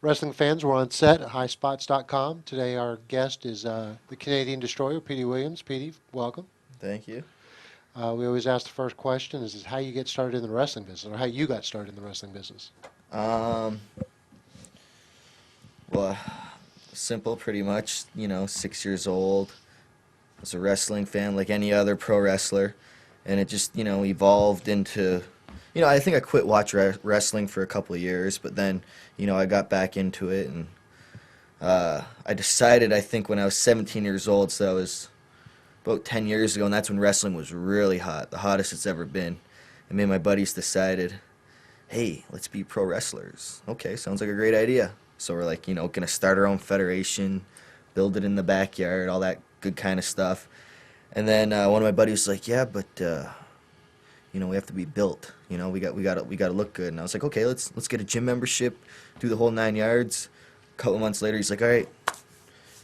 Wrestling fans, we're on set at highspots.com. Today, our guest is the Canadian Destroyer, Petey Williams. Petey, welcome. Thank you. We always ask the first question is how you get started in the wrestling business, or how you got started in the wrestling business. Um, well, simple, pretty much. 6 years old. I was a wrestling fan like any other pro wrestler, and it just evolved into. I think I quit wrestling for a couple of years, but then I got back into it, and I decided I think when I was 17 years old, so that was about 10 years ago, and that's when wrestling was really hot, the hottest it's ever been. And me and my buddies decided, hey, let's be pro wrestlers. Okay, sounds like a great idea. So we're like, gonna start our own federation, build it in the backyard, all that good kind of stuff. And then one of my buddies was like, yeah, but we have to be built. We got to look good. And I was like, okay, let's get a gym membership, do the whole 9 yards. A couple months later, he's like, all right,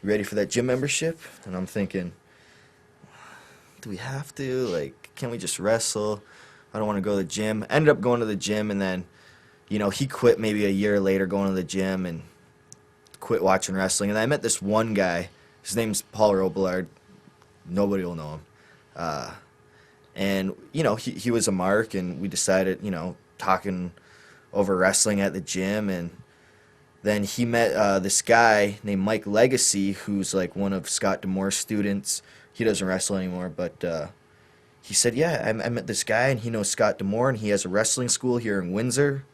you ready for that gym membership? And I'm thinking, do we have to? Like, can't we just wrestle? I don't want to go to the gym. Ended up going to the gym, and then, he quit maybe a year later going to the gym and quit watching wrestling. And I met this one guy. His name's Paul Robillard. Nobody will know him. And, he was a mark, and we decided, talking over wrestling at the gym. And then he met this guy named Mike Legacy, who's like one of Scott D'Amore's students. He doesn't wrestle anymore, but he said, yeah, I met this guy, and he knows Scott D'Amore, and he has a wrestling school here in Windsor,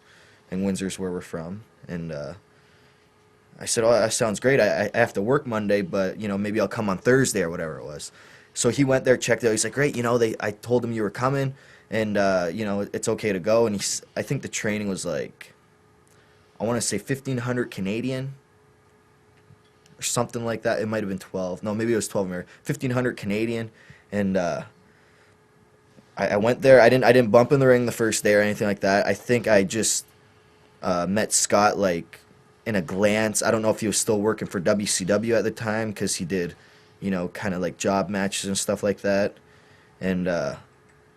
and Windsor's where we're from. And I said, oh, that sounds great. I have to work Monday, but, maybe I'll come on Thursday or whatever it was. So he went there, checked it out. He's like, great, I told him you were coming, and, it's okay to go. And I think the training was like, I want to say 1,500 Canadian or something like that. It might have been 12. No, maybe it was 12 American. 1,500 Canadian. And I went there. I didn't bump in the ring the first day or anything like that. I think I just met Scott like in a glance. I don't know if he was still working for WCW at the time because he did, kind of like job matches and stuff like that. And I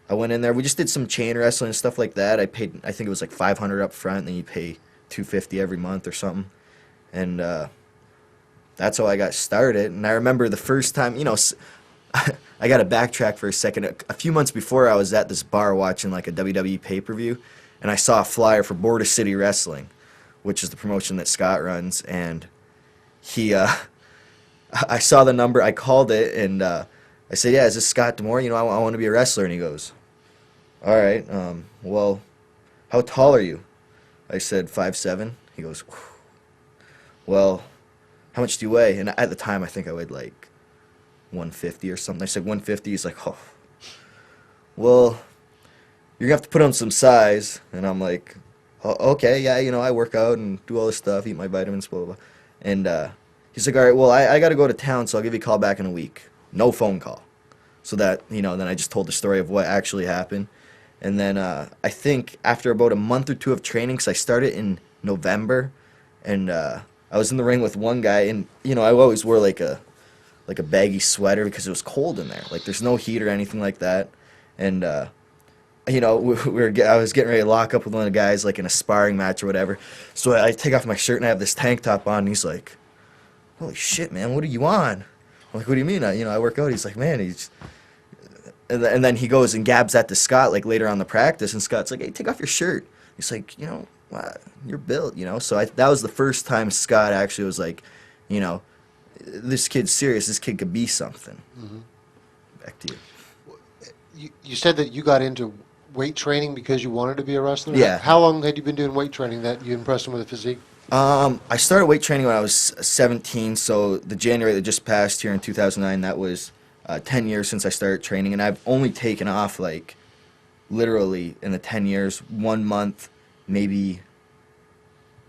went in there. We just did some chain wrestling and stuff like that. I think it was like 500 up front, and then you pay 250 every month or something. And that's how I got started. And I remember the first time, I got to backtrack for a second. A few months before, I was at this bar watching like a WWE pay-per-view, and I saw a flyer for Border City Wrestling, which is the promotion that Scott runs. And I saw the number, I called it, and I said, yeah, is this Scott D'Amore? I want to be a wrestler. And he goes, all right, well, how tall are you? I said 5'7". He goes, whew. Well, how much do you weigh? And at the time, I think I weighed like 150 or something. I said 150. He's like, oh, well, you're going to have to put on some size. And I'm like, oh, okay, yeah, I work out and do all this stuff, eat my vitamins, blah, blah, blah. And he's like, all right, well, I got to go to town, so I'll give you a call back in a week. No phone call. So that, then I just told the story of what actually happened. And then I think after about a month or two of training, because I started in November, and I was in the ring with one guy, and, I always wore like a baggy sweater because it was cold in there. Like, there's no heat or anything like that. And, I was getting ready to lock up with one of the guys, like, in a sparring match or whatever. So I take off my shirt, and I have this tank top on, and he's like, holy shit, man, what are you on? I'm like, what do you mean? I work out. He's like, man, And then he goes and gabs at to Scott, like, later on the practice, and Scott's like, hey, take off your shirt. He's like, wow, you're built, So that was the first time Scott actually was like, this kid's serious. This kid could be something. Hmm. Back to you. You said that you got into weight training because you wanted to be a wrestler? Yeah. How long had you been doing weight training that you impressed him with a physique? I started weight training when I was 17, so the January that just passed here in 2009, that was 10 years since I started training, and I've only taken off, like, literally in the 10 years, 1 month, maybe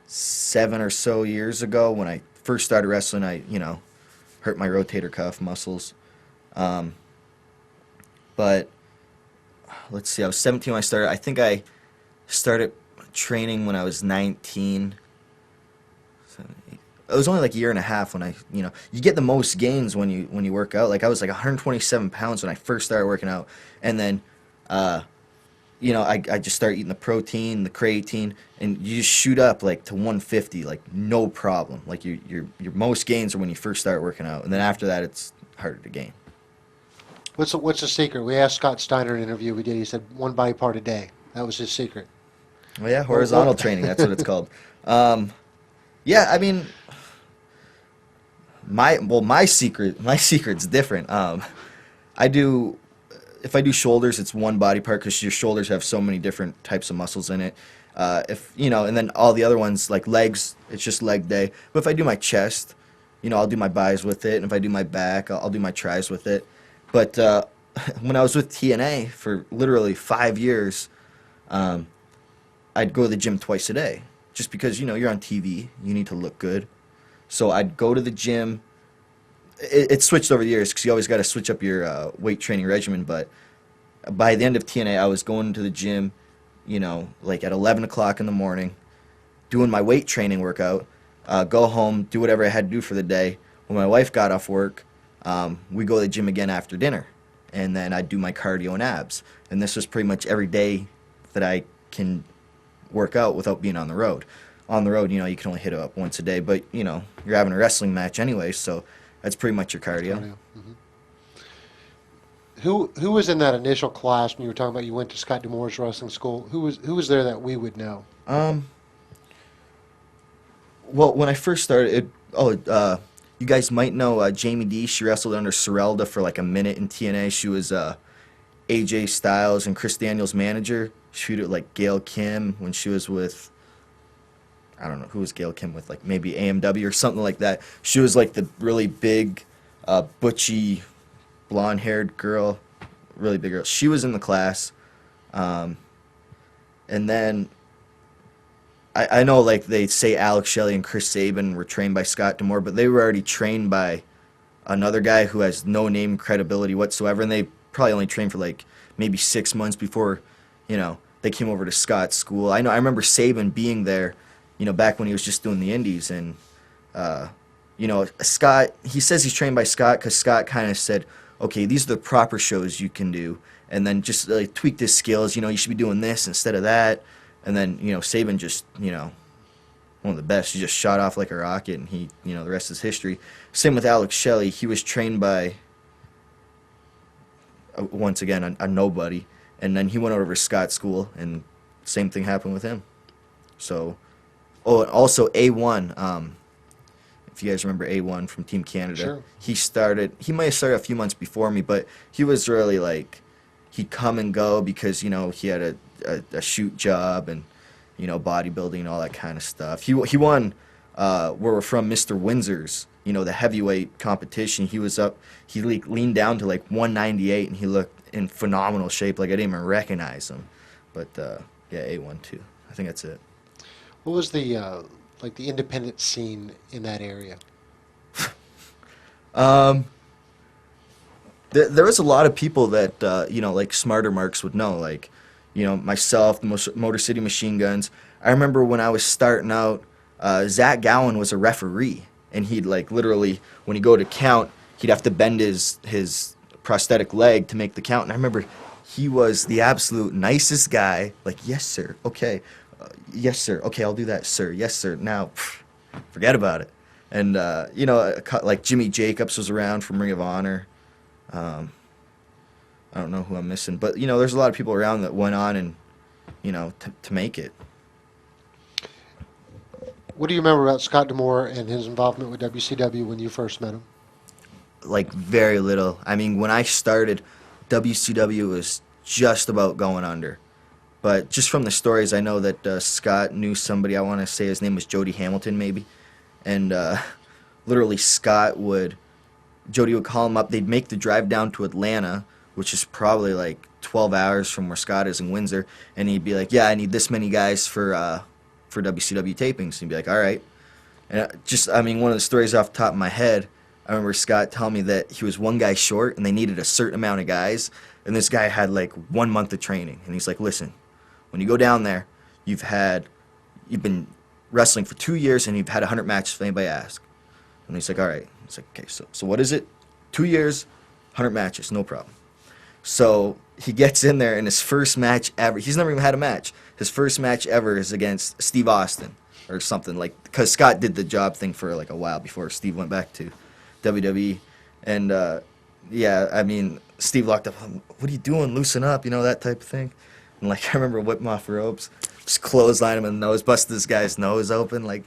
7 or so years ago when I first started wrestling. I, hurt my rotator cuff muscles. But let's see, I was 17 when I started. I think I started training when I was 19. It was only like a year and a half when you get the most gains when you work out. Like, I was like 127 pounds when I first started working out, and then I just start eating the protein, the creatine, and you just shoot up like to 150, like no problem. Like your most gains are when you first start working out, and then after that it's harder to gain. What's the secret? We asked Scott Steiner in an interview we did. He said one body part a day. That was his secret. Well, yeah, horizontal training, that's what it's called. Yeah, I mean, my secret's different. I do if I do shoulders, it's one body part because your shoulders have so many different types of muscles in it. If and then all the other ones like legs, it's just leg day. But if I do my chest, I'll do my buys with it, and if I do my back, I'll do my tries with it. But when I was with TNA for literally 5 years, I'd go to the gym twice a day, just because you're on TV, you need to look good. So I'd go to the gym. It switched over the years because you always got to switch up your weight training regimen. But by the end of TNA, I was going to the gym, like at 11 o'clock in the morning, doing my weight training workout, go home, do whatever I had to do for the day. When my wife got off work, we go to the gym again after dinner. And then I'd do my cardio and abs. And this was pretty much every day that I can work out without being on the road. On the road, you can only hit it up once a day. But, you're having a wrestling match anyway, so that's pretty much your cardio. Mm-hmm. Who was in that initial class when you were talking about you went to Scott D'Amore's wrestling school? Who was there that we would know? Well, when I first started, you guys might know Jamie D. She wrestled under Sorelda for like a minute in TNA. She was AJ Styles and Chris Daniels' manager. She did like Gail Kim when she was with, I don't know, who was Gail Kim with, like maybe AMW or something like that. She was like the really big, butchy, blonde-haired girl, really big girl. She was in the class. And then I know like they say Alex Shelley and Chris Sabin were trained by Scott D'Amore, but they were already trained by another guy who has no name credibility whatsoever, and they probably only trained for like maybe 6 months before, they came over to Scott's school. I remember Sabin being there, back when he was just doing the indies, and Scott, he says he's trained by Scott because Scott kind of said, okay, these are the proper shows you can do, and then just like tweaked his skills. You should be doing this instead of that. And then, Sabin just, one of the best. He just shot off like a rocket, and he, the rest is history. Same with Alex Shelley. He was trained by, once again, a nobody. And then he went over to Scott's school, and same thing happened with him. So, and also A1, if you guys remember A1 from Team Canada. Sure. He might have started a few months before me, but he was really like, he'd come and go because, he had a shoot job and, bodybuilding and all that kind of stuff. He won, where we're from, Mr. Windsor's, the heavyweight competition. He leaned down to like 198, and he looked in phenomenal shape. Like I didn't even recognize him. But, yeah, A1 too. I think that's it. What was the the independent scene in that area? There was a lot of people that, like Smarter Marks would know, like, myself, the Motor City Machine Guns. I remember when I was starting out, Zach Gowen was a referee, and he'd, like, literally, when he'd go to count, he'd have to bend his prosthetic leg to make the count. And I remember he was the absolute nicest guy, like, yes, sir, okay, yes, sir, okay, I'll do that, sir, yes, sir, now, forget about it. And, like Jimmy Jacobs was around from Ring of Honor. I don't know who I'm missing, but there's a lot of people around that went on and to make it. What do you remember about Scott D'Amore and his involvement with WCW when you first met him? Like very little. I mean, when I started, WCW was just about going under. But just from the stories, I know that Scott knew somebody. I want to say his name was Jody Hamilton, maybe, and literally Jody would call him up. They'd make the drive down to Atlanta, which is probably like 12 hours from where Scott is in Windsor, and he'd be like, yeah, I need this many guys for WCW tapings. And he'd be like, all right. And one of the stories off the top of my head, I remember Scott telling me that he was one guy short, and they needed a certain amount of guys, and this guy had like 1 month of training. And he's like, listen, when you go down there, you've been wrestling for 2 years, and you've had 100 matches if anybody asks. And he's like, all right. It's like, okay, so what is it? 2 years, 100 matches, no problem. So he gets in there, and his first match ever, he's never even had a match. His first match ever is against Steve Austin or something, like, because Scott did the job thing for like a while before Steve went back to WWE. And yeah, I mean, Steve locked up, what are you doing? Loosen up, you know, that type of thing. And like, I remember whipping off ropes, just clothesline him in the nose, busted this guy's nose open. Like,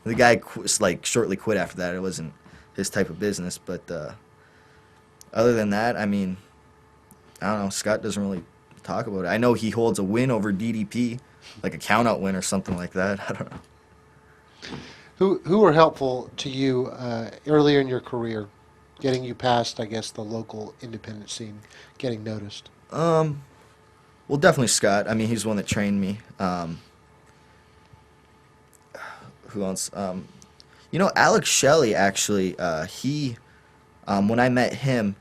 the guy like shortly quit after that. It wasn't his type of business. But other than that, I mean, I don't know. Scott doesn't really talk about it. I know he holds a win over DDP, like a count-out win or something like that. I don't know. Who were helpful to you earlier in your career, getting you past, I guess, the local independent scene, getting noticed? Well, definitely Scott. I mean, he's the one that trained me. Who else? You know, Alex Shelley, actually, when I met him,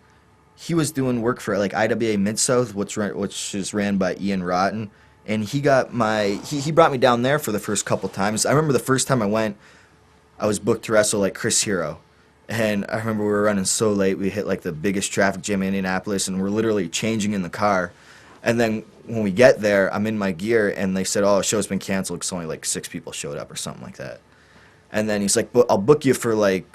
he was doing work for like IWA Mid-South, which is ran by Ian Rotten, and he brought me down there for the first couple times. I remember the first time I went, I was booked to wrestle like Chris Hero, and I remember we were running so late, we hit like the biggest traffic jam in Indianapolis, and we're literally changing in the car, and then when we get there, I'm in my gear, and they said, "Oh, the show's been canceled because only like 6 people showed up or something like that." And then he's like, "But I'll book you for like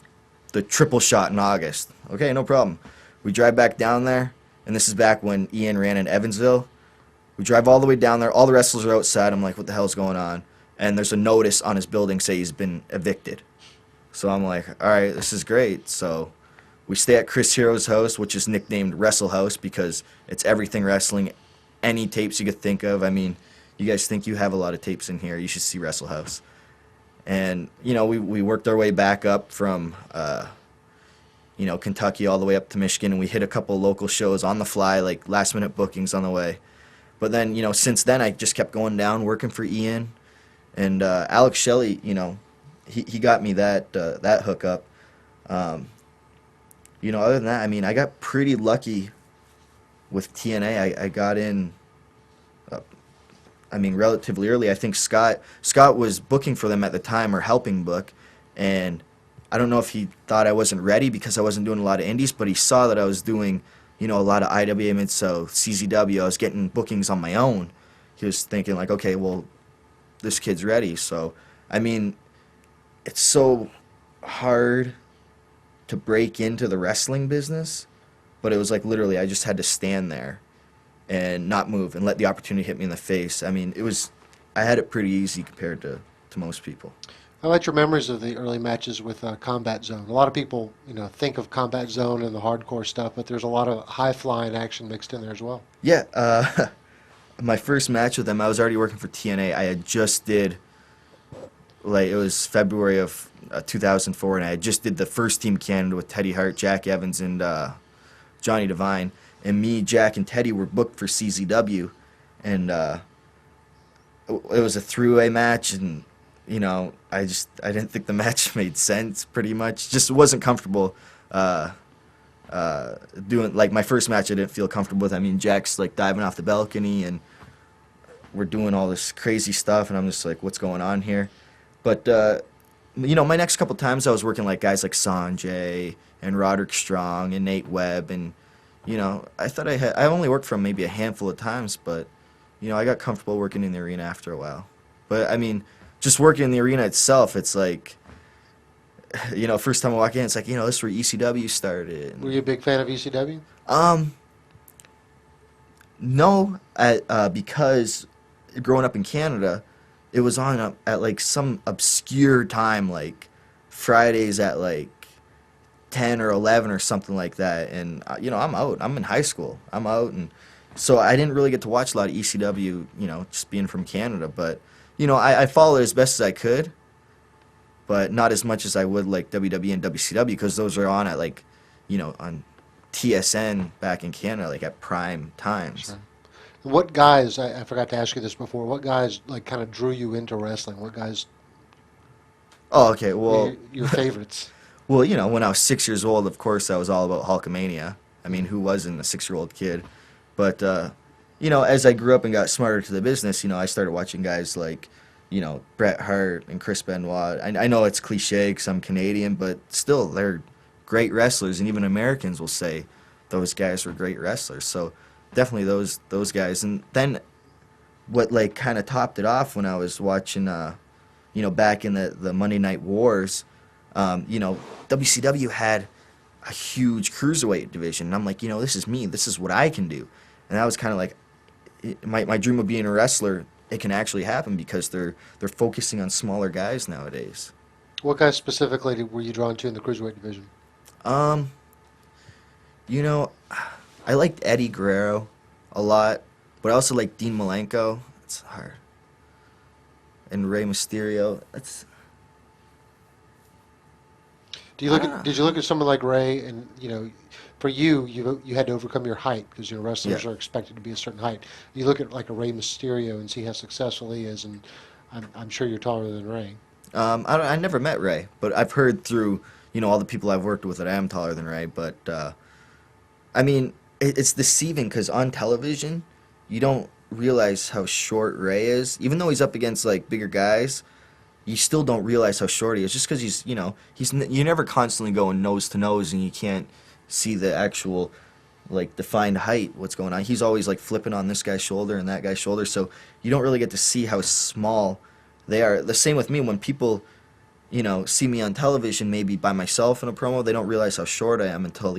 the triple shot in August." Okay, no problem. We drive back down there, and this is back when Ian ran in Evansville. We drive all the way down there. All the wrestlers are outside. I'm like, what the hell's going on? And there's a notice on his building saying he's been evicted. So I'm like, all right, this is great. So we stay at Chris Hero's house, which is nicknamed Wrestle House because it's everything wrestling, any tapes you could think of. I mean, you guys think you have a lot of tapes in here. You should see Wrestle House. And, you know, we worked our way back up from you know, Kentucky all the way up to Michigan, and we hit a couple local shows on the fly, like last-minute bookings on the way. But then, you know, since then, I just kept going down, working for Ian. And Alex Shelley, you know, he got me that hookup. You know, other than that, I mean, I got pretty lucky with TNA. I got in, I mean, relatively early. I think Scott was booking for them at the time, or helping book, and I don't know if he thought I wasn't ready because I wasn't doing a lot of indies, but he saw that I was doing, you know, a lot of IWA Mid-South, CZW. I was getting bookings on my own. He was thinking like, okay, well, this kid's ready. So, I mean, it's so hard to break into the wrestling business, but it was like literally I just had to stand there and not move and let the opportunity hit me in the face. I mean, I had it pretty easy compared to most people. How about your memories of the early matches with Combat Zone? A lot of people, you know, think of Combat Zone and the hardcore stuff, but there's a lot of high-flying action mixed in there as well. Yeah, my first match with them, I was already working for TNA. I had just did, like, it was February of 2004, and I had just did the first Team Canada with Teddy Hart, Jack Evans, and Johnny Devine. And me, Jack, and Teddy were booked for CZW, and it was a three-way match, and you know, I didn't think the match made sense, pretty much. Just wasn't comfortable doing, like, my first match I didn't feel comfortable with. I mean, Jack's, like, diving off the balcony, and we're doing all this crazy stuff, and I'm just like, what's going on here? But, you know, my next couple times I was working, like, guys like Sanjay and Roderick Strong and Nate Webb, and, you know, I thought I only worked for him maybe a handful of times, but, you know, I got comfortable working in the arena after a while. But, I mean, just working in the arena itself, it's like, you know, first time I walk in, it's like, you know, this is where ECW started. Were you a big fan of ECW? No, because growing up in Canada, it was on at like some obscure time, like Fridays at like 10 or 11 or something like that. And, you know, I'm out. I'm in high school. I'm out. And so I didn't really get to watch a lot of ECW, you know, just being from Canada. But, you know, I followed it as best as I could, but not as much as I would like WWE and WCW because those are on at like, you know, on TSN back in Canada, like at prime times. Sure. What guys, I forgot to ask you this before, what guys like kind of drew you into wrestling? What guys Oh, okay. were Well, your favorites? well, you know, when I was 6 years old, of course, I was all about Hulkamania. I mean, who wasn't a 6-year-old kid? But, you know, as I grew up and got smarter to the business, you know, I started watching guys like, you know, Bret Hart and Chris Benoit. I know it's cliche because I'm Canadian, but still, they're great wrestlers, and even Americans will say those guys were great wrestlers. So definitely those guys. And then what like kind of topped it off when I was watching, back in the Monday Night Wars, WCW had a huge cruiserweight division, and I'm like, this is me, this is what I can do, and that was kind of like my dream of being a wrestler. It can actually happen because they're focusing on smaller guys nowadays. What guys specifically were you drawn to in the cruiserweight division? Um, you know, I liked Eddie Guerrero a lot, but I also like Dean Malenko. It's hard. And Rey Mysterio. That's Do you I look don't at know. Did you look at someone like Ray, and for you had to overcome your height because wrestlers Yeah. are expected to be a certain height. You look at like a Ray Mysterio and see how successful he is, and I'm sure you're taller than Ray. I never met Ray, but I've heard through all the people I've worked with that I am taller than Ray. But I mean, it's deceiving because on television, you don't realize how short Ray is, even though he's up against like bigger guys. You still don't realize how short he is just because you're never constantly going nose to nose and you can't see the actual like defined height what's going on. He's always like flipping on this guy's shoulder and that guy's shoulder, so you don't really get to see how small they are. The same with me. When people see me on television maybe by myself in a promo, they don't realize how short I am until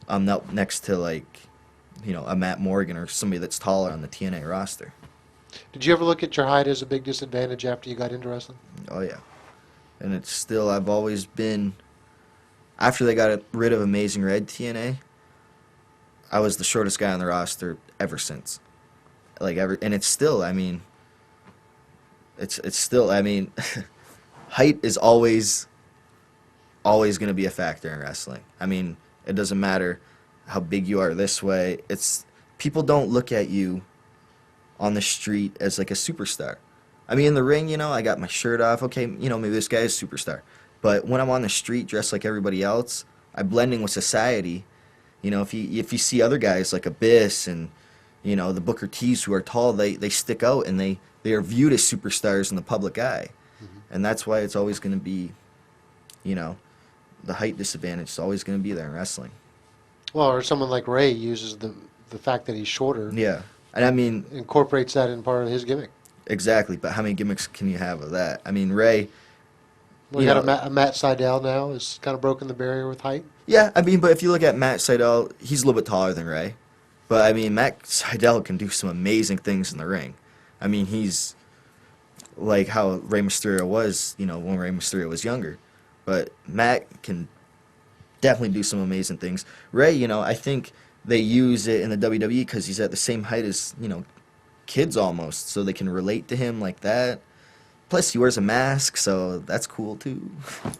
I'm not next to like a Matt Morgan or somebody that's taller on the TNA roster. Did you ever look at your height as a big disadvantage after you got into wrestling? Oh yeah. And it's still, I've always been, after they got rid of Amazing Red TNA, I was the shortest guy on the roster ever since. Like ever, and it's still, I mean, it's still, I mean, height is always going to be a factor in wrestling. I mean, it doesn't matter how big you are this way. It's, people don't look at you on the street as like a superstar. I mean, in the ring, I got my shirt off. Okay, maybe this guy is a superstar. But when I'm on the street dressed like everybody else, I blend in with society. If you see other guys like Abyss and, the Booker T's who are tall, they stick out and they are viewed as superstars in the public eye. Mm-hmm. And that's why it's always going to be, the height disadvantage is always going to be there in wrestling. Well, or someone like Ray uses the fact that he's shorter, Yeah. And I mean, incorporates that in part of his gimmick. exactly, but how many gimmicks can you have of that? I mean, Ray, Well, you got a Matt Sydal now has kind of broken the barrier with height. yeah, I mean, but if you look at Matt Sydal, he's a little bit taller than Ray. But, I mean, Matt Sydal can do some amazing things in the ring. I mean, he's like how Rey Mysterio was, when Rey Mysterio was younger. But Matt can definitely do some amazing things. Ray, I think they use it in the WWE because he's at the same height as, kids almost, so they can relate to him like that. Plus, he wears a mask, so that's cool, too.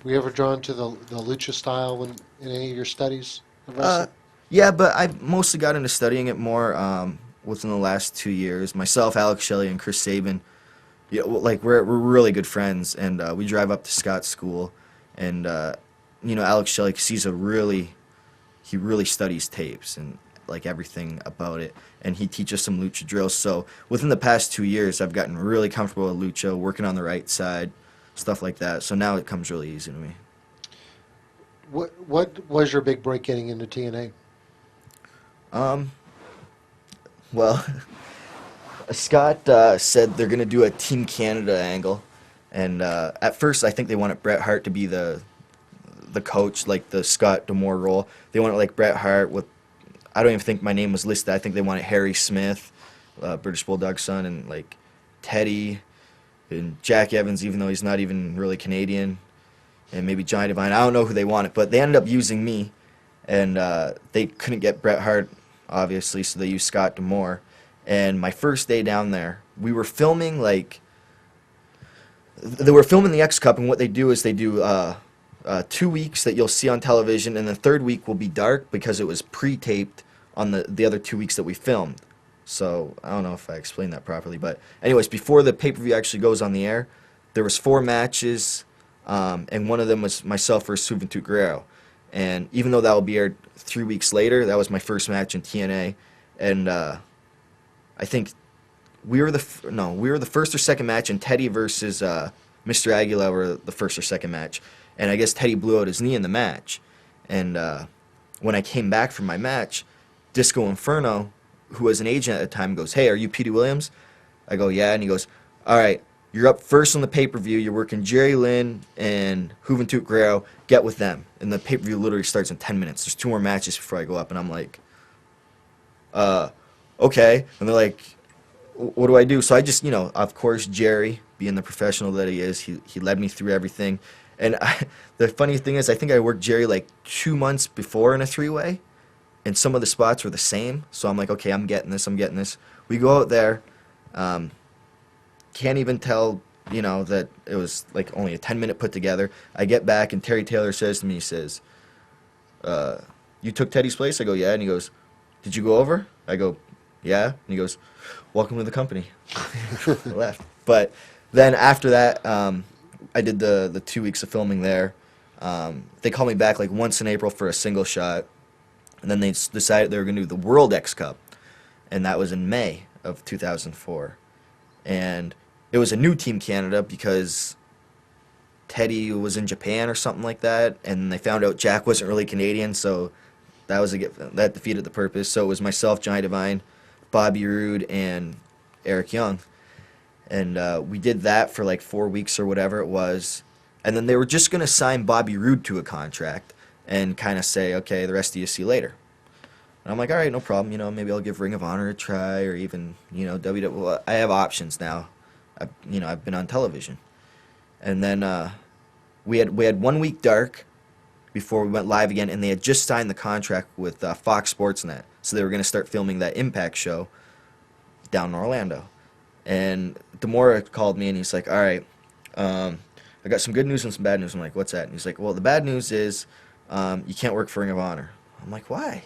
Were you ever drawn to the lucha style in any of your studies of Uh, wrestling? yeah, but I mostly got into studying it more within the last 2 years. Myself, Alex Shelley, and Chris Sabin, like we're really good friends, and we drive up to Scott's school, and Alex Shelley, 'cause he really studies tapes and like everything about it, and he teaches some lucha drills. So within the past 2 years, I've gotten really comfortable with lucha, working on the right side, stuff like that. So now it comes really easy to me. What was your big break getting into TNA? Well, Scott said they're gonna do a Team Canada angle, and at first I think they wanted Bret Hart to be the coach, like the Scott D'Amore role. They wanted like Bret Hart with, I don't even think my name was listed. I think they wanted Harry Smith, British Bulldog son, and like Teddy and Jack Evans, even though he's not even really Canadian, and maybe Johnny Devine. I don't know who they wanted, but they ended up using me, and they couldn't get Bret Hart, obviously, so they used Scott D'Amore. And my first day down there, we were filming they were filming the X Cup, and what they do is they do 2 weeks that you'll see on television, and the third week will be dark because it was pre-taped on the other 2 weeks that we filmed. So I don't know if I explained that properly, but anyways, before the pay-per-view actually goes on the air, there was 4 matches, and one of them was myself versus Juventud Guerrero. And even though that will be aired 3 weeks later, that was my first match in TNA, and I think we were the first or second match, and Teddy versus Mr. Aguila were the first or second match. And I guess Teddy blew out his knee in the match. And when I came back from my match, Disco Inferno who was an agent at the time, goes, "Hey, are you Petey Williams?" I go, "Yeah," and he goes, "All right, you're up first on the pay-per-view. You're working Jerry Lynn and Juventud Guerrero. Get with them." And the pay-per-view literally starts in 10 minutes. There's 2 more matches before I go up, and I'm like, okay. And they're like, what do I do? So I just, of course, Jerry, being the professional that he is, he led me through everything. And the funny thing is, I think I worked Jerry like 2 months before in a 3-way, and some of the spots were the same. So I'm like, okay, I'm getting this. We go out there. Can't even tell, that it was like only a 10-minute put together. I get back, and Terry Taylor says to me, he says, "You took Teddy's place?" I go, "Yeah." And he goes, "Did you go over?" I go, "Yeah." And he goes, "Welcome to the company." I left. But then after that, I did the 2 weeks of filming there. They called me back like once in April for a single shot. And then they decided they were going to do the World X Cup. And that was in May of 2004. And it was a new Team Canada because Teddy was in Japan or something like that. And they found out Jack wasn't really Canadian, so that defeated the purpose. So it was myself, Johnny Devine, Bobby Roode, and Eric Young. And we did that for like 4 weeks or whatever it was. And then they were just going to sign Bobby Roode to a contract and kind of say, okay, the rest of you see you later. And I'm like, all right, no problem. Maybe I'll give Ring of Honor a try, or even, WWE. Well, I have options now. I've been on television. And then we had 1 week dark before we went live again, and they had just signed the contract with Fox Sports Net. So they were going to start filming that Impact show down in Orlando. And Demora called me, and he's like, all right, I got some good news and some bad news. I'm like, what's that? And he's like, well, the bad news is you can't work for Ring of Honor. I'm like, why?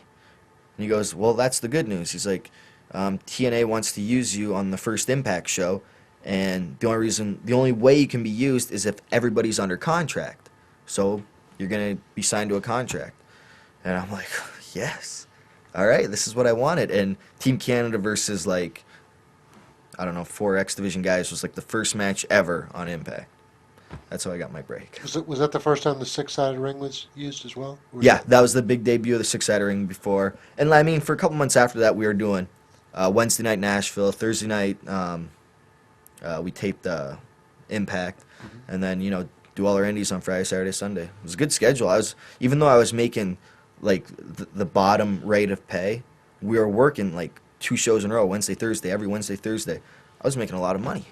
And he goes, well, that's the good news. He's like, TNA wants to use you on the first Impact show, and the only way you can be used is if everybody's under contract. So you're going to be signed to a contract. And I'm like, yes. All right, this is what I wanted. And Team Canada versus, like, I don't know, 4 X Division guys was like the first match ever on Impact. That's how I got my break. Was that the first time the 6-sided ring was used as well? Yeah, that was the big debut of the 6-sided ring before. And I mean, for a couple months after that, we were doing Wednesday night Nashville, Thursday night we taped Impact, and then do all our indies on Friday, Saturday, Sunday. It was a good schedule. Even though I was making like the bottom rate of pay, we were working like 2 shows in a row, Wednesday, Thursday, every Wednesday, Thursday. I was making a lot of money.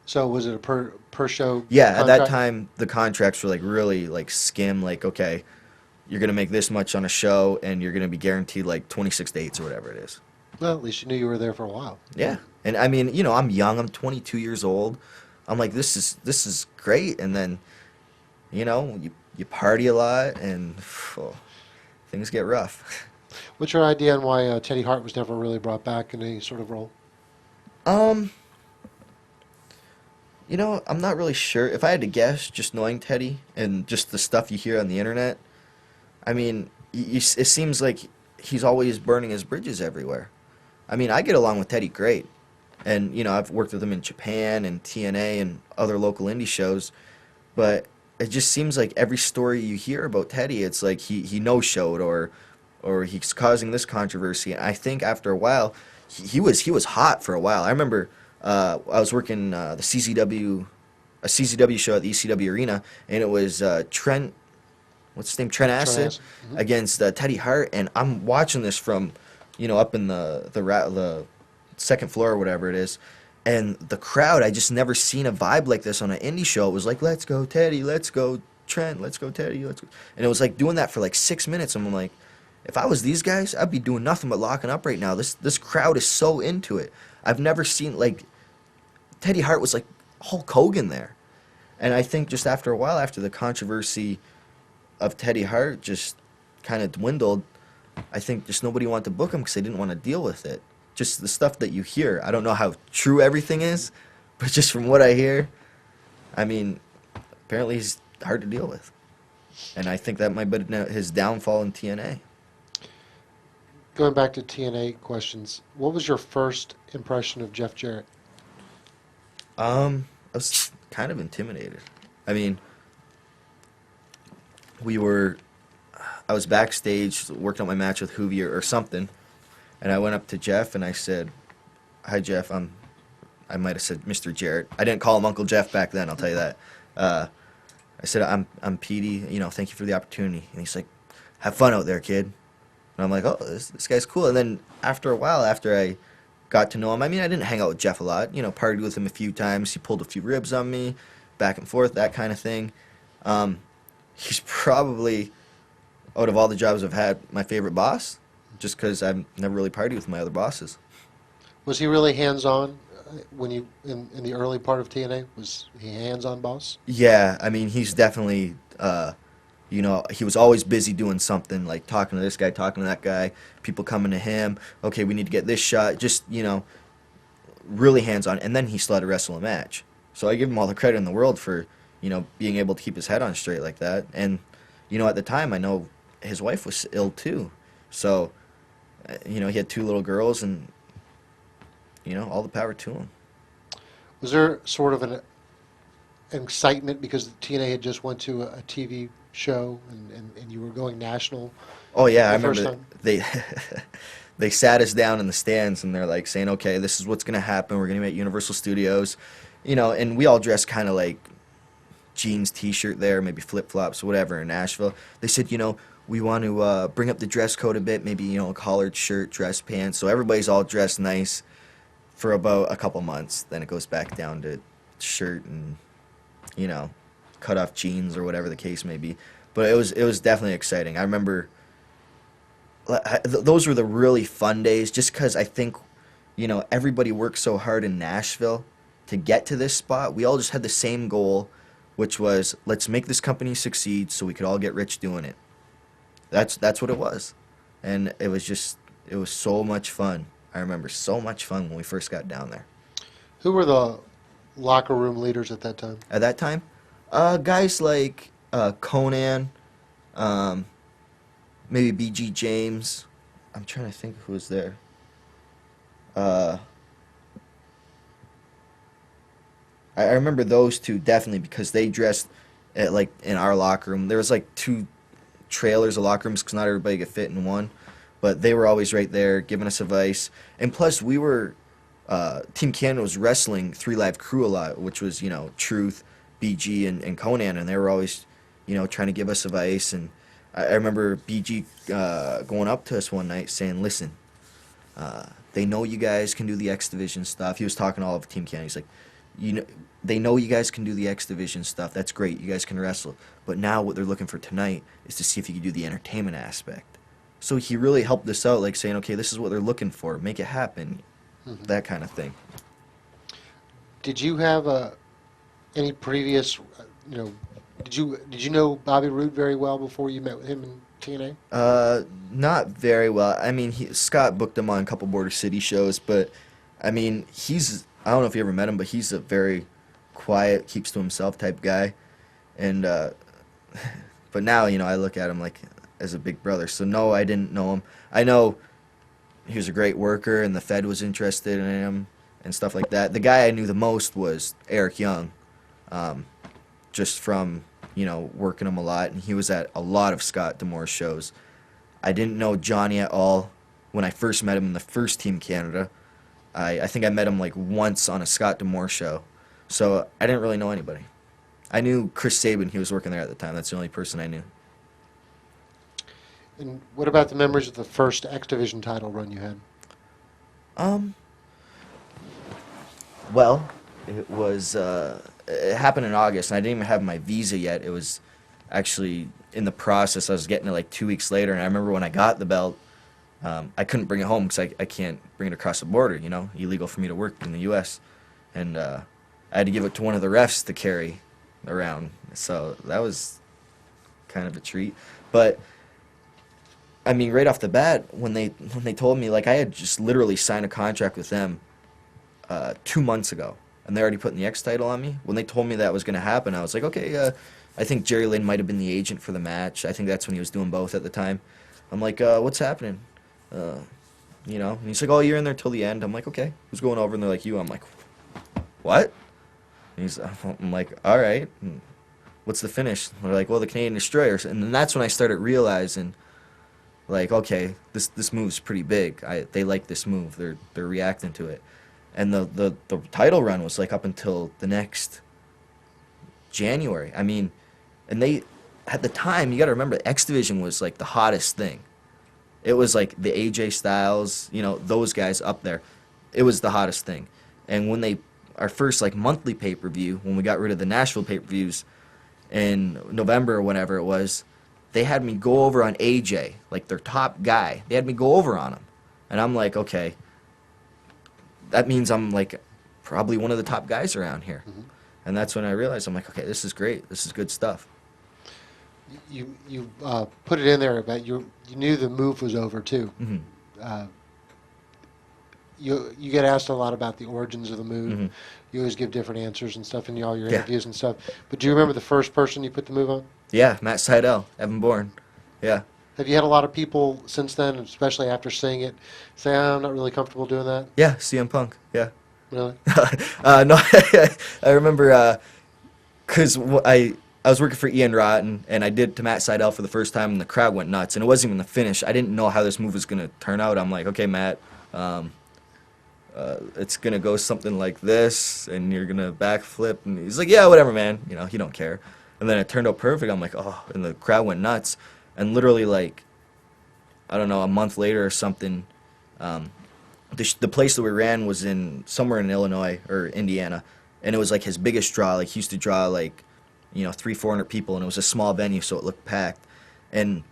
So was it a per show? Yeah, contract? at that time the contracts were like really like skim. Like, okay, you're gonna make this much on a show, and you're gonna be guaranteed like 26 dates or whatever it is. Well, at least you knew you were there for a while. Yeah, and I mean, I'm young. I'm 22 years old. I'm like, this is great. And then, you party a lot, and things get rough. What's your idea on why Teddy Hart was never really brought back in any sort of role? I'm not really sure. If I had to guess, just knowing Teddy and just the stuff you hear on the internet, I mean, it seems like he's always burning his bridges everywhere. I mean, I get along with Teddy great. And, I've worked with him in Japan and TNA and other local indie shows. But it just seems like every story you hear about Teddy, it's like he no-showed or he's causing this controversy. And I think after a while, he was hot for a while. I remember I was working a CZW show at the ECW Arena, and it was Trent Acid against Teddy Hart, and I'm watching this from, up in the second floor or whatever it is, and the crowd, I just never seen a vibe like this on an indie show. It was like, let's go Teddy, let's go Trent, let's go Teddy, let's go. And it was like doing that for like 6 minutes, and I'm like, if I was these guys, I'd be doing nothing but locking up right now. This crowd is so into it. I've never seen, like, Teddy Hart was like Hulk Hogan there. And I think just after a while, after the controversy of Teddy Hart just kind of dwindled, I think just nobody wanted to book him because they didn't want to deal with it. Just the stuff that you hear. I don't know how true everything is, but just from what I hear, I mean, apparently he's hard to deal with. And I think that might be his downfall in TNA. Going back to TNA questions, what was your first impression of Jeff Jarrett? I was kind of intimidated. I mean, I was backstage working on my match with Hoovy or something, And I went up to Jeff and I said, "Hi, Jeff. I might have said Mr. Jarrett. I didn't call him Uncle Jeff back then. I'll tell you that. I said, I'm Petey. You know, thank you for the opportunity." And he's like, "Have fun out there, kid." And I'm like, "Oh, this guy's cool." And then after a while, after I got to know him, I mean, I didn't hang out with Jeff a lot. You know, partied with him a few times. He pulled a few ribs on me, back and forth, that kind of thing. He's probably, out of all the jobs I've had, my favorite boss, just because I've never really partied with my other bosses. Was he really hands-on when you in the early part of TNA? Was he a hands-on boss? Yeah, I mean, he's definitely, you know, he was always busy doing something, like talking to this guy, talking to that guy, people coming to him. Okay, we need to get this shot. Just, you know, really hands-on. And then he still had to wrestle a match. So I give him all the credit in the world for, you know, being able to keep his head on straight like that. And, you know, at the time, I know his wife was ill too. So, you know, he had two little girls, and, you know, all the power to him. Was there sort of an excitement because TNA had just went to a TV show and you were going national Oh yeah, I the first remember time? they they sat us down in the stands and they're like saying, "Okay, this is what's gonna happen. We're gonna be at Universal Studios," you know, and we all dressed kind of like jeans, t-shirt there, maybe flip flops, whatever in Nashville. They said, you know, we want to bring up the dress code a bit, maybe, you know, a collared shirt, dress pants, so everybody's all dressed nice for about a couple months. Then it goes back down to shirt and, you know, cut off jeans or whatever the case may be. But it was definitely exciting. I remember those were the really fun days, just because I think, you know, everybody worked so hard in Nashville to get to this spot. We all just had the same goal, which was, let's make this company succeed so we could all get rich doing it. That's what it was. And it was so much fun. I remember so much fun when we first got down there. Who were the locker room leaders at that time? At that time, guys like Conan, um, maybe BG James. I'm trying to think who was there. Uh, I remember those two definitely because they dressed at, like, in our locker room. There was like two trailers of locker rooms because not everybody could fit in one, but they were always right there giving us advice. And plus, we were Team Canada was wrestling Three Live Crew a lot, which was, you know, Truth, BG, and Conan, and they were always, you know, trying to give us advice. And I remember BG going up to us one night saying, "Listen, they know you guys can do the X Division stuff." He was talking to all of Team Canada. He's like, "You know, they know you guys can do the X Division stuff. That's great. You guys can wrestle. But now what they're looking for tonight is to see if you can do the entertainment aspect." So he really helped us out, like saying, "Okay, this is what they're looking for. Make it happen." That kind of thing. Did you have any previous, you know, did you know Bobby Roode very well before you met with him in TNA? Not very well. I mean, Scott booked him on a couple Border City shows, but I mean, I don't know if you ever met him, but he's a very quiet, keeps to himself type guy. And, but now, you know, I look at him like as a big brother. So no, I didn't know him. I know he was a great worker and the Fed was interested in him and stuff like that. The guy I knew the most was Eric Young, just from, you know, working him a lot, and he was at a lot of Scott D'Amore's shows. I didn't know Johnny at all when I first met him in the first Team Canada. I think I met him like once on a Scott D'Amore show, so I didn't really know anybody. I knew Chris Sabin, he was working there at the time. That's the only person I knew. And what about the members of the first X Division title run you had? Um, well, it happened in August, and I didn't even have my visa yet. It was actually in the process. I was getting it like 2 weeks later, and I remember when I got the belt, I couldn't bring it home because I can't bring it across the border, you know, illegal for me to work in the U.S. And I had to give it to one of the refs to carry around. So that was kind of a treat. But I mean, right off the bat, when they told me, like, I had just literally signed a contract with them 2 months ago, and they're already putting the X title on me. When they told me that was going to happen, I was like, okay, I think Jerry Lynn might have been the agent for the match. I think that's when he was doing both at the time. I'm like, what's happening? You know, and he's like, oh, you're in there till the end. I'm like, okay, who's going over? And they're like, you. I'm like, what? And I'm like, all right. And what's the finish? And they're like, well, the Canadian Destroyer. And then that's when I started realizing like, okay, this move's pretty big. They like this move. They're reacting to it. And the title run was like up until the next January. I mean, and they at the time, you got to remember, X Division was like the hottest thing. It was like the AJ Styles, those guys up there. It was the hottest thing. And when our first like monthly pay-per-view, when we got rid of the Nashville pay-per-views in November or whenever it was, they had me go over on AJ, like their top guy. They had me go over on him. And I'm like, okay, that means I'm like probably one of the top guys around here. Mm-hmm. And that's when I realized, I'm like, okay, this is great. This is good stuff. You put it in there, but you knew the move was over too. Mm-hmm. Uh, you get asked a lot about the origins of the move. Mm-hmm. You always give different answers and stuff in all your Yeah. interviews and stuff. But do you remember the first person you put the move on? Yeah, Matt Seidel, Evan Bourne. Yeah. Have you had a lot of people since then, especially after seeing it, say, I'm not really comfortable doing that? Yeah, CM Punk. Yeah. Really? No, I remember because I was working for Ian Rotten, and I did to Matt Seidel for the first time, and the crowd went nuts. And it wasn't even the finish. I didn't know how this move was going to turn out. I'm like, okay, Matt, it's going to go something like this, and you're going to backflip. And he's like, yeah, whatever, man. He don't care. And then it turned out perfect. I'm like, oh, and the crowd went nuts. And literally, like, I don't know, a month later or something, the place that we ran was somewhere in Illinois or Indiana, and it was like his biggest draw. Like, he used to draw like 300-400 people, and it was a small venue, so it looked packed. And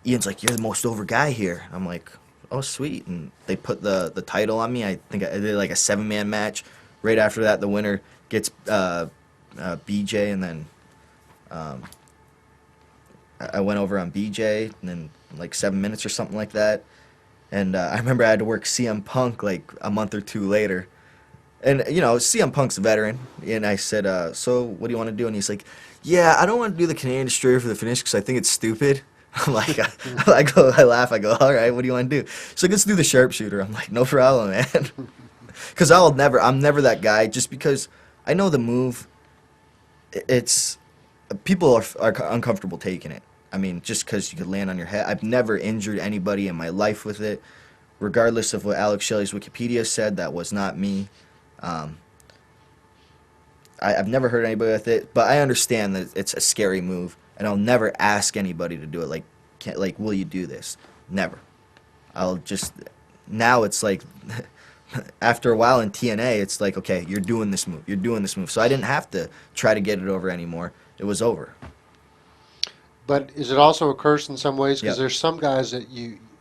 Ian's like, you're the most over guy here. I'm like, oh, sweet. And they put the title on me. I think I did like a 7-man match. Right after that, the winner gets BJ, and then I went over on BJ, and then like 7 minutes or something like that. And I remember I had to work CM Punk like a month or two later. And, CM Punk's a veteran. And I said, so what do you want to do? And he's like, yeah, I don't want to do the Canadian Destroyer for the finish because I think it's stupid. I'm like, I laugh. I go, all right, what do you want to do? So let's do the sharpshooter. I'm like, no problem, man. Because I'm never that guy, just because I know the move, people are uncomfortable taking it. I mean, just because you could land on your head. I've never injured anybody in my life with it. Regardless of what Alex Shelley's Wikipedia said, that was not me. I've never hurt anybody with it, but I understand that it's a scary move, and I'll never ask anybody to do it. Like, will you do this? Never. Now it's like, after a while in TNA, it's like, okay, you're doing this move. You're doing this move. So I didn't have to try to get it over anymore. It was over. But is it also a curse in some ways? Because Yep. there's some guys that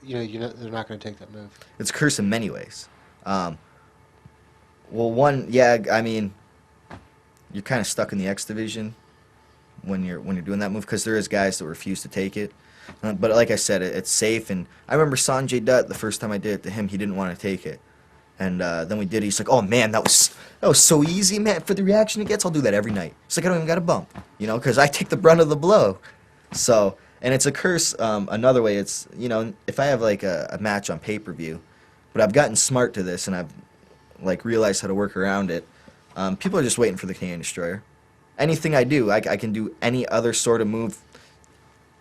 they're not going to take that move. It's a curse in many ways. I mean, you're kind of stuck in the X division when you're doing that move, because there is guys that refuse to take it. But like I said, it's safe. And I remember Sanjay Dutt, the first time I did it to him, he didn't want to take it. And then we did it. He's like, oh, man, that was so easy, man. For the reaction it gets, I'll do that every night. He's like, I don't even got a bump, because I take the brunt of the blow. So, and it's a curse. Another way, it's, if I have like a match on pay-per-view, but I've gotten smart to this and I've like realized how to work around it. People are just waiting for the Canadian Destroyer. Anything I do, I can do any other sort of move,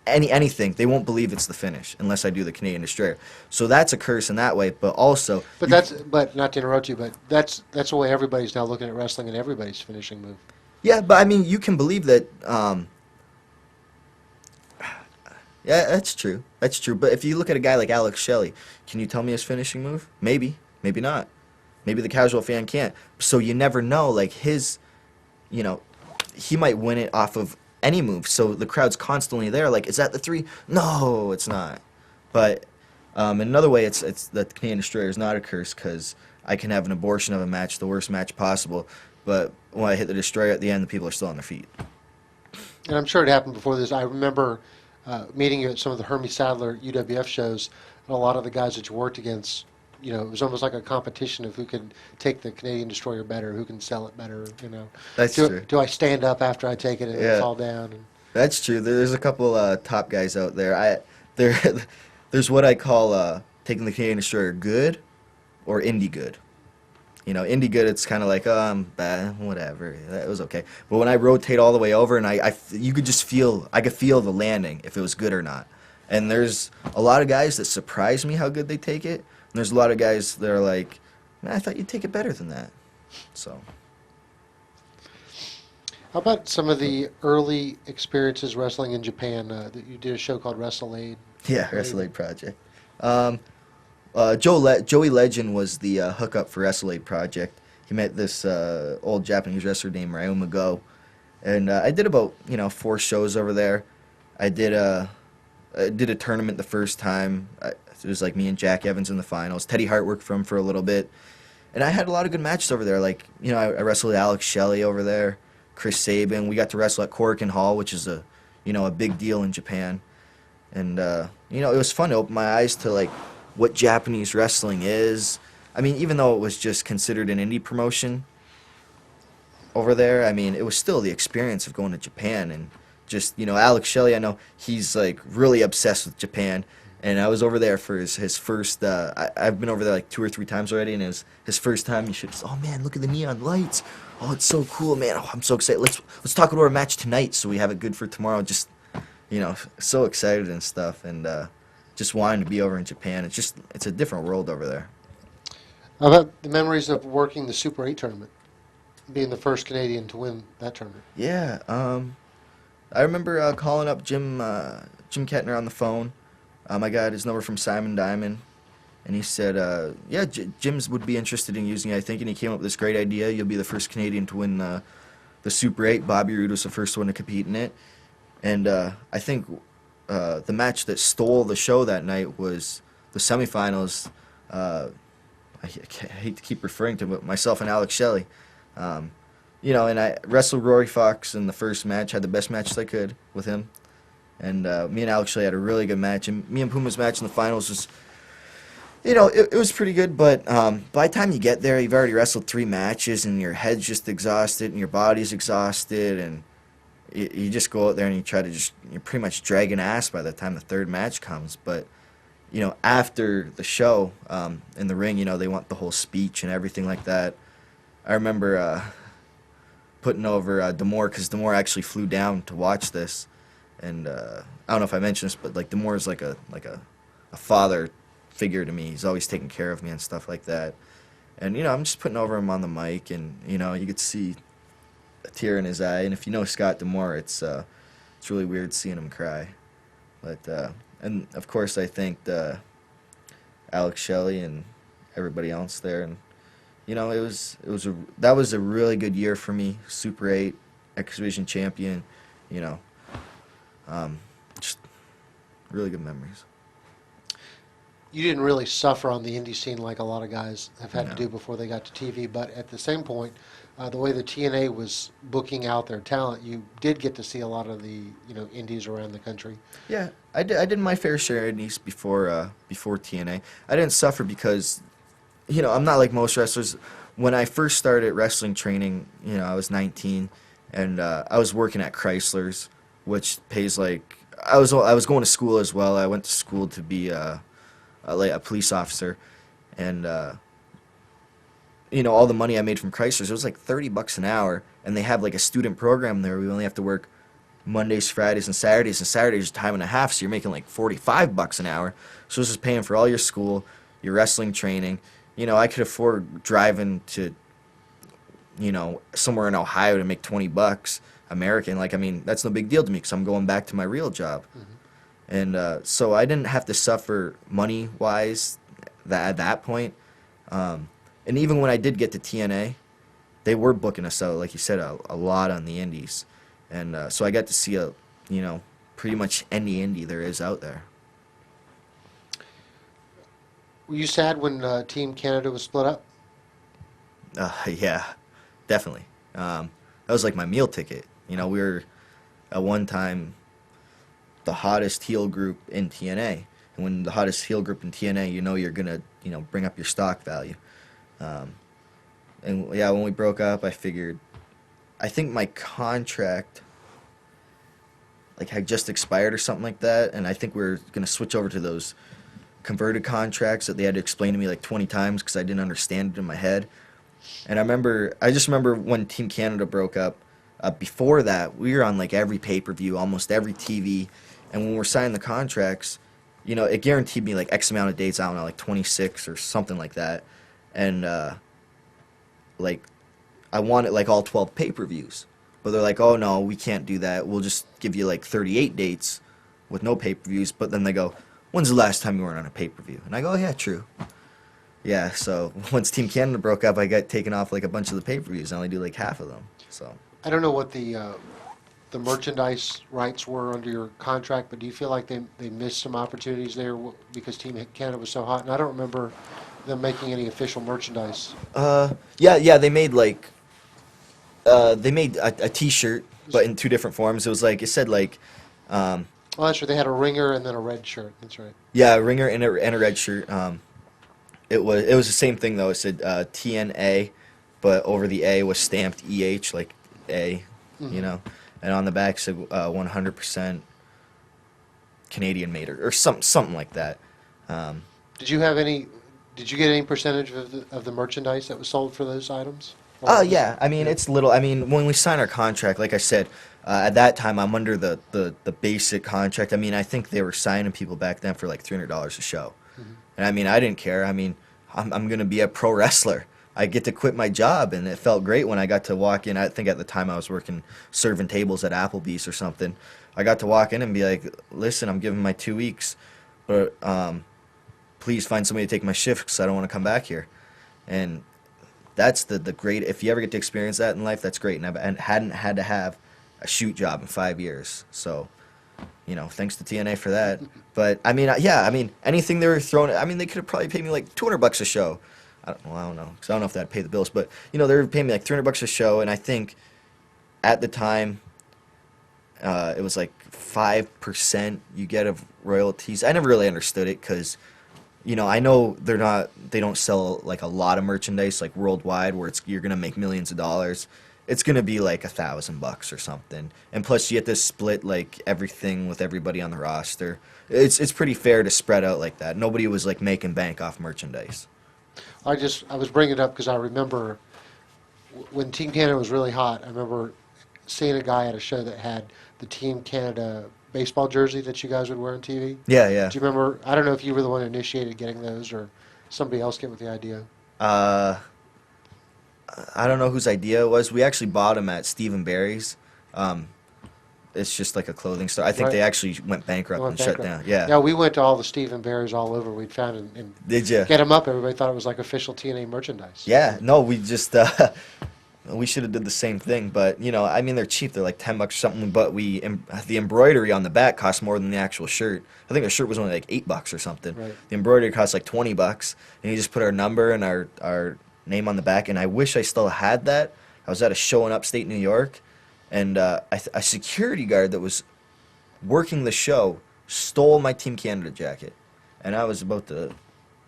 anything. They won't believe it's the finish unless I do the Canadian Destroyer. So that's a curse in that way, but also. But not to interrupt you, but that's the way everybody's now looking at wrestling and everybody's finishing move. Yeah, but I mean, you can believe that. Yeah, that's true. That's true. But if you look at a guy like Alex Shelley, can you tell me his finishing move? Maybe. Maybe not. Maybe the casual fan can't. So you never know. Like he might win it off of any move. So the crowd's constantly there. Like, is that the 3? No, it's not. But in another way, it's the Canadian Destroyer is not a curse, because I can have an abortion of a match, the worst match possible. But when I hit the Destroyer at the end, the people are still on their feet. And I'm sure it happened before this. I remember meeting you at some of the Hermie Sadler UWF shows, and a lot of the guys that you worked against, it was almost like a competition of who could take the Canadian Destroyer better, who can sell it better, That's true. Do I stand up after I take it and Yeah. fall down? And, That's true. There's a couple top guys out there. There's what I call taking the Canadian Destroyer good or indie good. Indie good, it's kind of like, oh, I'm bad, whatever. That was okay. But when I rotate all the way over, and you could just feel, I could feel the landing if it was good or not. And there's a lot of guys that surprise me how good they take it. And there's a lot of guys that are like, man, I thought you'd take it better than that. So. How about some of the early experiences wrestling in Japan? That you did a show called Wrestle Aid. Yeah, Wrestle Aid Project. Joey Legend was the hookup for Wrestle Aid Project. He met this old Japanese wrestler named Ryoma Go. And I did about 4 shows over there. I did a tournament the first time. It was like me and Jack Evans in the finals. Teddy Hart worked for him for a little bit, and I had a lot of good matches over there. Like I wrestled Alex Shelley over there, Chris Sabin. We got to wrestle at Korakuen Hall, which is a big deal in Japan, and it was fun to open my eyes to like what Japanese wrestling is. I mean, even though it was just considered an indie promotion over there, I mean, it was still the experience of going to Japan. And just, Alex Shelley, I know he's like really obsessed with Japan. And I was over there for his first, I've been over there like 2 or 3 times already, and it was his first time. He should, oh man, look at the neon lights. Oh, it's so cool, man. Oh, I'm so excited. Let's talk about our match tonight so we have it good for tomorrow. Just, so excited and stuff. And just wanting to be over in Japan. It's a different world over there. How about the memories of working the Super 8 tournament? Being the first Canadian to win that tournament. Yeah, I remember calling up Jim Kettner on the phone. I got his number from Simon Diamond, and he said, yeah, Jim's would be interested in using it, I think, and he came up with this great idea. You'll be the first Canadian to win the Super 8. Bobby Roode was the first one to compete in it. And I think the match that stole the show that night was the semifinals. I hate to keep referring to it, but myself and Alex Shelley. And I wrestled Rory Fox in the first match, had the best matches I could with him. And me and Alex Shelley had a really good match. And me and Puma's match in the finals was, it was pretty good. But by the time you get there, you've already wrestled 3 matches, and your head's just exhausted, and your body's exhausted. And you just go out there and you try to you're pretty much dragging ass by the time the 3rd match comes. But, after the show in the ring, they want the whole speech and everything like that. I remember putting over D'Amore, because D'Amore actually flew down to watch this, and I don't know if I mentioned this, but like D'Amore is like a father figure to me. He's always taking care of me and stuff like that. And I'm just putting over him on the mic, and you could see a tear in his eye. And if you know Scott D'Amore, it's really weird seeing him cry. But and of course I thanked Alex Shelley and everybody else there, and that was a really good year for me. Super 8, X Division champion, just really good memories. You didn't really suffer on the indie scene like a lot of guys have had No. to do before they got to TV, but at the same point, the way the TNA was booking out their talent, you did get to see a lot of the indies around the country. Yeah, I did my fair share of indies before TNA. I didn't suffer because I'm not like most wrestlers. When I first started wrestling training, I was 19, and I was working at Chrysler's, which pays like I was going to school as well. I went to school to be a police officer, and all the money I made from Chrysler's, it was like $30 an hour, and they have like a student program there. We only have to work Mondays, Fridays, and Saturdays. And Saturdays is time and a half, so you're making like $45 an hour. So this is paying for all your school, your wrestling training. I could afford driving to, somewhere in Ohio to make $20 American. Like, I mean, that's no big deal to me because I'm going back to my real job. Mm-hmm. And so I didn't have to suffer money-wise at that point. And even when I did get to TNA, they were booking us out, like you said, a lot on the indies. And so I got to see pretty much any indie there is out there. Were you sad when Team Canada was split up? Yeah, definitely. That was like my meal ticket. We were at one time the hottest heel group in TNA. And when the hottest heel group in TNA, you're going to, bring up your stock value. And yeah, when we broke up, I think my contract had just expired or something like that. And I think we were going to switch over to those converted contracts that they had to explain to me like 20 times because I didn't understand it in my head. And I just remember when Team Canada broke up, before that, we were on like every pay-per-view, almost every TV, And when we're signing the contracts, it guaranteed me like X amount of dates. I don't know, like 26 or something like that. And like I wanted like all 12 pay-per-views. But they're like, oh no, we can't do that. We'll just give you like 38 dates with no pay-per-views. But then they go, when's the last time you weren't on a pay-per-view? And I go, yeah, true. Yeah, so once Team Canada broke up, I got taken off like a bunch of the pay-per-views. I only do like half of them. So I don't know what the merchandise rights were under your contract, but do you feel like they missed some opportunities there because Team Canada was so hot? And I don't remember them making any official merchandise. Yeah, they made like they made a T-shirt, but in two different forms. It was like it said like Oh, that's right. They had a ringer and then a red shirt. That's right. yeah, a ringer and a red shirt. It was the same thing though. It said TNA, but over the A was stamped EH, like A, and on the back said 100% Canadian made or something like that. Did you have any? Did you get any percentage of the merchandise that was sold for those items? Oh yeah, I mean it's little. I mean when we sign our contract, like I said, at that time I'm under the basic contract. I mean I think they were signing people back then for like $300 a show, and I mean I didn't care. I mean I'm gonna be a pro wrestler. I get to quit my job, and it felt great when I got to walk in. I think at the time I was working serving tables at Applebee's or something. I got to walk in and be like, listen, I'm giving my 2 weeks, but please find somebody to take my shift because I don't want to come back here. And that's the great. If you ever get to experience that in life, that's great. And I hadn't had to have a shoot job in 5 years, so thanks to TNA for that. But I mean, yeah, I mean anything they were throwing. I mean, they could have probably paid me like $200 a show. I don't know, because I don't know if that'd pay the bills. But they were paying me like $300 a show, and I think at the time it was like 5% you get of royalties. I never really understood it because. I know they don't sell like a lot of merchandise like worldwide where you're gonna make millions of dollars. It's gonna be like $1,000 or something, and plus you get to split like everything with everybody on the roster. It's pretty fair to spread out like that. Nobody was like making bank off merchandise. I was bringing it up because I remember when Team Canada was really hot. I remember seeing a guy at a show that had the Team Canada baseball jersey that you guys would wear on TV. Yeah. Do you remember? I don't know if you were the one who initiated getting those or somebody else came with the idea. I don't know whose idea it was. We actually bought them at Steve & Barry's. It's just like a clothing store. I think they actually went bankrupt and shut down. Yeah. Yeah, we went to all the Steve & Barry's all over. We'd found and Did you? get them up. Everybody thought it was like official TNA merchandise. Yeah. No, we just we should have did the same thing. But I mean, they're cheap. They're like $10 or something. But the embroidery on the back costs more than the actual shirt. I think the shirt was only like $8 or something. Right. The embroidery costs like $20, and you just put our number and our name on the back. And I wish I still had that. I was at a show in upstate New York, and a security guard that was working the show stole my Team Canada jacket, and I was about to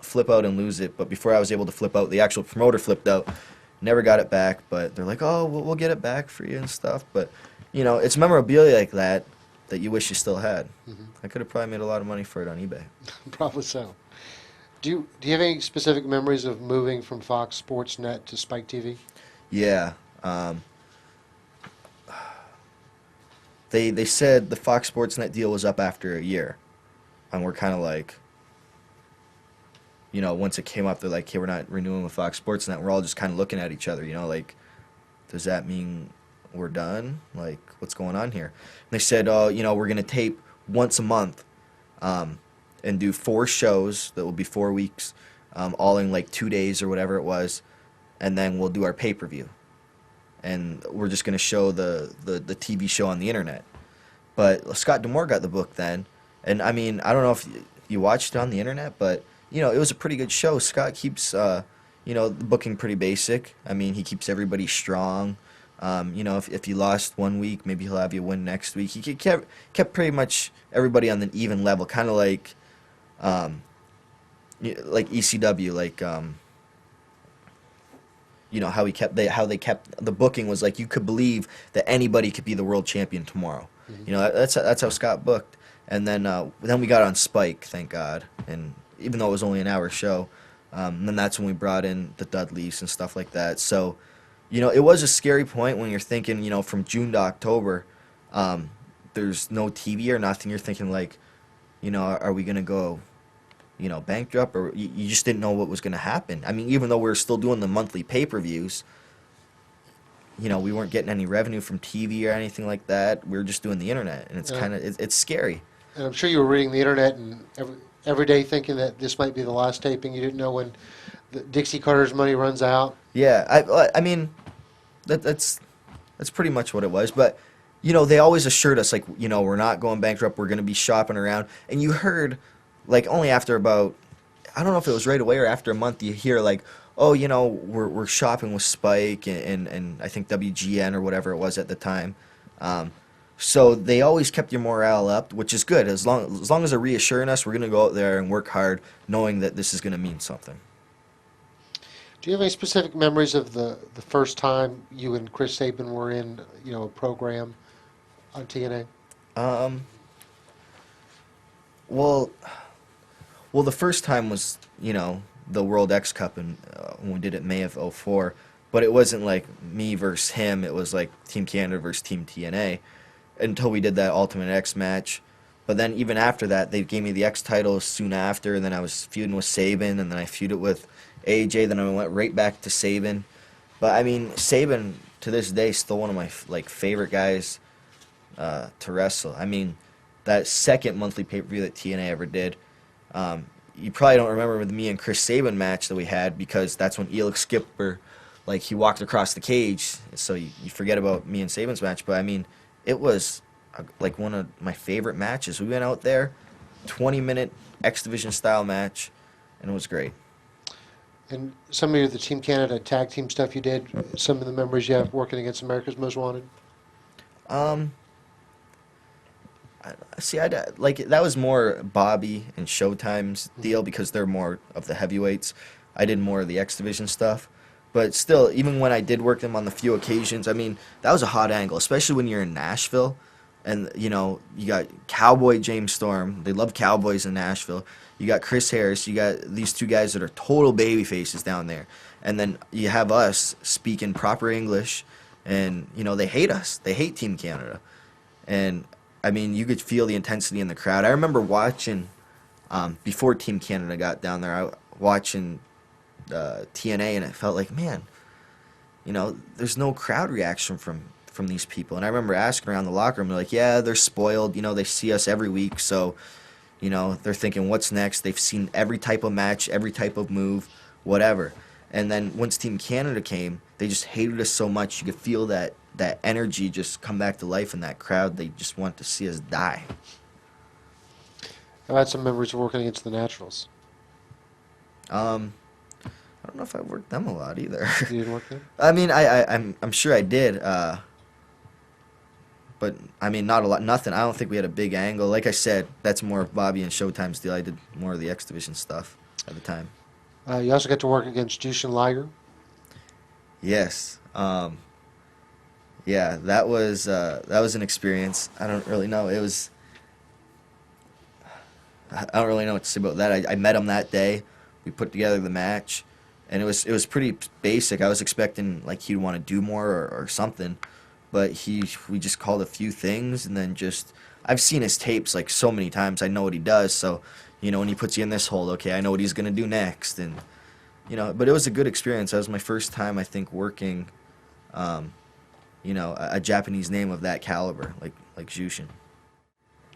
flip out and lose it. But before I was able to flip out, the actual promoter flipped out. Never got it back, but they're like, oh, we'll get it back for you and stuff. But it's memorabilia like that you wish you still had. Mm-hmm. I could have probably made a lot of money for it on eBay. Probably so. Do you have any specific memories of moving from Fox Sports Net to Spike TV? Yeah. They said the Fox Sports Net deal was up after a year, and we're kind of like, once it came up, they're like, hey, we're not renewing with Fox Sports Net. We're all just kind of looking at each other, like, does that mean we're done? Like, what's going on here? And they said, oh, we're going to tape once a month and do 4 shows that will be 4 weeks, all in like 2 days or whatever it was, and then we'll do our pay-per-view. And we're just going to show the TV show on the internet. But Scott D'Amore got the book then, and I mean, I don't know if you watched it on the internet, but it was a pretty good show. Scott keeps, the booking pretty basic. I mean, he keeps everybody strong. If you lost 1 week, maybe he'll have you win next week. He kept pretty much everybody on an even level, kind of like ECW, like how they kept the booking was like you could believe that anybody could be the world champion tomorrow. Mm-hmm. That's how Scott booked. And then we got on Spike, thank God, and even though it was only an hour show, and then that's when we brought in the Dudleys and stuff like that. So, it was a scary point when you're thinking, from June to October, there's no TV or nothing, you're thinking like, you know, are we gonna go, you know, bankrupt, or you just didn't know what was gonna happen. I mean, even though we were still doing the monthly pay-per-views, you know, we weren't getting any revenue from TV or anything like that. We were just doing the internet, and it's Yeah. kind of it's scary. And I'm sure you were reading the internet and every day thinking that this might be the last taping. You didn't know when the Dixie Carter's money runs out. Yeah, I mean, that's pretty much what it was. But you know, they always assured us like, you know, we're not going bankrupt. We're going to be shopping around. And you heard, like, only after about, I don't know if it was right away or after a month, you hear like, oh, you know, we're shopping with Spike and I think WGN or whatever it was at the time. So they always kept your morale up, which is good. As long as they're reassuring us, we're going to go out there and work hard, knowing that this is going to mean something. Do you have any specific memories of the first time you and Chris Sabin were in, you know, a program on TNA? Well, the first time was, you know, the World X Cup, and when we did it May of '04. But it wasn't like me versus him. It was like Team Canada versus Team TNA until we did that Ultimate X match. But then even after that, they gave me the X title soon after, and then I was feuding with Sabin, and then I feuded with AJ, then I went right back to Sabin. But I mean, Sabin to this day is still one of my like favorite guys to wrestle. I mean, that second monthly pay-per-view that TNA ever did, you probably don't remember the me and Chris Sabin match that we had, because that's when Elix Skipper, like, he walked across the cage, so you forget about me and Sabin's match. But I mean, it was like one of my favorite matches. We went out there, 20-minute X Division style match, and it was great. And some of the Team Canada tag team stuff you did, some of the memories you have working against America's Most Wanted? Like, that was more Bobby and Showtime's deal, because they're more of the heavyweights. I did more of the X Division stuff. But still, even when I did work them on the few occasions, I mean, that was a hot angle, especially when you're in Nashville. And, you know, you got Cowboy James Storm. They love cowboys in Nashville. You got Chris Harris. You got these two guys that are total baby faces down there. And then you have us speaking proper English. And, you know, they hate us. They hate Team Canada. And, I mean, you could feel the intensity in the crowd. I remember watching, before Team Canada got down there, watching TNA, and it felt like, man, you know, there's no crowd reaction from these people. And I remember asking around the locker room, they're like, yeah, they're spoiled. You know, they see us every week, so, you know, they're thinking, what's next? They've seen every type of match, every type of move, whatever. And then once Team Canada came, they just hated us so much. You could feel that energy just come back to life in that crowd. They just want to see us die. I've had some memories of working against the Naturals. I don't know if I worked them a lot either. You didn't work there? I mean, I'm sure I did. But I mean, not a lot, nothing. I don't think we had a big angle. Like I said, that's more of Bobby and Showtime's deal. I did more of the X Division stuff at the time. You also got to work against Jushin Liger. Yes. Yeah, that was an experience. I don't really know. I don't really know what to say about that. I met him that day. We put together the match, and it was pretty basic. I was expecting like he'd want to do more or something, but we just called a few things, and then I've seen his tapes like so many times. I know what he does, so you know, when he puts you in this hold, okay, I know what he's gonna do next, and you know. But it was a good experience. That was my first time, I think, working, you know, a Japanese name of that caliber, like Jushin.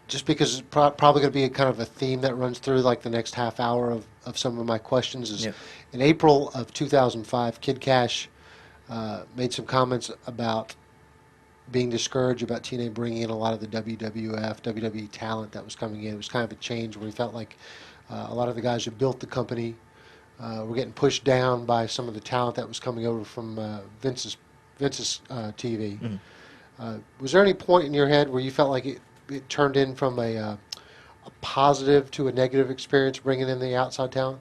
Just because it's probably going to be a kind of a theme that runs through like the next half hour of some of my questions is, in April of 2005, Kid Cash made some comments about being discouraged about TNA bringing in a lot of the WWF, WWE talent that was coming in. It was kind of a change where he felt like a lot of the guys who built the company were getting pushed down by some of the talent that was coming over from Vince's TV. Mm-hmm. Was there any point in your head where you felt like it turned in from a positive to a negative experience bringing in the outside talent?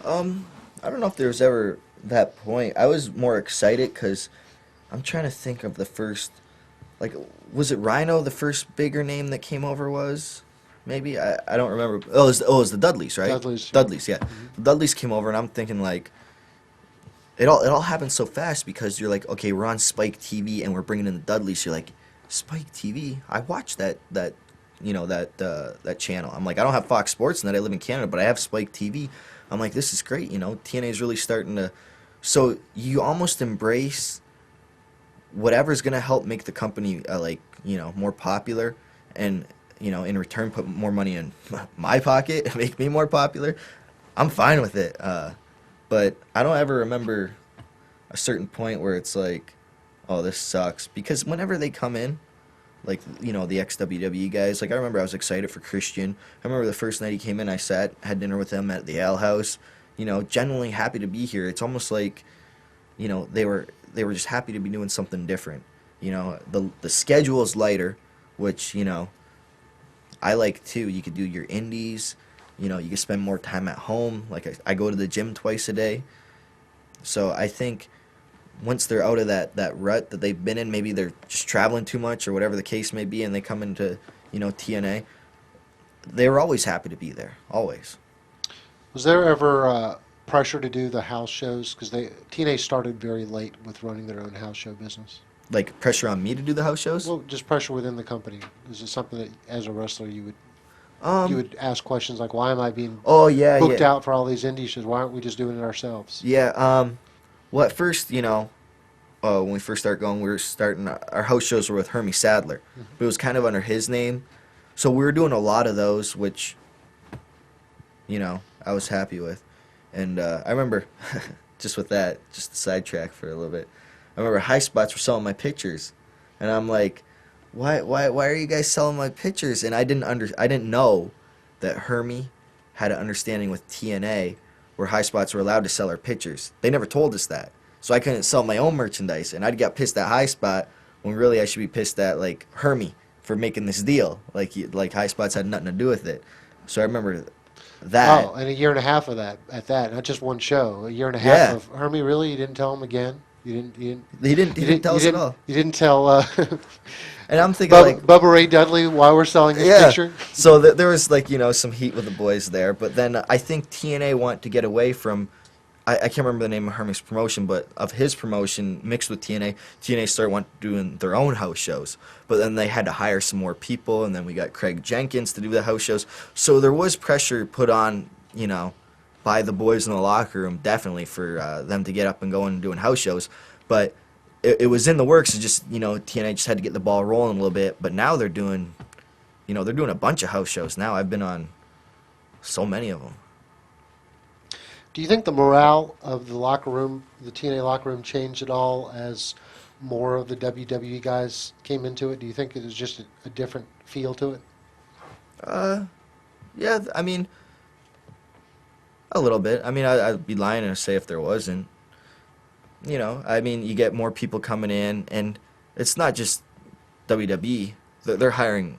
I don't know if there was ever that point. I was more excited because I'm trying to think of the first, like, was it Rhino the first bigger name that came over was? Maybe? I don't remember. It was the Dudleys, right? Dudleys, yeah. Mm-hmm. The Dudleys came over, and I'm thinking, like, it all happened so fast because you're like, okay, we're on Spike TV, and we're bringing in the Dudleys. You're like, Spike TV. I watch that that channel. I'm like, I don't have Fox Sports and that I live in Canada, but I have Spike TV. I'm like, this is great. TNA is really starting to. So you almost embrace whatever's gonna help make the company more popular, and in return put more money in my pocket and make me more popular. I'm fine with it. But I don't ever remember a certain point where it's like, oh, this sucks. Because whenever they come in, like, the ex-WWE guys, like, I remember I was excited for Christian. I remember the first night he came in, had dinner with him at the Ale House. Genuinely happy to be here. It's almost like, they were just happy to be doing something different. The schedule is lighter, which, I like too. You could do your indies. You can spend more time at home. Like, I go to the gym twice a day. So I think once they're out of that rut that they've been in, maybe they're just traveling too much or whatever the case may be, and they come into, TNA, they were always happy to be there, always. Was there ever pressure to do the house shows? Because TNA started very late with running their own house show business. Like, pressure on me to do the house shows? Well, just pressure within the company. Is it something that, as a wrestler, you would ask questions like, why am I being booked out for all these indie shows? Why aren't we just doing it ourselves? Yeah, well, at first, when we first started going, we were starting, our house shows were with Hermie Sadler, Mm-hmm. but it was kind of under his name. So we were doing a lot of those, which, I was happy with. And I remember, just with that, just to sidetrack for a little bit, I remember High Spots were selling my pictures. And I'm like, why are you guys selling my pictures? And I didn't know that Hermie had an understanding with TNA where High Spots were allowed to sell our pictures. They never told us that. So I couldn't sell my own merchandise, and I'd get pissed at High Spot when really I should be pissed at, like, Hermie for making this deal. Like High Spots had nothing to do with it. So I remember that. Oh, and a year and a half of that, not just one show. A year and a half of Hermie. Really, you didn't tell him again? You didn't. He didn't tell us at all. You didn't tell. And I'm thinking Bubba Ray Dudley why we're selling this picture. So there was some heat with the boys there, but then I think TNA want to get away from. I can't remember the name of Hermie's promotion, but of his promotion mixed with TNA, TNA started doing their own house shows. But then they had to hire some more people, and then we got Craig Jenkins to do the house shows. So there was pressure put on, by the boys in the locker room, definitely for them to get up and going and doing house shows. But it was in the works. It just, TNA just had to get the ball rolling a little bit. But now they're doing a bunch of house shows now. I've been on so many of them. Do you think the morale of the locker room, the TNA locker room, changed at all as more of the WWE guys came into it? Do you think it was just a different feel to it? Yeah, I mean, a little bit. I mean, I'd be lying to say if there wasn't. I mean, you get more people coming in, and it's not just WWE. They're hiring,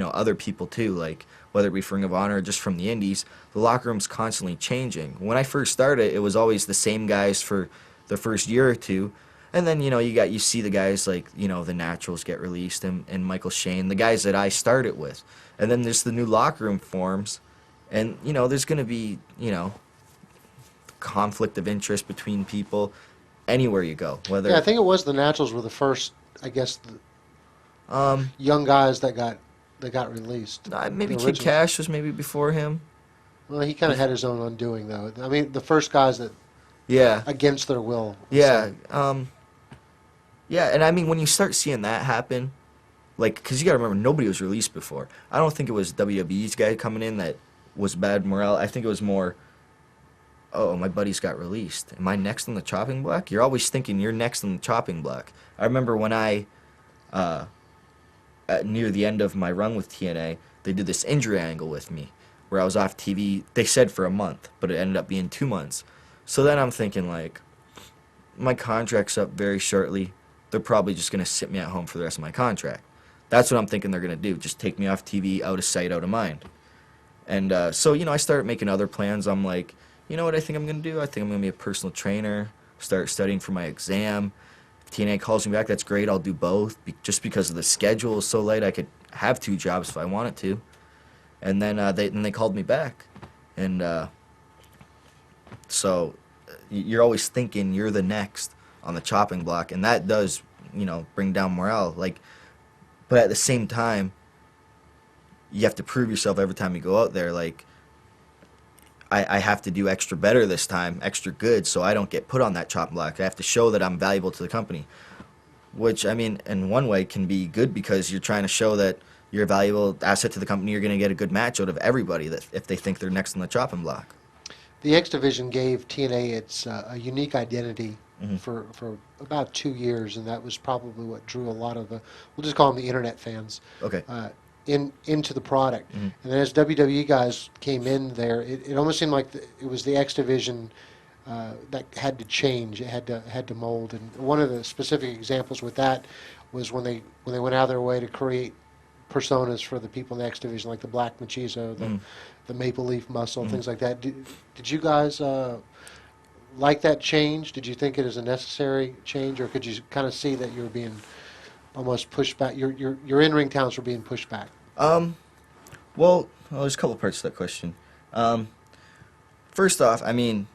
other people too, whether it be for Ring of Honor or just from the indies. The locker room's constantly changing. When I first started, it was always the same guys for the first year or two. And then, you see the guys the Naturals get released and Michael Shane, the guys that I started with. And then there's the new locker room forms. And, there's going to be, conflict of interest between people anywhere you go. I think it was the Naturals were the first, I guess, young guys that got released. Maybe Kid Cash was maybe before him. Well, he kind of had his own undoing, though. I mean, the first guys that, against their will. Yeah, and I mean, when you start seeing that happen, because you got to remember, nobody was released before. I don't think it was WWE's guy coming in that was bad morale. I think it was more, oh, my buddy's got released. Am I next on the chopping block? You're always thinking you're next on the chopping block. I remember when near the end of my run with TNA, they did this injury angle with me where I was off TV. They said for a month, but it ended up being 2 months. So then I'm thinking, my contract's up very shortly. They're probably just going to sit me at home for the rest of my contract. That's what I'm thinking they're going to do, just take me off TV, out of sight, out of mind. And so, I started making other plans. I'm like, you know what I think I'm going to do? I think I'm going to be a personal trainer, start studying for my exam. If TNA calls me back, that's great. I'll do both. Just because of the schedule is so late, I could have 2 jobs if I wanted to. And then they called me back. And so you're always thinking you're the next on the chopping block. And that does, bring down morale. but at the same time, you have to prove yourself every time you go out there. Like, I have to do extra better this time, extra good, so I don't get put on that chopping block. I have to show that I'm valuable to the company, which, I mean, in one way can be good because you're trying to show that you're a valuable asset to the company. You're going to get a good match out of everybody that if they think they're next on the chopping block. The X Division gave TNA its a unique identity Mm-hmm. for about 2 years, and that was probably what drew a lot of the, we'll just call them the internet fans, Okay. into the product. Mm-hmm. And then as WWE guys came in there, it almost seemed like it was the X Division that had to change. It had to mold. And one of the specific examples with that was when they went out of their way to create personas for the people in the X Division, like the Black Machismo, the Maple Leaf Muscle, things like that. Did you guys like that change? Did you think it is a necessary change, or could you kind of see that you were being almost pushed back? Your in-ring talents were being pushed back. Well, there's a couple parts to that question. First off, I mean,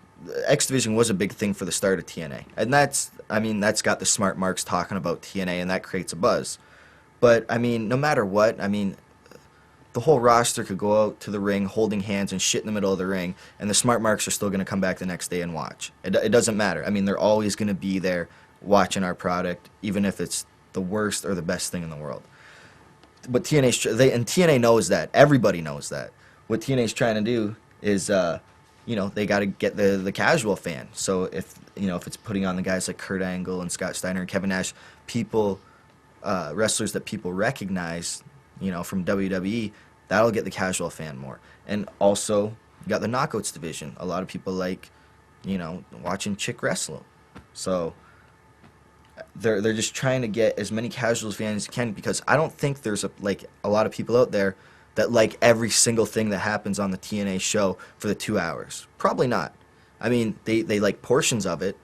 X Division was a big thing for the start of TNA, and that's got the smart marks talking about TNA, and that creates a buzz. But I mean, no matter what, I mean, the whole roster could go out to the ring holding hands and shit in the middle of the ring, and the smart marks are still going to come back the next day and watch. It doesn't matter. I mean, they're always going to be there watching our product, even if it's the worst or the best thing in the world. But TNA knows that. Everybody knows that. What TNA's trying to do is, they got to get the casual fan. So if it's putting on the guys like Kurt Angle and Scott Steiner and Kevin Nash, wrestlers that people recognize, from WWE, that'll get the casual fan more. And also, you got the Knockouts division. A lot of people like, watching chick wrestle. So they're just trying to get as many casual fans as can, because I don't think there's a lot of people out there that like every single thing that happens on the TNA show for the 2 hours. Probably not. I mean, they like portions of it,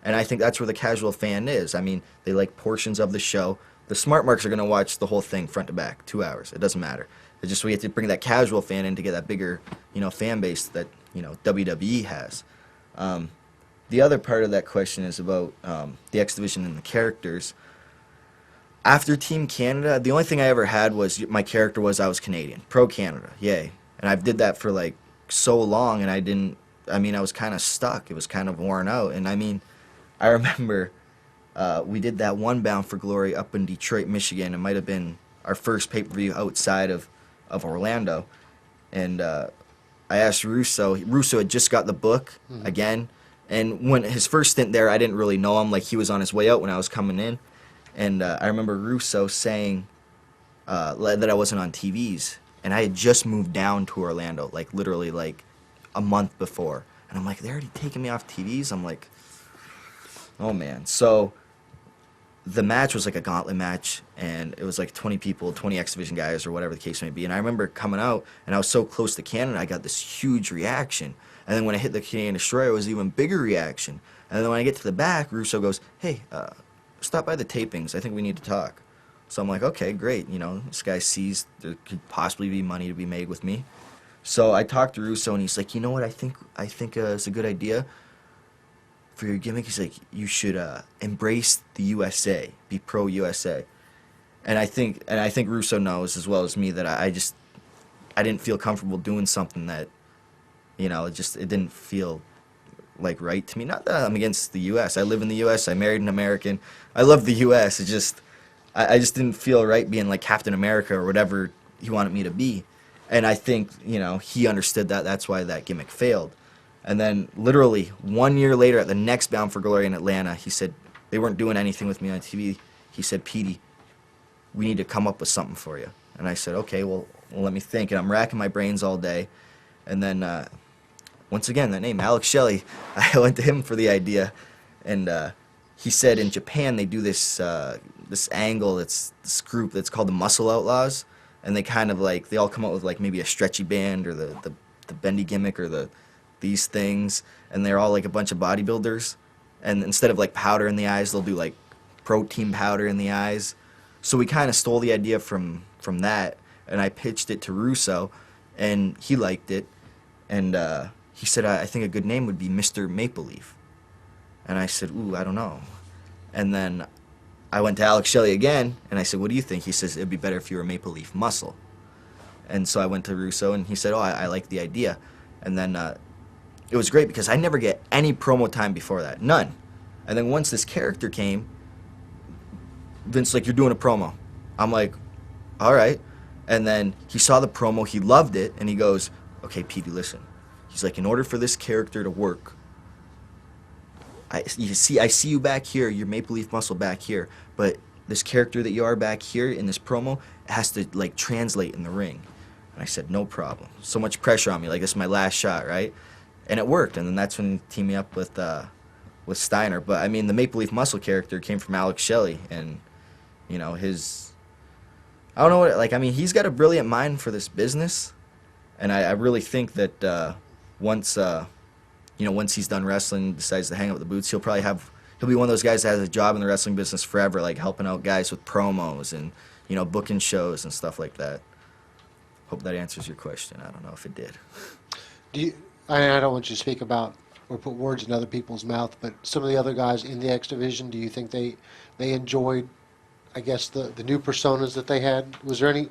and I think that's where the casual fan is. I mean, they like portions of the show. The smart marks are going to watch the whole thing front to back, 2 hours. It doesn't matter. It's just we have to bring that casual fan in to get that bigger, fan base that, WWE has. The other part of that question is about the X Division and the characters. After Team Canada, the only thing I ever had was my character was I was Canadian. Pro Canada, yay. And I did that for like so long, and I was kind of stuck. It was kind of worn out. And I mean, I remember we did that one Bound for Glory up in Detroit, Michigan. It might have been our first pay-per-view outside of Orlando. And I asked Russo. Russo had just got the book again. And when his first stint there, I didn't really know him. Like, he was on his way out when I was coming in. And I remember Russo saying that I wasn't on TVs. And I had just moved down to Orlando, like, literally, like, a month before. And I'm like, they're already taking me off TVs? I'm like, oh, man. So the match was like a gauntlet match, and it was like 20 people, 20 X Division guys, or whatever the case may be. And I remember coming out, and I was so close to Canada, I got this huge reaction. And then when I hit the Canadian Destroyer, it was an even bigger reaction. And then when I get to the back, Russo goes, hey, stop by the tapings. I think we need to talk. So I'm like, okay, great. This guy sees there could possibly be money to be made with me. So I talked to Russo, and he's like, you know what I think is a good idea for your gimmick? He's like, you should embrace the USA, be pro USA. And I think Russo knows as well as me that I didn't feel comfortable doing something that, it didn't feel like right to me. Not that I'm against the U.S. I live in the U.S. I married an American. I love the U.S. It just, I just didn't feel right being like Captain America or whatever he wanted me to be. And I think, he understood that. That's why that gimmick failed. And then literally 1 year later at the next Bound for Glory in Atlanta, he said, they weren't doing anything with me on TV. He said, Petey, we need to come up with something for you. And I said, okay, well let me think. And I'm racking my brains all day. And then, once again, that name, Alex Shelley, I went to him for the idea. And he said in Japan they do this angle, it's this group that's called the Muscle Outlaws. And they kind of like, they all come up with like maybe a stretchy band or the bendy gimmick or these things. And they're all like a bunch of bodybuilders. And instead of like powder in the eyes, they'll do like protein powder in the eyes. So we kind of stole the idea from that. And I pitched it to Russo, and he liked it. And he said, I think a good name would be Mr. Maple Leaf. And I said, ooh, I don't know. And then I went to Alex Shelley again, and I said, what do you think? He says, it'd be better if you were Maple Leaf Muscle. And so I went to Russo, and he said, oh, I like the idea. And then it was great because I never get any promo time before that. None. And then once this character came, Vince's like, you're doing a promo. I'm like, all right. And then he saw the promo, he loved it, and he goes, okay, Petey, listen. He's like, in order for this character to work, I see you back here, your Maple Leaf Muscle back here, but this character that you are back here in this promo, it has to, like, translate in the ring. And I said, no problem. So much pressure on me, like, this is my last shot, right? And it worked, and then that's when he teamed me up with Steiner. But, I mean, the Maple Leaf Muscle character came from Alex Shelley, and, you know, I don't know what, like, I mean, he's got a brilliant mind for this business, and I really think that once he's done wrestling, decides to hang up the boots, he'll be one of those guys that has a job in the wrestling business forever, like helping out guys with promos and, you know, booking shows and stuff like that. Hope that answers your question. I don't know if it did. I don't want you to speak about or put words in other people's mouth, but some of the other guys in the X division, do you think they enjoyed, I guess, the new personas that they had? Was there any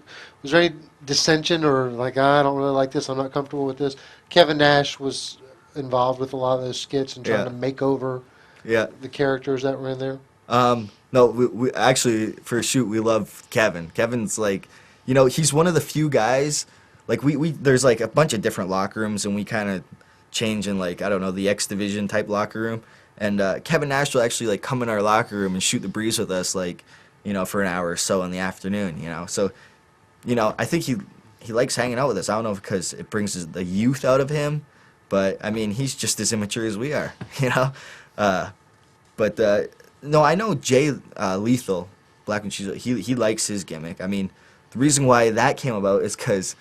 dissension or like, I don't really like this, I'm not comfortable with this? Kevin Nash was involved with a lot of those skits and trying to make over the characters that were in there. No, we actually, for a shoot, we love Kevin. Kevin's like, you know, he's one of the few guys, like there's like a bunch of different locker rooms, and we kind of change in, like, I don't know, the X Division type locker room. And Kevin Nash will actually, like, come in our locker room and shoot the breeze with us, like, you know, for an hour or so in the afternoon, you know. So, you know, I think he likes hanging out with us. I don't know if because it brings the youth out of him, but, I mean, he's just as immature as we are, you know. No, I know Jay Lethal, Black and Cheese, he likes his gimmick. I mean, the reason why that came about is because,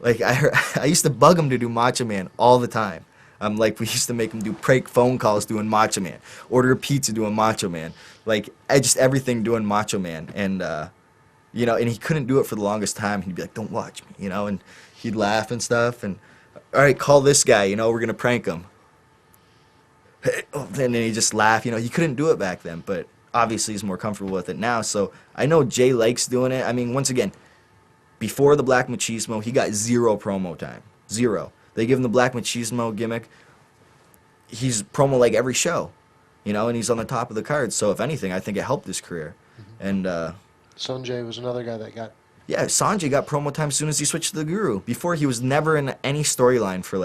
like, I used to bug him to do Macho Man all the time. Like, we used to make him do prank phone calls doing Macho Man, order a pizza doing Macho Man, like, just everything doing Macho Man. And, you know, and he couldn't do it for the longest time. He'd be like, don't watch me, you know, and he'd laugh and stuff. And, all right, call this guy, you know, we're going to prank him. And then he just laugh, you know. He couldn't do it back then, but obviously he's more comfortable with it now. So I know Jay likes doing it. I mean, once again, before the Black Machismo, he got 0 promo time. 0. They give him the Black Machismo gimmick. He's promo like every show, you know, and he's on the top of the card. So if anything, I think it helped his career. Mm-hmm. And Sanjay was another guy that got... Yeah, Sanjay got promo time as soon as he switched to the Guru. Before, he was never in any storyline for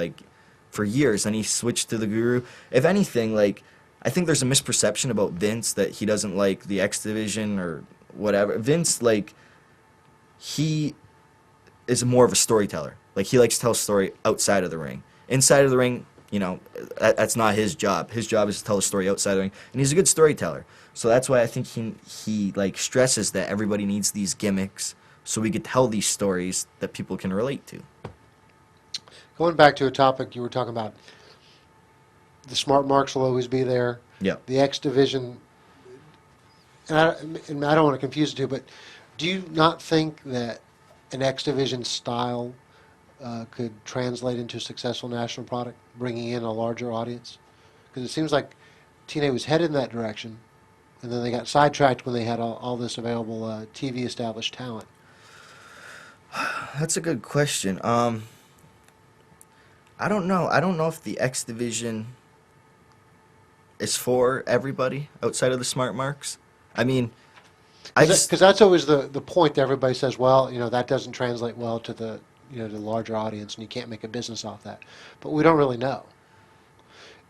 years, and he switched to the Guru. If anything, like, I think there's a misperception about Vince that he doesn't like the X Division or whatever. Vince, like, he is more of a storyteller. Like, he likes to tell a story outside of the ring. Inside of the ring, you know, that's not his job. His job is to tell a story outside of the ring, and he's a good storyteller. So that's why I think he like stresses that everybody needs these gimmicks so we could tell these stories that people can relate to. Going back to a topic you were talking about, the smart marks will always be there. Yeah. The X Division, and I don't want to confuse the two, but do you not think that an X Division style could translate into a successful national product, bringing in a larger audience? Because it seems like TNA was headed in that direction, and then they got sidetracked when they had all this available TV established talent. That's a good question. I don't know. I don't know if the X Division is for everybody outside of the smart marks. I mean, because that's always the point that everybody says, well, you know, that doesn't translate well to the, you know, the larger audience, and you can't make a business off that. But we don't really know.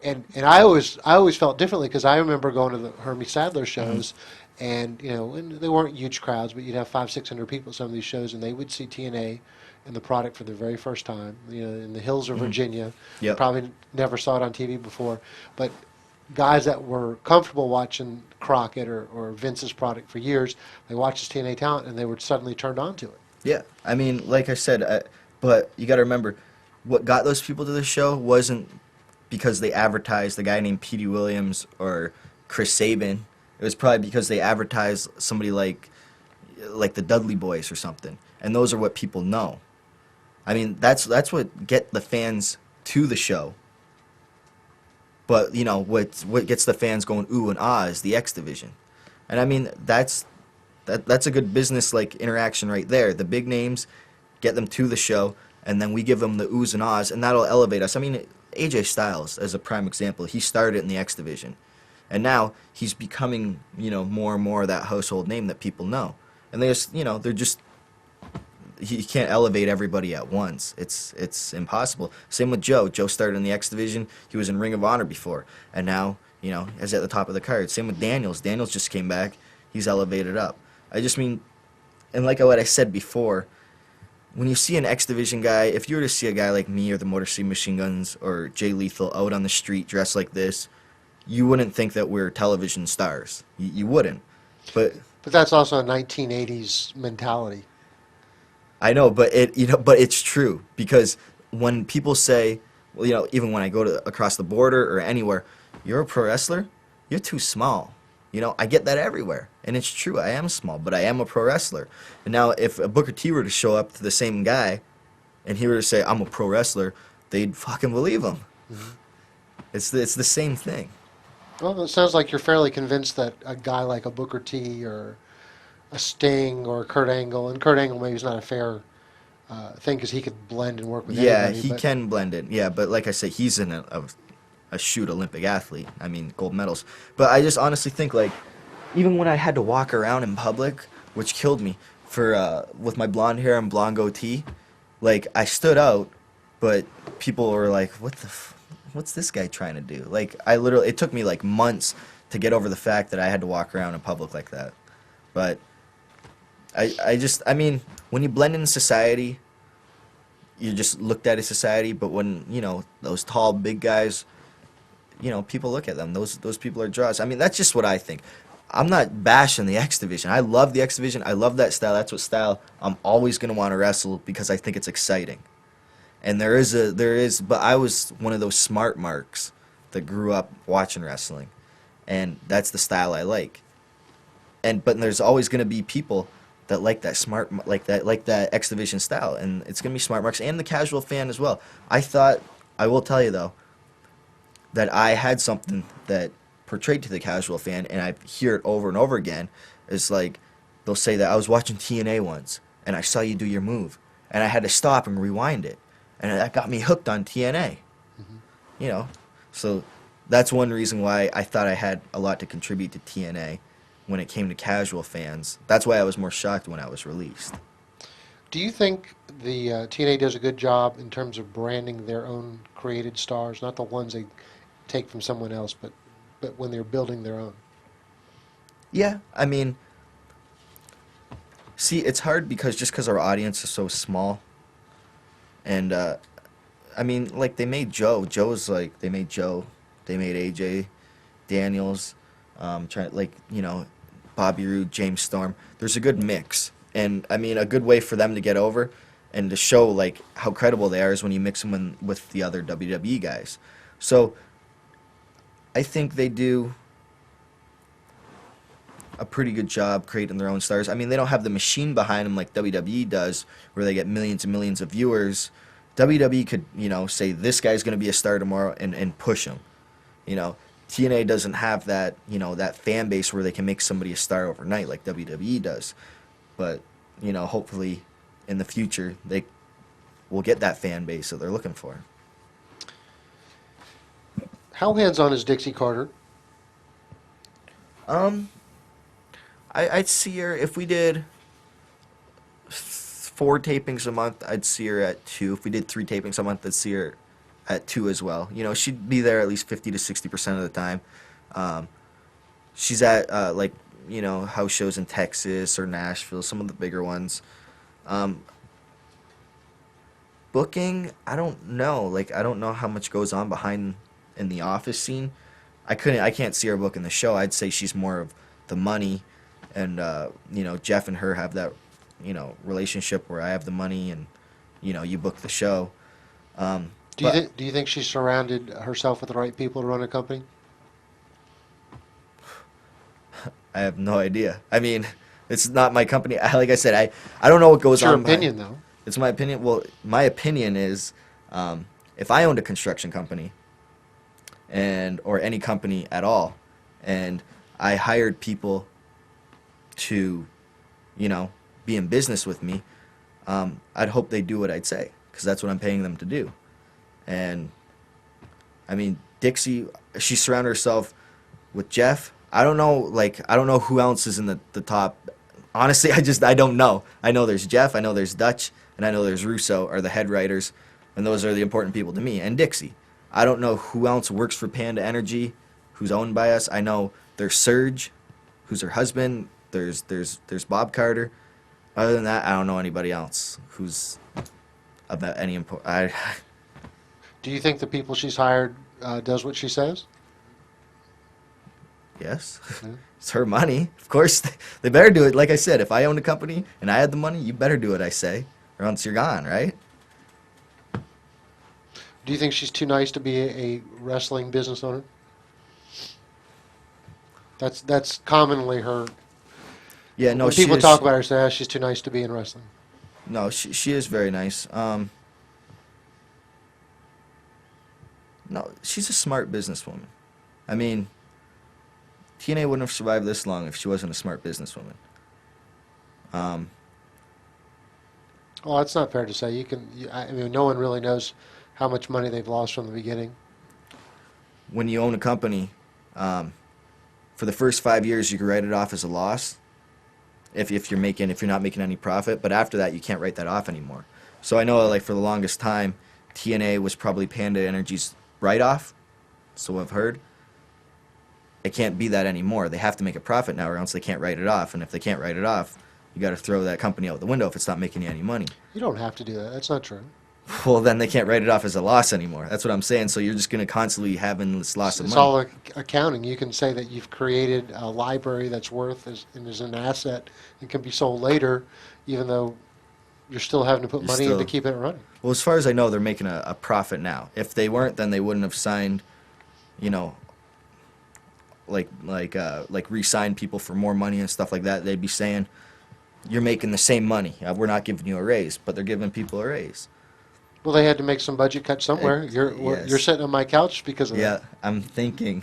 And I always felt differently, because I remember going to the Hermie Sadler shows, and, you know, and they weren't huge crowds, but you'd have 500-600 people at some of these shows, and they would see TNA and the product for the very first time, you know, in the hills of Virginia. Yep. Probably never saw it on TV before, but guys that were comfortable watching Crockett or Vince's product for years, they watched his TNA talent, and they were suddenly turned on to it. Yeah, I mean, like I said, but you got to remember, what got those people to the show wasn't because they advertised a guy named Petey Williams or Chris Sabin. It was probably because they advertised somebody like the Dudley Boys or something, and those are what people know. I mean, that's what get the fans to the show. But, you know, what gets the fans going ooh and ah is the X Division. And I mean, that's a good business like interaction right there. The big names, get them to the show, and then we give them the oohs and ahs, and that'll elevate us. I mean, AJ Styles, as a prime example, he started in the X division, and now he's becoming, more and more that household name that people know. And they just, they're just, he can't elevate everybody at once. It's impossible. Same with Joe. Joe started in the X division. He was in Ring of Honor before, and now, is at the top of the card. Same with Daniels. Daniels just came back. He's elevated up. I just mean, and like what I said before, when you see an X Division guy, if you were to see a guy like me or the Motor City Machine Guns or Jay Lethal out on the street dressed like this, you wouldn't think that we're television stars. You wouldn't. But that's also a 1980s mentality. I know, but but it's true, because when people say, well, even when I go across the border or anywhere, you're a pro wrestler, you're too small. I get that everywhere. And it's true, I am small, but I am a pro wrestler. And now if a Booker T were to show up to the same guy and he were to say, I'm a pro wrestler, they'd fucking believe him. Mm-hmm. It's the same thing. Well, it sounds like you're fairly convinced that a guy like a Booker T or a Sting or a Kurt Angle, and Kurt Angle maybe is not a fair thing because he could blend and work with anybody. Yeah, he can blend in. Yeah, but like I said, he's in a shoot Olympic athlete. I mean, gold medals. But I just honestly think, like, even when I had to walk around in public, which killed me, for with my blonde hair and blonde goatee, like, I stood out, but people were like, what's this guy trying to do? Like, it took me, like, months to get over the fact that I had to walk around in public like that. But I mean, when you blend in society, you just looked at a society, but when, those tall, big guys, people look at them. Those people are draws. I mean, that's just what I think. I'm not bashing the X Division. I love the X Division. I love that style. That's what style I'm always going to want to wrestle, because I think it's exciting. And but I was one of those smart marks that grew up watching wrestling. And that's the style I like. But there's always going to be people that like that like that X Division style. And it's going to be smart marks and the casual fan as well. I will tell you though, that I had something that portrayed to the casual fan, and I hear it over and over again, is like, they'll say that I was watching TNA once, and I saw you do your move, and I had to stop and rewind it, and that got me hooked on TNA. Mm-hmm. So that's one reason why I thought I had a lot to contribute to TNA when it came to casual fans. That's why I was more shocked when I was released. Do you think the TNA does a good job in terms of branding their own created stars, not the ones they take from someone else, but when they're building their own? Yeah, I mean, see, it's hard because our audience is so small, and I mean, like, they made Joe. They made AJ, Daniels, Bobby Roode, James Storm. There's a good mix, and I mean, a good way for them to get over and to show like how credible they are is when you mix them with the other WWE guys. So I think they do a pretty good job creating their own stars. I mean, they don't have the machine behind them like WWE does, where they get millions and millions of viewers. WWE could, say this guy's going to be a star tomorrow and push him. TNA doesn't have that, that fan base where they can make somebody a star overnight like WWE does. But, hopefully in the future they will get that fan base that they're looking for. How hands-on is Dixie Carter? I'd see her, if we did 4 tapings a month, I'd see her at 2. If we did 3 tapings a month, I'd see her at 2 as well. She'd be there at least 50 to 60% of the time. She's at house shows in Texas or Nashville, some of the bigger ones. Booking, I don't know. I don't know how much goes on behind in the office scene. I can't see her booking the show. I'd say she's more of the money, and Jeff and her have that relationship where I have the money and you book the show. Do you think she surrounded herself with the right people to run a company? I have no idea. I mean, it's not my company. Like I said, I don't know what goes on. It's your opinion, though. It's my opinion. Well, my opinion is, if I owned a construction company, or any company at all, and I hired people to, you know, be in business with me, I'd hope they do what I'd say, because that's what I'm paying them to do. And I mean, Dixie, she surrounded herself with Jeff. I don't know, I don't know who else is in the top. Honestly, I don't know. I know there's Jeff, I know there's Dutch, and I know there's Russo are the head writers, and those are the important people to me, and Dixie. I don't know who else works for Panda Energy, who's owned by us. I know there's Serge, who's her husband. There's Bob Carter. Other than that, I don't know anybody else who's about any important. Do you think the people she's hired does what she says? Yes. Yeah. It's her money. Of course, they better do it. Like I said, if I owned a company and I had the money, you better do what I say, or else you're gone, right? Do you think she's too nice to be a wrestling business owner? That's commonly her. Yeah, no, When she people is, talk about her, say, she's too nice to be in wrestling. No, she is very nice. No, she's a smart businesswoman. I mean, TNA wouldn't have survived this long if she wasn't a smart businesswoman. Well, that's not fair to say. I mean, no one really knows how much money they've lost from the beginning. When you own a company, for the first 5 years, you can write it off as a loss if you're not making any profit. But after that, you can't write that off anymore. So I know, for the longest time, TNA was probably Panda Energy's write-off. So I've heard. It can't be that anymore. They have to make a profit now, or else they can't write it off. And if they can't write it off, you got to throw that company out the window if it's not making you any money. You don't have to do that. That's not true. Well, then they can't write it off as a loss anymore. That's what I'm saying. So you're just going to constantly having this loss of It's money. all accounting. You can say that you've created a library that's worth and is an asset and can be sold later, even though you're still having to put money in to keep it running. Well, as far as I know, they're making a profit now. If they weren't, then they wouldn't have signed, re-sign people for more money and stuff like that. They'd be saying, you're making the same money. We're not giving you a raise, but they're giving people a raise. Well, they had to make some budget cuts somewhere. Yes. You're sitting on my couch because of that. Yeah, I'm thinking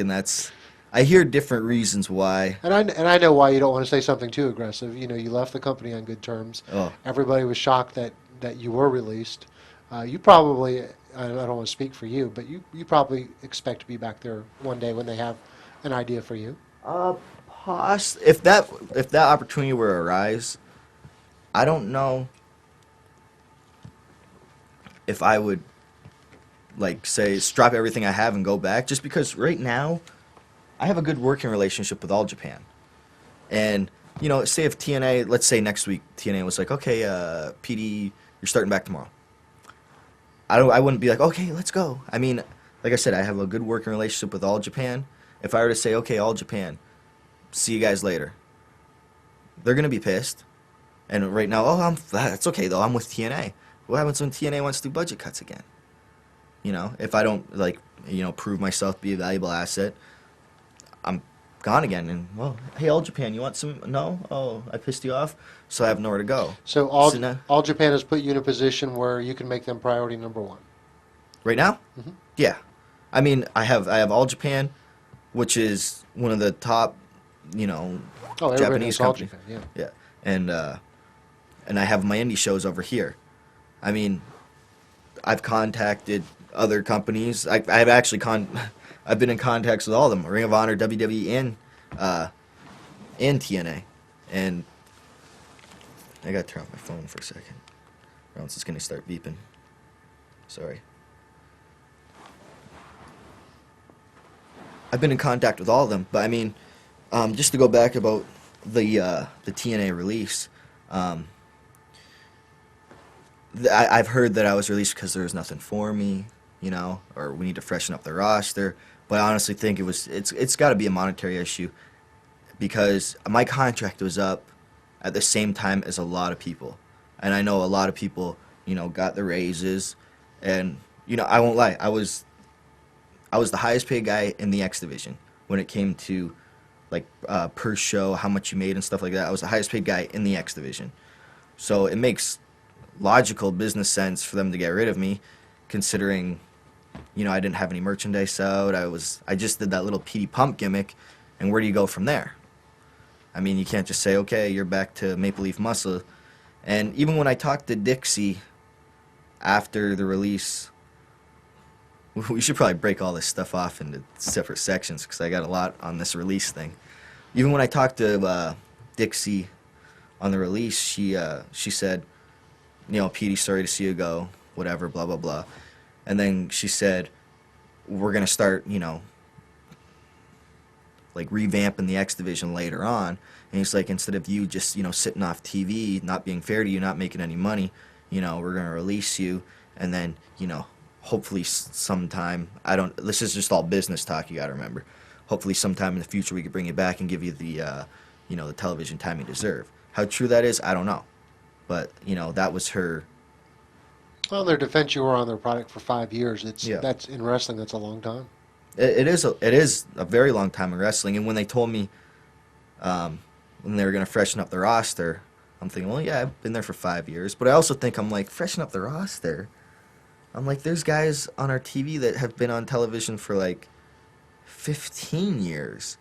that's. I hear different reasons why. And I know why you don't want to say something too aggressive. You left the company on good terms. Oh. Everybody was shocked that you were released. You probably, I don't want to speak for you, but you probably expect to be back there one day when they have an idea for you. If that opportunity were to arise, I don't know if I would say drop everything I have and go back, just because right now I have a good working relationship with All Japan. And say if TNA, let's say next week TNA was like, okay, PD, you're starting back tomorrow. I wouldn't be like, okay, let's go. I mean, like I said, I have a good working relationship with All Japan. If I were to say, okay, All Japan, see you guys later, they're gonna be pissed. And right now, that's okay though. I'm with TNA. What happens when TNA wants to do budget cuts again? If I don't prove myself to be a valuable asset, I'm gone again. And hey, All Japan, you want some? No? Oh, I pissed you off, so I have nowhere to go. So All Japan has put you in a position where you can make them priority number one. Right now? Mm-hmm. Yeah. I mean, I have All Japan, which is one of the top, Japanese All companies. Japan, yeah. Yeah, and I have my indie shows over here. I mean, I've contacted other companies. I've been in contacts with all of them: Ring of Honor, WWE, and TNA. And I gotta turn off my phone for a second, or else it's gonna start beeping. Sorry. I've been in contact with all of them, but I mean, just to go back about the TNA release. I've heard that I was released because there was nothing for me, or we need to freshen up the roster. But I honestly think it's got to be a monetary issue, because my contract was up at the same time as a lot of people, and I know a lot of people, got the raises, and I won't lie, I was the highest paid guy in the X division when it came to per show, how much you made and stuff like that. I was the highest paid guy in the X division, so it makes logical business sense for them to get rid of me, considering I didn't have any merchandise out. I just did that little Petey Pump gimmick, and where do you go from there? I mean, you can't just say, okay, you're back to Maple Leaf Muscle. And even when I talked to Dixie after the release, we should probably break all this stuff off into separate sections because I got a lot on this release thing. Even when I talked to Dixie on the release, she said, you know, Petey, sorry to see you go, whatever, blah, blah, blah. And then she said, we're going to start, you know, like revamping the X Division later on. And he's like, instead of you just, you know, sitting off TV, not being fair to you, not making any money, you know, we're going to release you. And then, you know, hopefully sometime, this is just all business talk, you got to remember. Hopefully sometime in the future we could bring you back and give you the, you know, the television time you deserve. How true that is, I don't know. But, you know, that was her. Well, in their defense, you were on their product for 5 years. Yeah. That's in wrestling, that's a long time. It is a very long time in wrestling. And when they told me when they were going to freshen up the roster, I'm thinking, well, yeah, I've been there for 5 years. But I also think, I'm like, freshen up the roster? I'm like, there's guys on our TV that have been on television for like 15 years.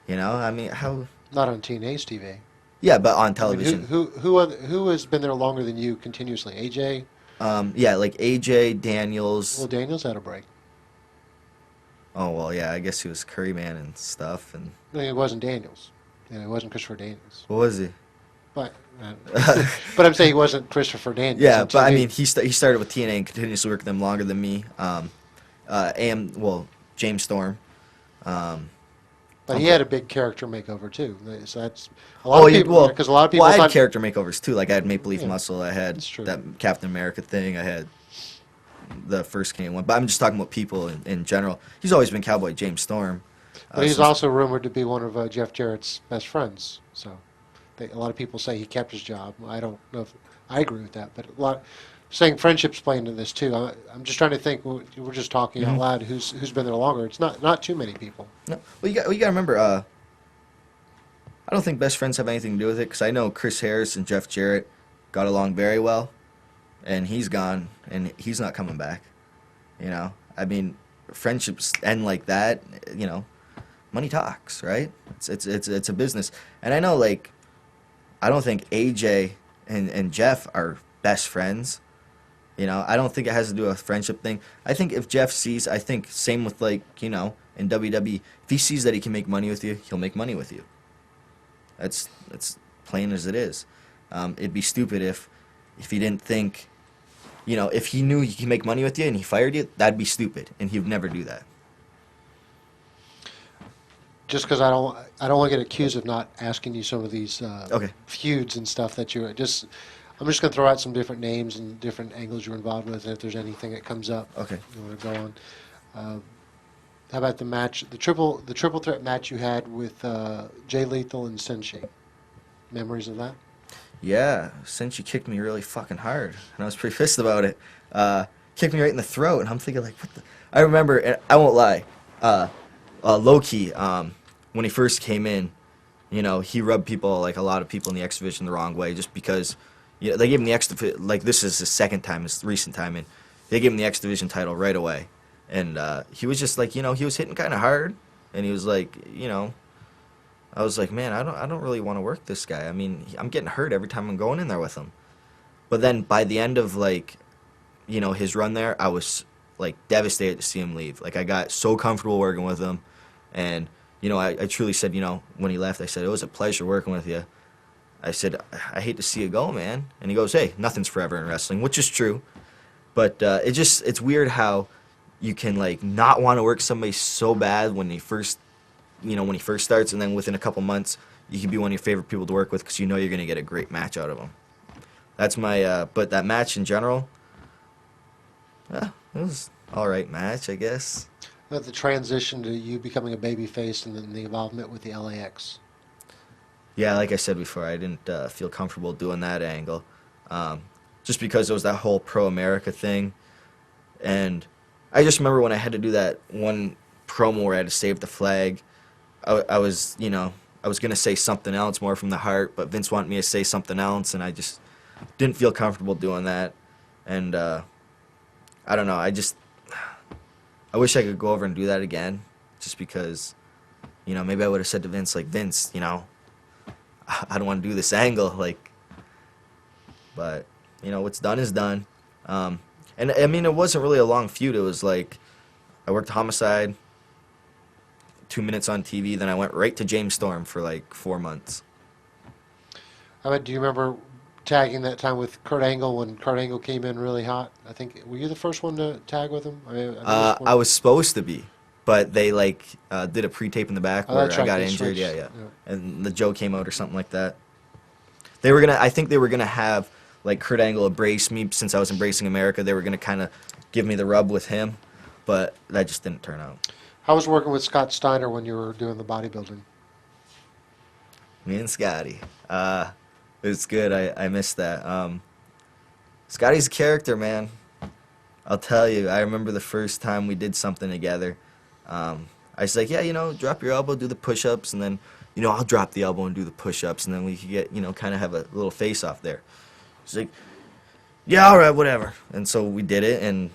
You know, I mean, how? Not on TNA's TV. Yeah, but on television. I mean, who has been there longer than you continuously? AJ? Yeah, like AJ, Daniels. Well, Daniels had a break. Oh, well, yeah, I guess he was Curryman and stuff. And I mean, it wasn't Daniels. You know, it wasn't Christopher Daniels. what was he? But but I'm saying he wasn't Christopher Daniels. Yeah, on but I TV. mean, he started with TNA and continuously worked with them longer than me. James Storm. But he had a big character makeover too. So that's a lot of people. Because a lot of people. Well, I had thought, character makeovers too. Like I had Maple Leaf Yeah, Muscle. I had that's true. that Captain America thing. I had the first Canadian one. But I'm just talking about people in general. He's always been Cowboy James Storm. But he's also rumored to be one of Jeff Jarrett's best friends. So a lot of people say he kept his job. I don't know if I agree with that, but saying friendships play into this too. I'm just trying to think. We're just talking out loud. Who's been there longer? It's not too many people. No, well, you got to remember. I don't think best friends have anything to do with it because I know Chris Harris and Jeff Jarrett got along very well, and he's gone and he's not coming back. You know, I mean, friendships end like that. You know, money talks, right? It's a business, and I know like I don't think AJ and Jeff are best friends. You know, I don't think it has to do with a friendship thing. I think if Jeff sees, I think same with like, you know, in WWE, if he sees that he can make money with you, he'll make money with you. That's plain as it is. It'd be stupid if he didn't think, you know, if he knew he could make money with you and he fired you, that'd be stupid, and he would never do that. Just because I don't want to get accused of not asking you some of these Okay. feuds and stuff that I'm just going to throw out some different names and different angles you're involved with, and if there's anything that comes up, Okay. you want to go on. How about the match, the triple threat match you had with Jay Lethal and Senshi? Memories of that? Yeah, Senshi kicked me really fucking hard, and I was pretty pissed about it. Kicked me right in the throat, and I'm thinking like, what the? I remember, and I won't lie, Loki, when he first came in, you know, he rubbed people, like a lot of people in the X Division, the wrong way, just because, you know, they gave him the X Division, like this is his second time, his recent time in, they gave him the X Division title right away, and he was just like, you know, he was hitting kind of hard, and he was like, you know, I was like, man, I don't really want to work this guy. I mean, I'm getting hurt every time I'm going in there with him. But then by the end of like, you know, his run there, I was like devastated to see him leave. Like I got so comfortable working with him, and you know, I truly said, you know, when he left, I said it was a pleasure working with you. I said I hate to see you go, man. And he goes, hey, nothing's forever in wrestling, which is true. But it's weird how you can like not want to work somebody so bad when he first starts, and then within a couple months, you can be one of your favorite people to work with because you know you're going to get a great match out of him. That's my, but that match in general, it was all right match, I guess. About the transition to you becoming a babyface and then the involvement with the LAX. Yeah, like I said before, I didn't feel comfortable doing that angle, just because it was that whole pro-America thing, and I just remember when I had to do that one promo where I had to save the flag. I was going to say something else more from the heart, but Vince wanted me to say something else, and I just didn't feel comfortable doing that. And I don't know, I wish I could go over and do that again, just because, you know, maybe I would have said to Vince, like, Vince, you know, I don't want to do this angle, like, but you know, what's done is done. And I mean, it wasn't really a long feud. It was like I worked homicide, 2 minutes on TV, then I went right to James Storm for like 4 months. I mean, do you remember tagging that time with Kurt Angle when Kurt Angle came in really hot? I think, were you the first one to tag with him? I mean, I think it was I was supposed to be, but they like did a pre-tape in the back Oh, where that's I right, got they injured. switched. Yeah, Yeah. and the Joe came out or something like that. They were gonna. I think they were gonna have like Kurt Angle embrace me since I was embracing America. They were gonna kind of give me the rub with him, but that just didn't turn out. How was working with Scott Steiner when you were doing the bodybuilding? Me and Scotty. It was good. I missed that. Scotty's a character, man. I'll tell you. I remember the first time we did something together. I was like, yeah, you know, drop your elbow, do the push-ups, and then, you know, I'll drop the elbow and do the push-ups, and then we could get, you know, kind of have a little face-off there. He's like, yeah, all right, whatever. And so we did it, and,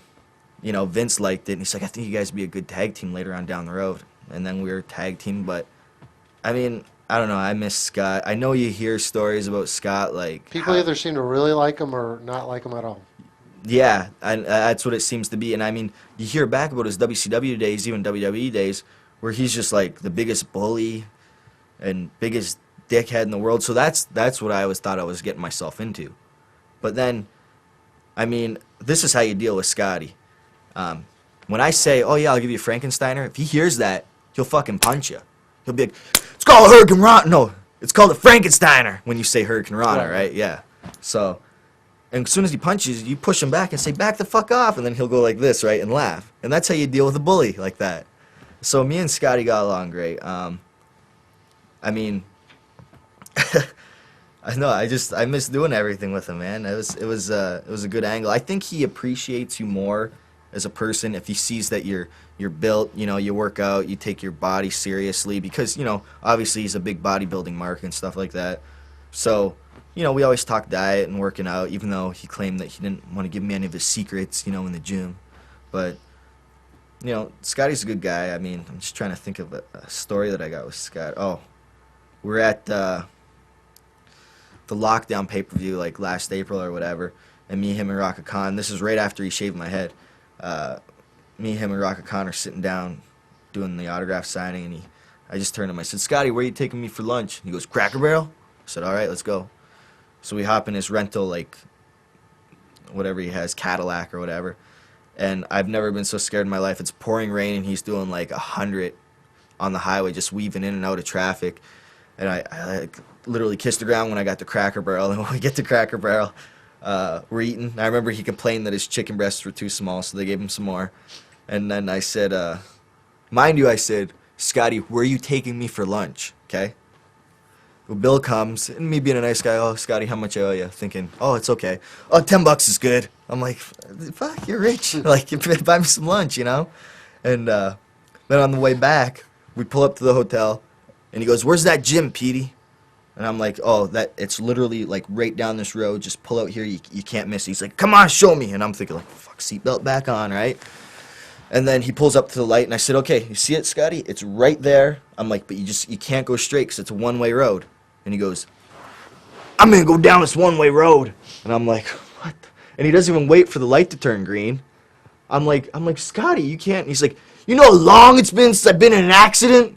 you know, Vince liked it, and he's like, I think you guys would be a good tag team later on down the road. And then we were tag team, but, I mean, I don't know. I miss Scott. I know you hear stories about Scott, like People either seem to really like him or not like him at all. yeah, and that's what it seems to be. And I mean, you hear back about his WCW days, even WWE days, where he's just like the biggest bully and biggest dickhead in the world. So that's what I always thought I was getting myself into. But then, I mean, this is how you deal with Scotty. When I say, "Oh yeah, I'll give you a Frankensteiner," if he hears that, he'll fucking punch you. He'll be like, "It's called a Hurricane Rana." No, it's called a Frankensteiner when you say Hurricane Rana, right? Yeah. So, and as soon as he punches, you push him back and say, "Back the fuck off," and then he'll go like this, right, and laugh. And that's how you deal with a bully like that. So me and Scotty got along great. I mean, I know. I miss doing everything with him, man. It was a good angle. I think he appreciates you more as a person if he sees that you're built. You know, you work out, you take your body seriously because you know obviously he's a big bodybuilding mark and stuff like that. So you know we always talk diet and working out, even though he claimed that he didn't want to give me any of his secrets, you know, in the gym. But you know, Scotty's a good guy. I mean, I'm just trying to think of a story that I got with Scott. Oh, we're at the lockdown pay-per-view like last April or whatever, and me, him, and Raka Khan. This is right after he shaved my head. Me, him, and Raka Khan are sitting down doing the autograph signing, and I just turned to him. I said, "Scotty, where are you taking me for lunch?" He goes, "Cracker Barrel." I said, "All right, let's go." So we hop in his rental, like whatever he has, Cadillac or whatever. And I've never been so scared in my life. It's pouring rain, and he's doing like 100 on the highway, just weaving in and out of traffic. And I like, literally kissed the ground when I got to Cracker Barrel. And when we get to Cracker Barrel, we're eating. I remember he complained that his chicken breasts were too small, so they gave him some more. And then I said, mind you, I said, "Scotty, where are you taking me for lunch?" Okay? Well, Bill comes, and me being a nice guy, "Oh, Scotty, how much I owe you?" Thinking, "Oh, it's okay. Oh, $10 is good." I'm like, "Fuck, you're rich." Like, buy me some lunch, you know? And then on the way back, we pull up to the hotel, and he goes, "Where's that gym, Petey?" And I'm like, "Oh, it's literally like right down this road. Just pull out here. You can't miss it." He's like, "Come on, show me." And I'm thinking like, "Fuck, seatbelt back on, right?" And then he pulls up to the light, and I said, "Okay, you see it, Scotty? It's right there." I'm like, "But you can't go straight because it's a one-way road." And he goes, "I'm gonna go down this one-way road." And I'm like, "What?" And he doesn't even wait for the light to turn green. I'm like, "Scotty, you can't." And he's like, "You know how long it's been since I've been in an accident?"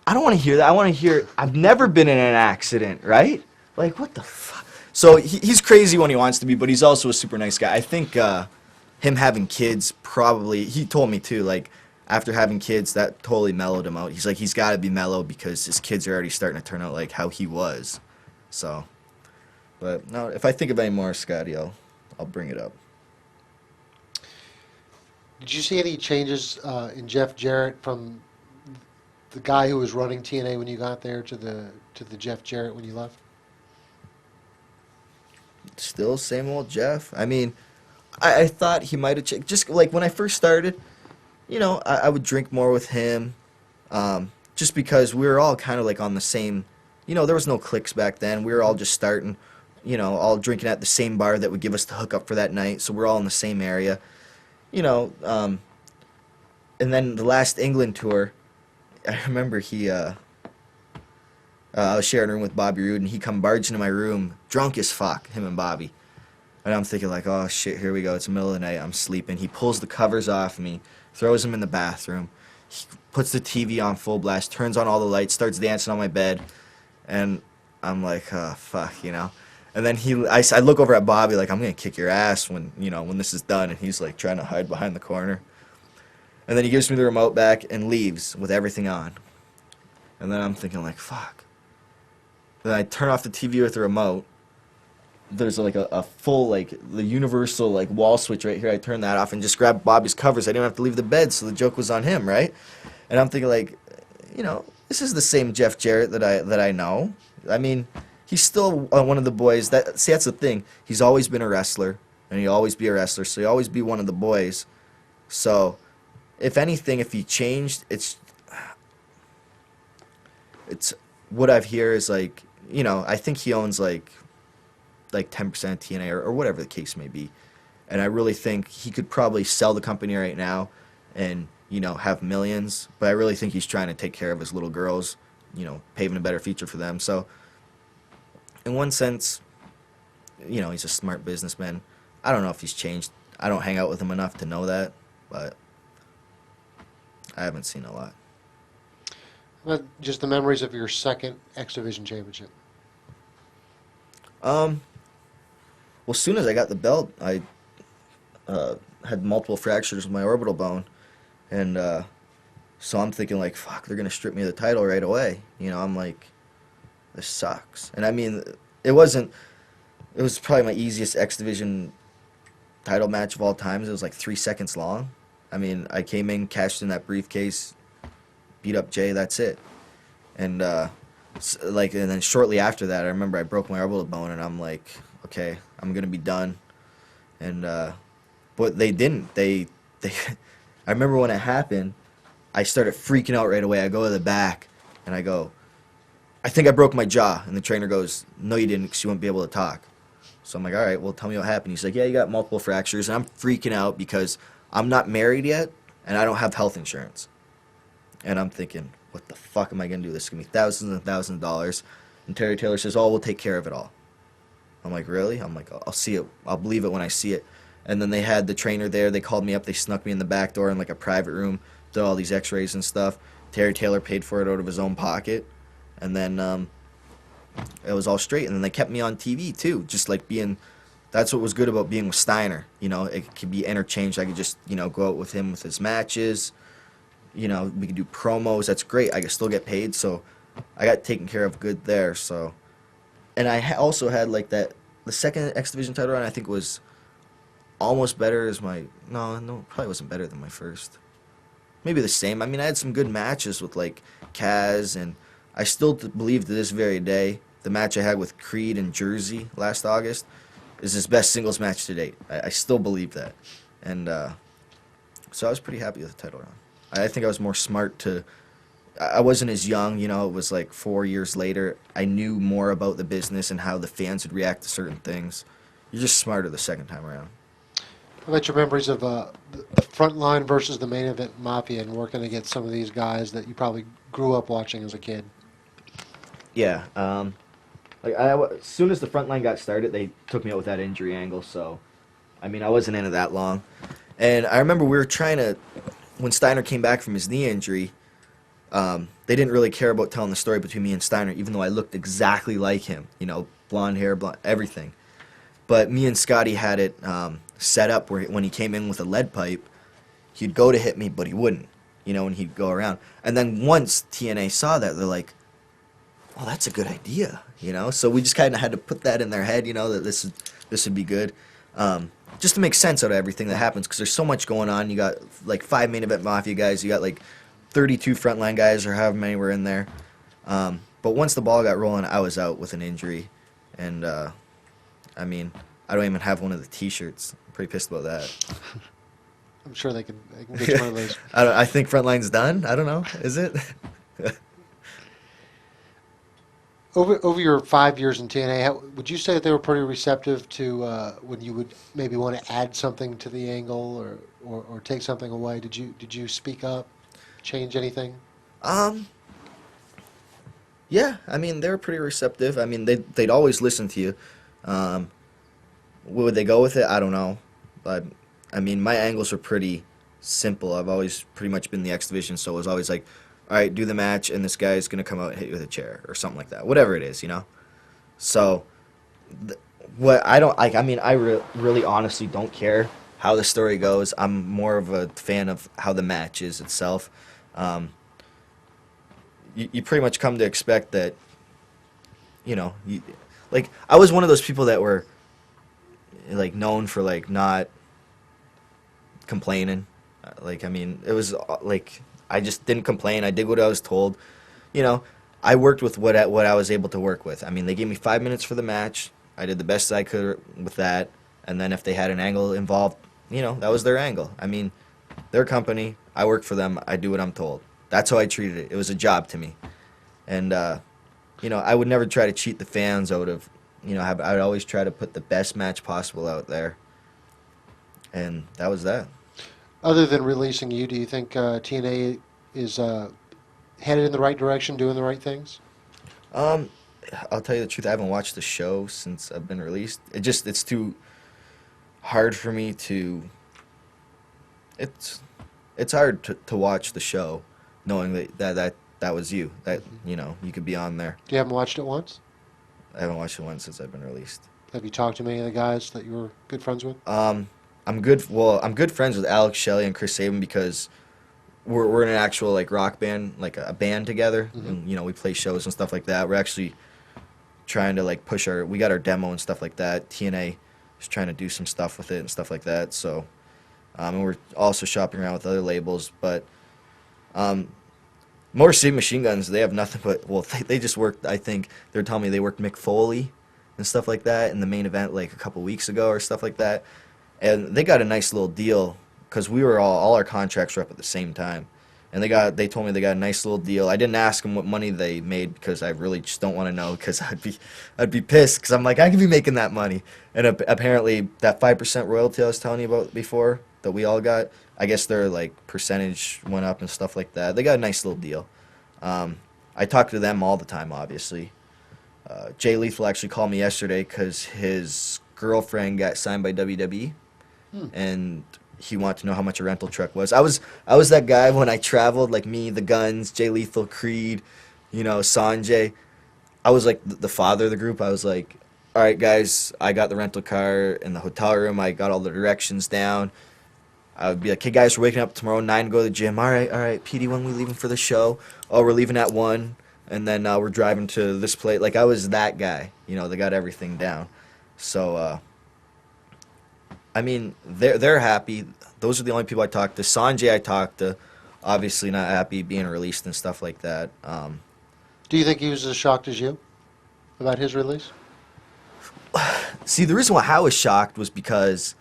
I don't want to hear that. I want to hear, "I've never been in an accident," right? Like, what the fuck? So he's crazy when he wants to be, but he's also a super nice guy. I think him having kids probably, he told me too, like, after having kids, that totally mellowed him out. He's like, he's got to be mellow because his kids are already starting to turn out like how he was. So, but no, if I think of any more, Scotty, I'll bring it up. Did you see any changes in Jeff Jarrett from the guy who was running TNA when you got there to the Jeff Jarrett when you left? Still same old Jeff. I mean, I thought he might have changed. Just like when I first started, you know, I would drink more with him, just because we were all kind of like on the same, you know, there was no cliques back then. We were all just starting, you know, all drinking at the same bar that would give us the hookup for that night. So we're all in the same area, you know. And then the last England tour, I remember he I was sharing a room with Bobby Roode, and he come barging into my room, drunk as fuck, him and Bobby. And I'm thinking like, oh shit, here we go. It's the middle of the night. I'm sleeping. He pulls the covers off me, throws them in the bathroom. He puts the TV on full blast, turns on all the lights, starts dancing on my bed, and I'm like, oh fuck, you know. And then I look over at Bobby like, I'm gonna kick your ass when when this is done. And he's like trying to hide behind the corner. And then he gives me the remote back and leaves with everything on. And then I'm thinking like, fuck. Then I turn off the TV with the remote. There's like a full like the universal like wall switch right here. I turn that off and just grab Bobby's covers. I didn't have to leave the bed, so the joke was on him, right? And I'm thinking like, this is the same Jeff Jarrett that I know. I mean, he's still one of the boys. That's the thing. He's always been a wrestler, and he'll always be a wrestler. So he'll always be one of the boys. So, if anything, if he changed, it's what I've hear is like, I think he owns like 10% of TNA or whatever the case may be. And I really think he could probably sell the company right now and, have millions. But I really think he's trying to take care of his little girls, paving a better future for them. So, in one sense, he's a smart businessman. I don't know if he's changed. I don't hang out with him enough to know that, but I haven't seen a lot. But just the memories of your second X Division championship. Well, as soon as I got the belt, I had multiple fractures with my orbital bone, and so I'm thinking like, fuck, they're gonna strip me of the title right away. I'm like, this sucks. And I mean, it was probably my easiest X Division title match of all times. It was like 3 seconds long. I mean, I came in, cashed in that briefcase, beat up Jay, that's it. And and then shortly after that, I remember I broke my orbital bone, and I'm like, okay, I'm gonna be done. And but they didn't. They I remember when it happened, I started freaking out right away. I go to the back, and I go, I think I broke my jaw. And the trainer goes, no, you didn't, because you wouldn't be able to talk. So I'm like, all right, well, tell me what happened. He's like, yeah, you got multiple fractures. And I'm freaking out because I'm not married yet, and I don't have health insurance. And I'm thinking, what the fuck am I going to do? This is going to be thousands and thousands of dollars. And Terry Taylor says, oh, we'll take care of it all. I'm like, really? I'm like, I'll see it. I'll believe it when I see it. And then they had the trainer there. They called me up. They snuck me in the back door in like a private room, did all these x-rays and stuff. Terry Taylor paid for it out of his own pocket. And then it was all straight. And then they kept me on TV too, just like being... That's what was good about being with Steiner. It could be interchanged. I could just, go out with him with his matches. We could do promos. That's great. I could still get paid. So I got taken care of good there. So, and I also had like the second X Division title run, I think was almost better as my, no, probably wasn't better than my first. Maybe the same. I mean, I had some good matches with like Kaz, and I still believe to this very day, the match I had with Creed in Jersey last August is his best singles match to date. I still believe that. And so I was pretty happy with the title run. I think I was more smart I wasn't as young, it was like 4 years later. I knew more about the business and how the fans would react to certain things. You're just smarter the second time around. How about your memories of the front line versus the main event Mafia and working against some of these guys that you probably grew up watching as a kid? Yeah. As soon as the front line got started, they took me out with that injury angle. So, I mean, I wasn't in it that long. And I remember we were trying to... When Steiner came back from his knee injury, they didn't really care about telling the story between me and Steiner, even though I looked exactly like him. Blonde hair, everything. But me and Scotty had it set up where when he came in with a lead pipe, he'd go to hit me, but he wouldn't, and he'd go around. And then once TNA saw that, they're like, oh, that's a good idea, So we just kind of had to put that in their head, that this would be good. Just to make sense out of everything that happens, because there's so much going on. You got like 5 main event Mafia guys, you got like 32 frontline guys, or however many were in there. But once the ball got rolling, I was out with an injury, and I mean, I don't even have one of the T-shirts. I'm pretty pissed about that. I'm sure they can get you one of those. I think frontline's done. I don't know. Is it? Over your 5 years in TNA, would you say that they were pretty receptive to when you would maybe want to add something to the angle or take something away? Did you speak up, change anything? Yeah, I mean they were pretty receptive. I mean they'd always listen to you. Um, would they go with it? I don't know, but I mean my angles are pretty simple. I've always pretty much been the X division, so it was always like, all right, do the match, and this guy's gonna come out and hit you with a chair or something like that, whatever it is, you know. So th- what I don't like, I mean, really honestly don't care how the story goes. I'm more of a fan of how the match is itself. Um, you pretty much come to expect that, like I was one of those people that were like known for like not complaining. Like I mean, it was like I just didn't complain. I did what I was told. You know, I worked with what I was able to work with. I mean, they gave me 5 minutes for the match. I did the best I could with that, and then if they had an angle involved, that was their angle. I mean, their company. I work for them. I do what I'm told. That's how I treated it. It was a job to me, and I would never try to cheat the fans out of, I would always try to put the best match possible out there, and that was that. Other than releasing you, do you think TNA is headed in the right direction, doing the right things? Um, I'll tell you the truth. I haven't watched the show since I've been released. It's too hard for me to. It's it's hard to watch the show, knowing that was you. That you could be on there. You haven't watched it once? I haven't watched it once since I've been released. Have you talked to many of the guys that you were good friends with? I'm good. Well, I'm good friends with Alex Shelley and Chris Sabin because we're in an actual like rock band, like a band together, and we play shows and stuff like that. We're actually trying to like push we got our demo and stuff like that. TNA is trying to do some stuff with it and stuff like that. So, and we're also shopping around with other labels, but Motor City Machine Guns, they have nothing but, well, they just worked, I think, they're telling me they worked Mick Foley and stuff like that in the main event like a couple weeks ago or stuff like that. And they got a nice little deal because we were all our contracts were up at the same time. And they told me they got a nice little deal. I didn't ask them what money they made because I really just don't want to know because I'd be pissed because I'm like, I could be making that money. And apparently that 5% royalty I was telling you about before that we all got, I guess their like percentage went up and stuff like that. They got a nice little deal. I talk to them all the time, obviously. Jay Lethal actually called me yesterday because his girlfriend got signed by WWE, and he wanted to know how much a rental truck was. I was that guy when I traveled, like me, the Guns, Jay Lethal, Creed, Sanjay. I was like the father of the group. I was like, all right, guys, I got the rental car in the hotel room. I got all the directions down. I would be like, hey guys, we're waking up tomorrow 9 to go to the gym. All right, Petey, when we leaving for the show? Oh, we're leaving at 1, and then we're driving to this place. Like I was that guy, they got everything down. So, I mean, they're happy. Those are the only people I talked to. Sanjay I talked to, obviously not happy being released and stuff like that. Do you think he was as shocked as you about his release? See, the reason why I was shocked was because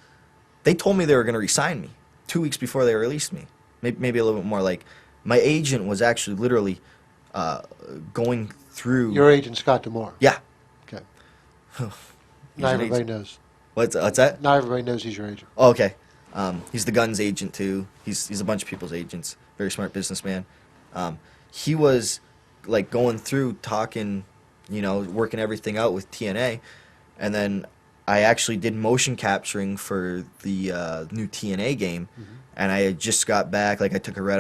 they told me they were going to re-sign me 2 weeks before they released me. Maybe a little bit more. Like, my agent was actually literally going through. Your agent, Scott Demore. Yeah. Okay. He's Not an everybody agent. knows. What's that? Not everybody knows he's your agent. Oh, okay. He's the Guns agent too. He's a bunch of people's agents. Very smart businessman. He was like going through talking, working everything out with TNA, and then I actually did motion capturing for the new TNA game, and I had just got back. Like I took a red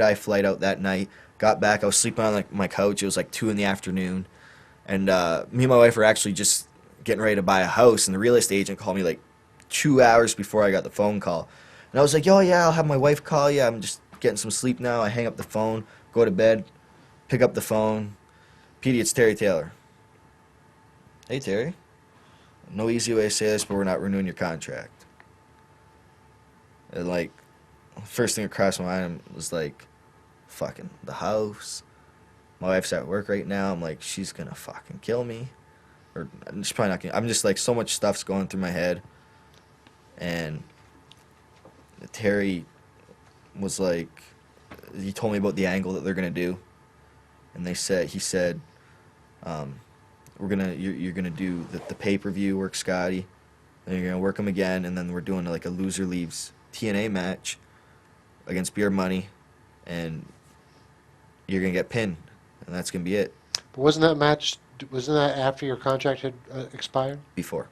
eye flight out that night. Got back. I was sleeping on like my couch. It was like 2 p.m, and me and my wife were actually just getting ready to buy a house, and the real estate agent called me like 2 hours before I got the phone call, and I was like, "Oh yeah, I'll have my wife call you. I'm just getting some sleep now." I hang up the phone, go to bed, pick up the phone. Petey, it's Terry Taylor. Hey Terry. No easy way to say this, but we're not renewing your contract. And like, first thing that crossed my mind was like, fucking the house. My wife's at work right now. I'm like, she's gonna fucking kill me. Or she's probably not gonna. I'm just like, so much stuff's going through my head. And Terry was like, he told me about the angle that they're gonna do. And he said, you're gonna do the pay-per-view work Scotty, then you're gonna work him again, and then we're doing like a loser leaves TNA match against Beer Money, and you're gonna get pinned, and that's gonna be it. But wasn't that after your contract had expired? before.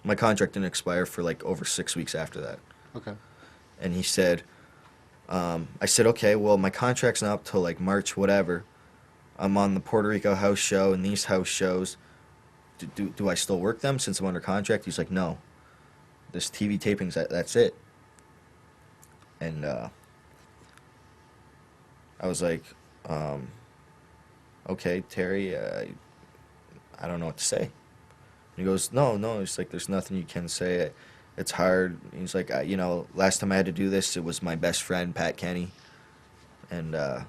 My contract didn't expire for like over 6 weeks after that. Okay. And he said, I said, okay, well, my contract's not up till like March, whatever. I'm on the Puerto Rico house show and these house shows. Do I still work them since I'm under contract? He's like, no. This TV tapings, that's it. And I was like, okay, Terry, I don't know what to say. He goes, no. It's like, there's nothing you can say. It's hard. He's like, last time I had to do this, it was my best friend, Pat Kenny. And I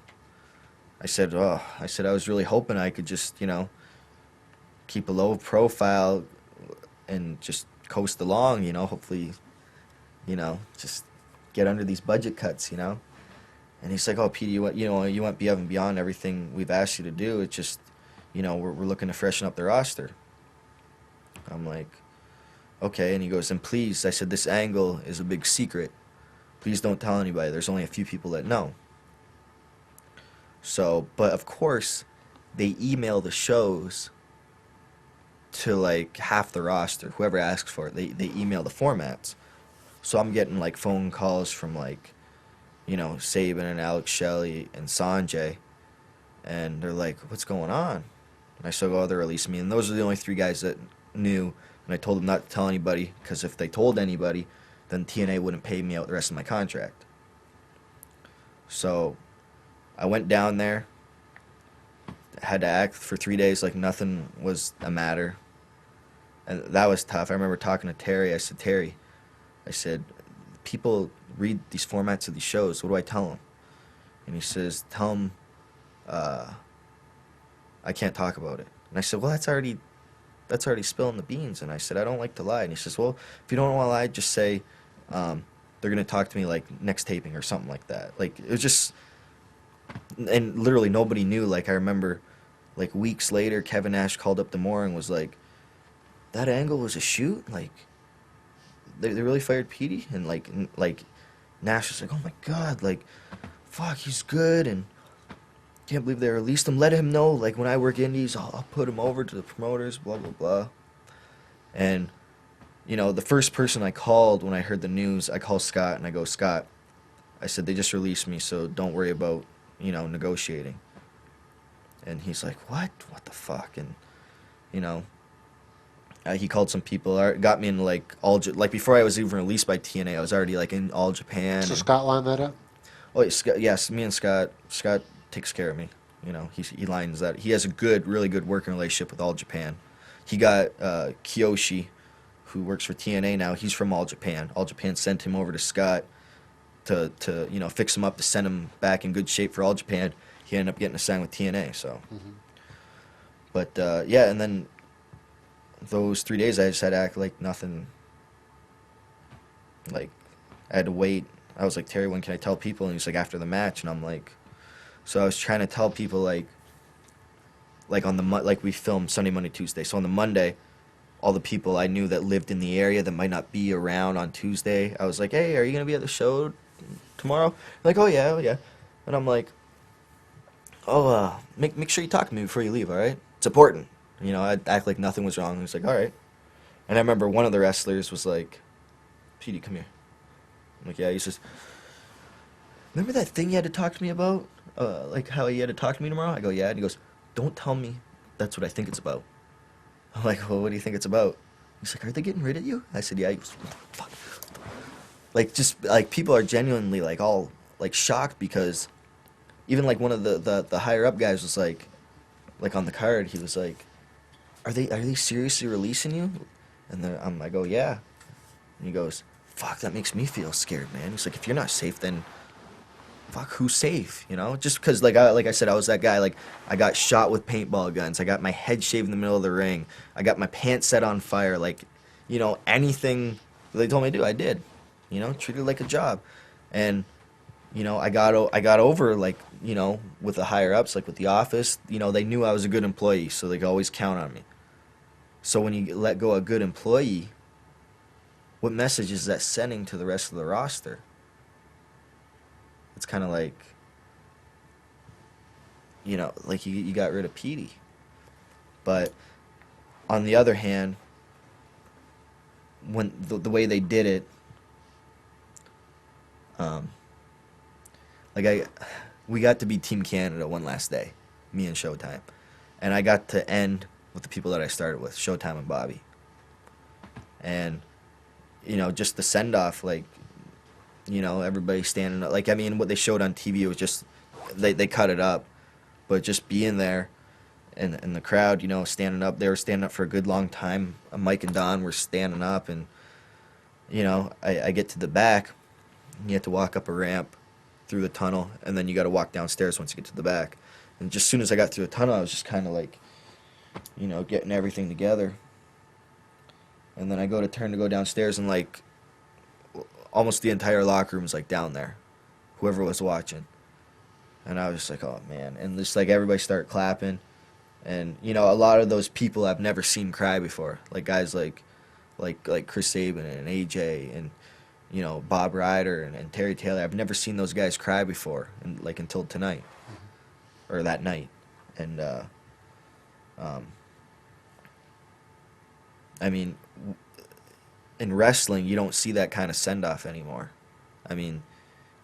said, I was really hoping I could just, keep a low profile and just coast along, hopefully, just get under these budget cuts, And he's like, oh, Petey, you went above and beyond everything we've asked you to do. It's just, we're looking to freshen up the roster. I'm like, okay. And he goes, and please, I said, this angle is a big secret. Please don't tell anybody. There's only a few people that know. So, but of course, they email the shows to like half the roster. Whoever asks for it, they email the formats. So I'm getting like phone calls from like, Saban and Alex Shelley and Sanjay. And they're like, what's going on? And I said, oh, they're releasing me. And those are the only 3 guys that knew. And I told them not to tell anybody, because if they told anybody, then TNA wouldn't pay me out the rest of my contract. So I went down there, had to act for 3 days like nothing was a matter. And that was tough. I remember talking to Terry. I said, Terry, people read these formats of these shows. What do I tell them? And he says, tell them I can't talk about it. And I said, well, that's already spilling the beans. And I said, I don't like to lie. And he says, well, if you don't want to lie, just say they're going to talk to me like next taping or something like that. Like, it was just, and literally nobody knew. Like, I remember like weeks later, Kevin Nash called up Demore and was like, that angle was a shoot? Like, they really fired Petey? And like Nash was like, oh my God, like, fuck, he's good, and can't believe they released him. Let him know, like, when I work indies, I'll put him over to the promoters, blah, blah, blah. And, the first person I called when I heard the news, I called Scott, and I go, Scott, I said, they just released me, so don't worry about, negotiating. And he's like, what? What the fuck? And, he called some people, got me in, like, like, before I was even released by TNA, I was already, like, in All Japan. So Scott lined that up? Oh, yes, me and Scott takes care of me. He lines that. He has a really good working relationship with All Japan. He got Kiyoshi, who works for TNA now. He's from All Japan. All Japan sent him over to Scott to fix him up, to send him back in good shape for All Japan. He ended up getting assigned with TNA. So, But yeah, and then those 3 days I just had to act like nothing. Like, I had to wait. I was like, Terry, when can I tell people? And he's like, after the match. And I'm like, so I was trying to tell people like on the like we filmed Sunday, Monday, Tuesday. So on the Monday, all the people I knew that lived in the area that might not be around on Tuesday, I was like, hey, are you gonna be at the show tomorrow? Like, oh yeah. And I'm like, make sure you talk to me before you leave, all right? It's important. I'd act like nothing was wrong. He's like, all right. And I remember one of the wrestlers was like, Petey, come here. I'm like, yeah. He says, remember that thing you had to talk to me about? Like how you had to talk to me tomorrow? I go, yeah. And he goes, don't tell me that's what I think it's about. I'm like, well, what do you think it's about? He's like, are they getting rid of you? I said, yeah. He goes, what the fuck? Like, just, like, people are genuinely, like, all, like, shocked because even, like, one of the higher-up guys was like, on the card, he was like, are they seriously releasing you? And I go, yeah. And he goes, fuck, that makes me feel scared, man. He's like, if you're not safe, then fuck, who's safe, Just because, like I said, I was that guy, like, I got shot with paintball guns. I got my head shaved in the middle of the ring. I got my pants set on fire. Like, anything they told me to do, I did. Treated it like a job. And, I got over, like, with the higher-ups, like with the office, they knew I was a good employee, so they could always count on me. So when you let go a good employee, what message is that sending to the rest of the roster? It's kind of like, like you got rid of Petey. But on the other hand, when the way they did it, um, like we got to be Team Canada one last day, me and Showtime, and I got to end with the people that I started with, Showtime and Bobby, and just the send off, like everybody standing up. Like, I mean, what they showed on TV was just they cut it up, but just being there and the crowd, standing up, they were standing up for a good long time. Mike and Don were standing up, and I get to the back. And you have to walk up a ramp through the tunnel, and then you got to walk downstairs once you get to the back. And just as soon as I got through the tunnel, I was just kind of like, getting everything together. And then I turn to go downstairs, and like almost the entire locker room was like down there, whoever was watching. And I was just like, oh man. And just like everybody started clapping. And a lot of those people I've never seen cry before, like guys like Chris Sabin and AJ and Bob Ryder and Terry Taylor. I've never seen those guys cry before, and like until tonight or that night. And I mean, in wrestling, you don't see that kind of send off anymore. I mean,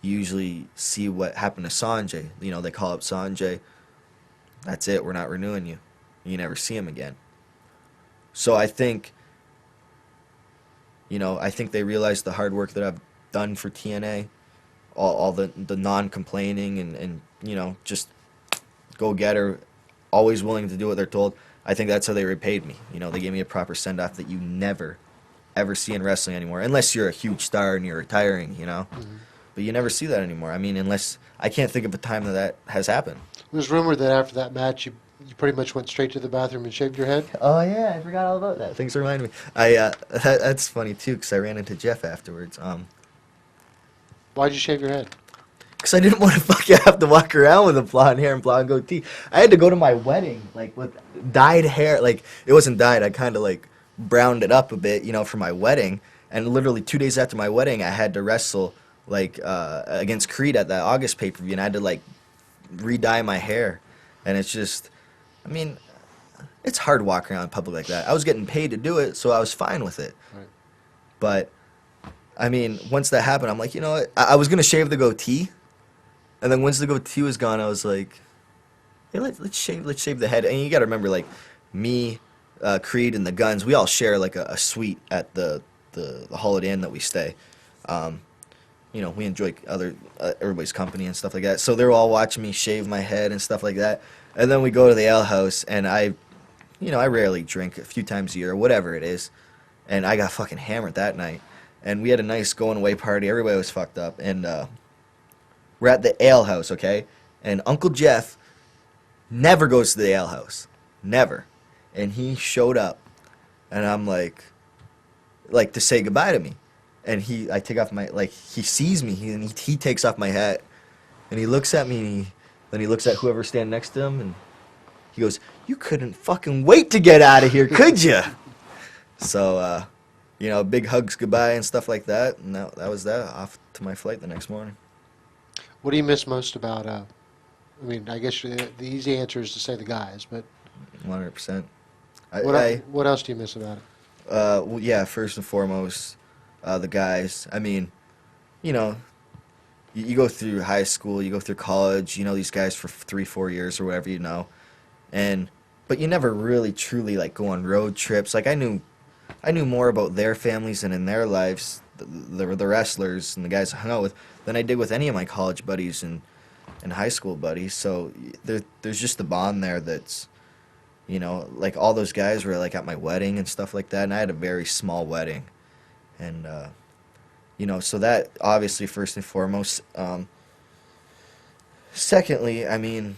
you usually see what happened to Sanjay. They call up Sanjay. That's it. We're not renewing you. You never see him again. So I think, I think they realized the hard work that I've done for TNA, all the non-complaining and just go-getter, always willing to do what they're told. I think that's how they repaid me. They gave me a proper send-off that you never, ever see in wrestling anymore, unless you're a huge star and you're retiring, Mm-hmm. But you never see that anymore. I mean, I can't think of a time that has happened. It was rumored that after that match, you pretty much went straight to the bathroom and shaved your head. Oh yeah, I forgot all about that. Thanks for reminding me. That's funny too, because I ran into Jeff afterwards. Why'd you shave your head? Because I didn't want to fucking have to walk around with a blonde hair and blonde goatee. I had to go to my wedding like with dyed hair. Like, it wasn't dyed. I kind of like browned it up a bit, for my wedding. And literally 2 days after my wedding, I had to wrestle like against Creed at that August pay-per-view, and I had to like re-dye my hair. And it's just, I mean, it's hard walking around in public like that. I was getting paid to do it, so I was fine with it. Right. But I mean, once that happened, I'm like, you know what? I was gonna shave the goatee, and then once the goatee was gone, I was like, hey, let's shave the head. And you gotta remember, like, me, Creed, and the Guns, we all share like a suite at the Holiday Inn that we stay. We enjoy everybody's company and stuff like that. So they're all watching me shave my head and stuff like that. And then we go to the ale house, and I rarely drink, a few times a year or whatever it is. And I got fucking hammered that night. And we had a nice going away party. Everybody was fucked up. And we're at the ale house, okay? And Uncle Jeff never goes to the ale house. Never. And he showed up. And I'm like to say goodbye to me. And I take off my, he sees me, and he takes off my hat, and he looks at me, and then he looks at whoever's standing next to him, and he goes, "You couldn't fucking wait to get out of here, could you?" So, big hugs goodbye and stuff like that, and that was that. Off to my flight the next morning. What do you miss most about, I mean, I guess the easy answer is to say the guys, but 100%. What else do you miss about it? Well, yeah, first and foremost, the guys. I mean, you go through high school, you go through college, these guys for 3-4 years or whatever, but you never really truly like go on road trips. Like, I knew more about their families and in their lives, the wrestlers and the guys I hung out with, than I did with any of my college buddies and high school buddies. So there's just the bond there that's, like all those guys were like at my wedding and stuff like that, and I had a very small wedding. And, so that, obviously, first and foremost. Secondly, I mean,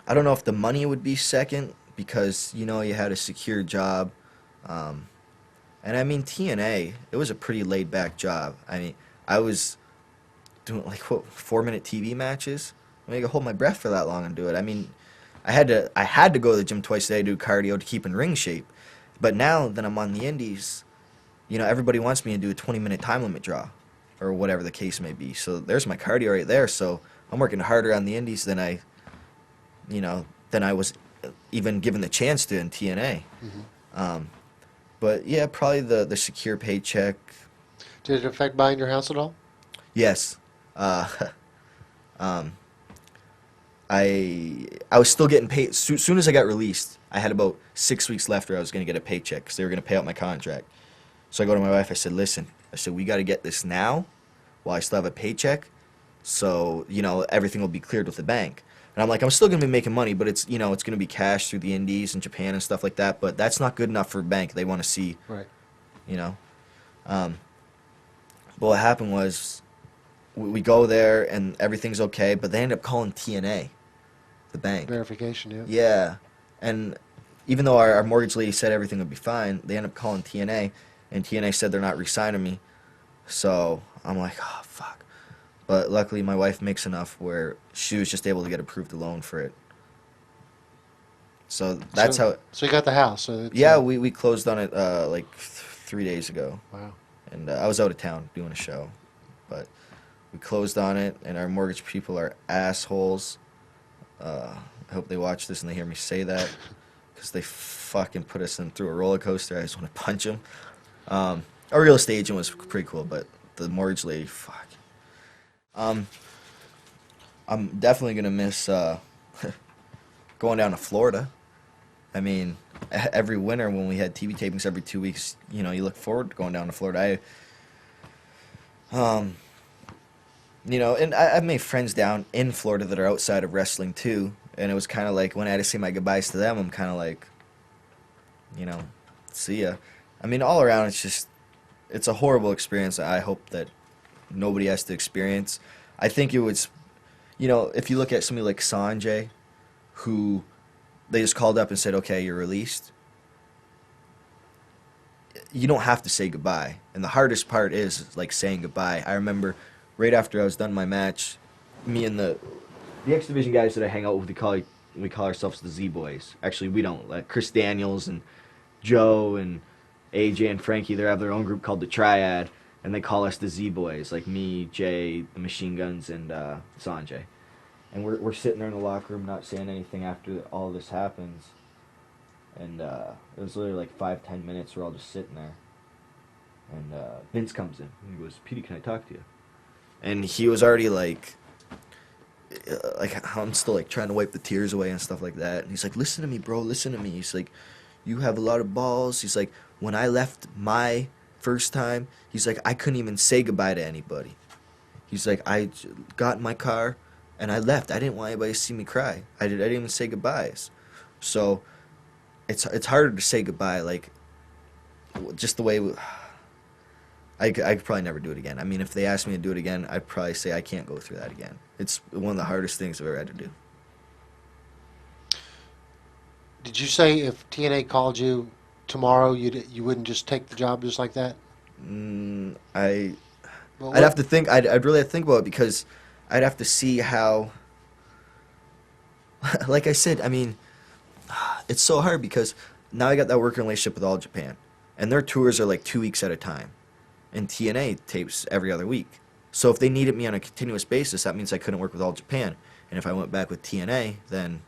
I don't know if the money would be second, because, you had a secure job. And, I mean, TNA, it was a pretty laid-back job. I mean, I was doing, 4-minute TV matches. I mean, I could hold my breath for that long and do it. I mean, I had to go to the gym twice a day to do cardio to keep in ring shape. But now that I'm on the indies, everybody wants me to do a 20-minute time limit draw, or whatever the case may be. So there's my cardio right there. So I'm working harder on the indies than I was even given the chance to in TNA. But yeah, probably the secure paycheck. Did it affect buying your house at all? Yes. Uh, um, I was still getting paid. Soon as I got released, I had about 6 weeks left where I was going to get a paycheck because they were going to pay out my contract. So I go to my wife. I said, "Listen," I said, "we got to get this now, while I still have a paycheck, so everything will be cleared with the bank." And I'm like, I'm still going to be making money, but it's it's going to be cash through the indies and Japan and stuff like that. But that's not good enough for a bank. They want to see, Right. you know. But what happened was, we go there and everything's okay, but they end up calling TNA, the bank. Verification, yeah. Yeah, and even though our mortgage lady said everything would be fine, they end up calling TNA, and TNA said they're not re-signing me. So I'm like, oh, fuck. But luckily my wife makes enough where she was just able to get approved a loan for it. So that's how... So you got the house. So it's, Yeah, we closed on it like 3 days ago. Wow. And I was out of town doing a show. But we closed on it, and our mortgage people are assholes. I hope they watch this and they hear me say that, because they fucking put us through a roller coaster. I just want to punch them. Our real estate agent was pretty cool, but the mortgage lady, fuck. I'm definitely gonna miss going down to Florida. I mean, every winter when we had TV tapings every 2 weeks, you look forward to going down to Florida. And I've made friends down in Florida that are outside of wrestling too, and it was kind of like when I had to say my goodbyes to them, I'm kind of like, see ya. I mean, all around, it's a horrible experience. I hope that nobody has to experience. I think it was, if you look at somebody like Sanjay, who they just called up and said, okay, you're released, you don't have to say goodbye. And the hardest part is like saying goodbye. I remember right after I was done my match, me and the X Division guys that I hang out with, we call ourselves the Z Boys. Actually, we don't. Like Chris Daniels and Joe and AJ and Frankie, they have their own group called the Triad, and they call us the Z Boys. Like me, Jay, the Machine Guns, and Sanjay. And we're sitting there in the locker room, not saying anything after all this happens. And it was literally like 5-10 minutes. We're all just sitting there. And Vince comes in. And he goes, "Petey, can I talk to you?" And he was already like I'm still like trying to wipe the tears away and stuff like that. And he's like, "Listen to me, bro. Listen to me." He's like, "You have a lot of balls." He's like, "When I left my first time," he's like, "I couldn't even say goodbye to anybody." He's like, "I got in my car and I left. I didn't want anybody to see me cry. I didn't even say goodbyes." So it's harder to say goodbye, like just the way I could probably never do it again. I mean, if they asked me to do it again, I'd probably say I can't go through that again. It's one of the hardest things I've ever had to do. Did you say if TNA called you tomorrow, you wouldn't just take the job just like that? I'd Well, have to think. I'd really have to think about it, because I'd have to see how. Like I said, I mean, it's so hard because now I got that working relationship with All Japan, and their tours are like 2 weeks at a time, and TNA tapes every other week. So if they needed me on a continuous basis, that means I couldn't work with All Japan. And if I went back with TNA, then,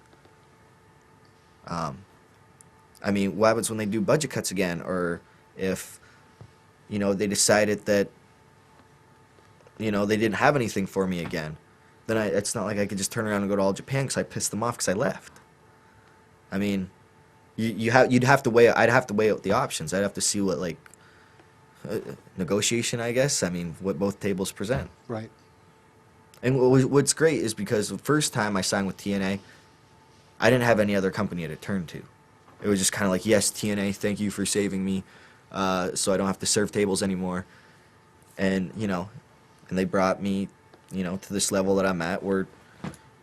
I mean, what happens when they do budget cuts again? Or if, they decided that, they didn't have anything for me again, then it's not like I could just turn around and go to All Japan because I pissed them off because I left. I mean, you'd have to weigh. I'd have to weigh out the options. I'd have to see what, like, negotiation, I guess. I mean, what both tables present. Right. And what's great is because the first time I signed with TNA, I didn't have any other company to turn to. It was just kind of like, yes, TNA, thank you for saving me, so I don't have to serve tables anymore. And, and they brought me, to this level that I'm at where,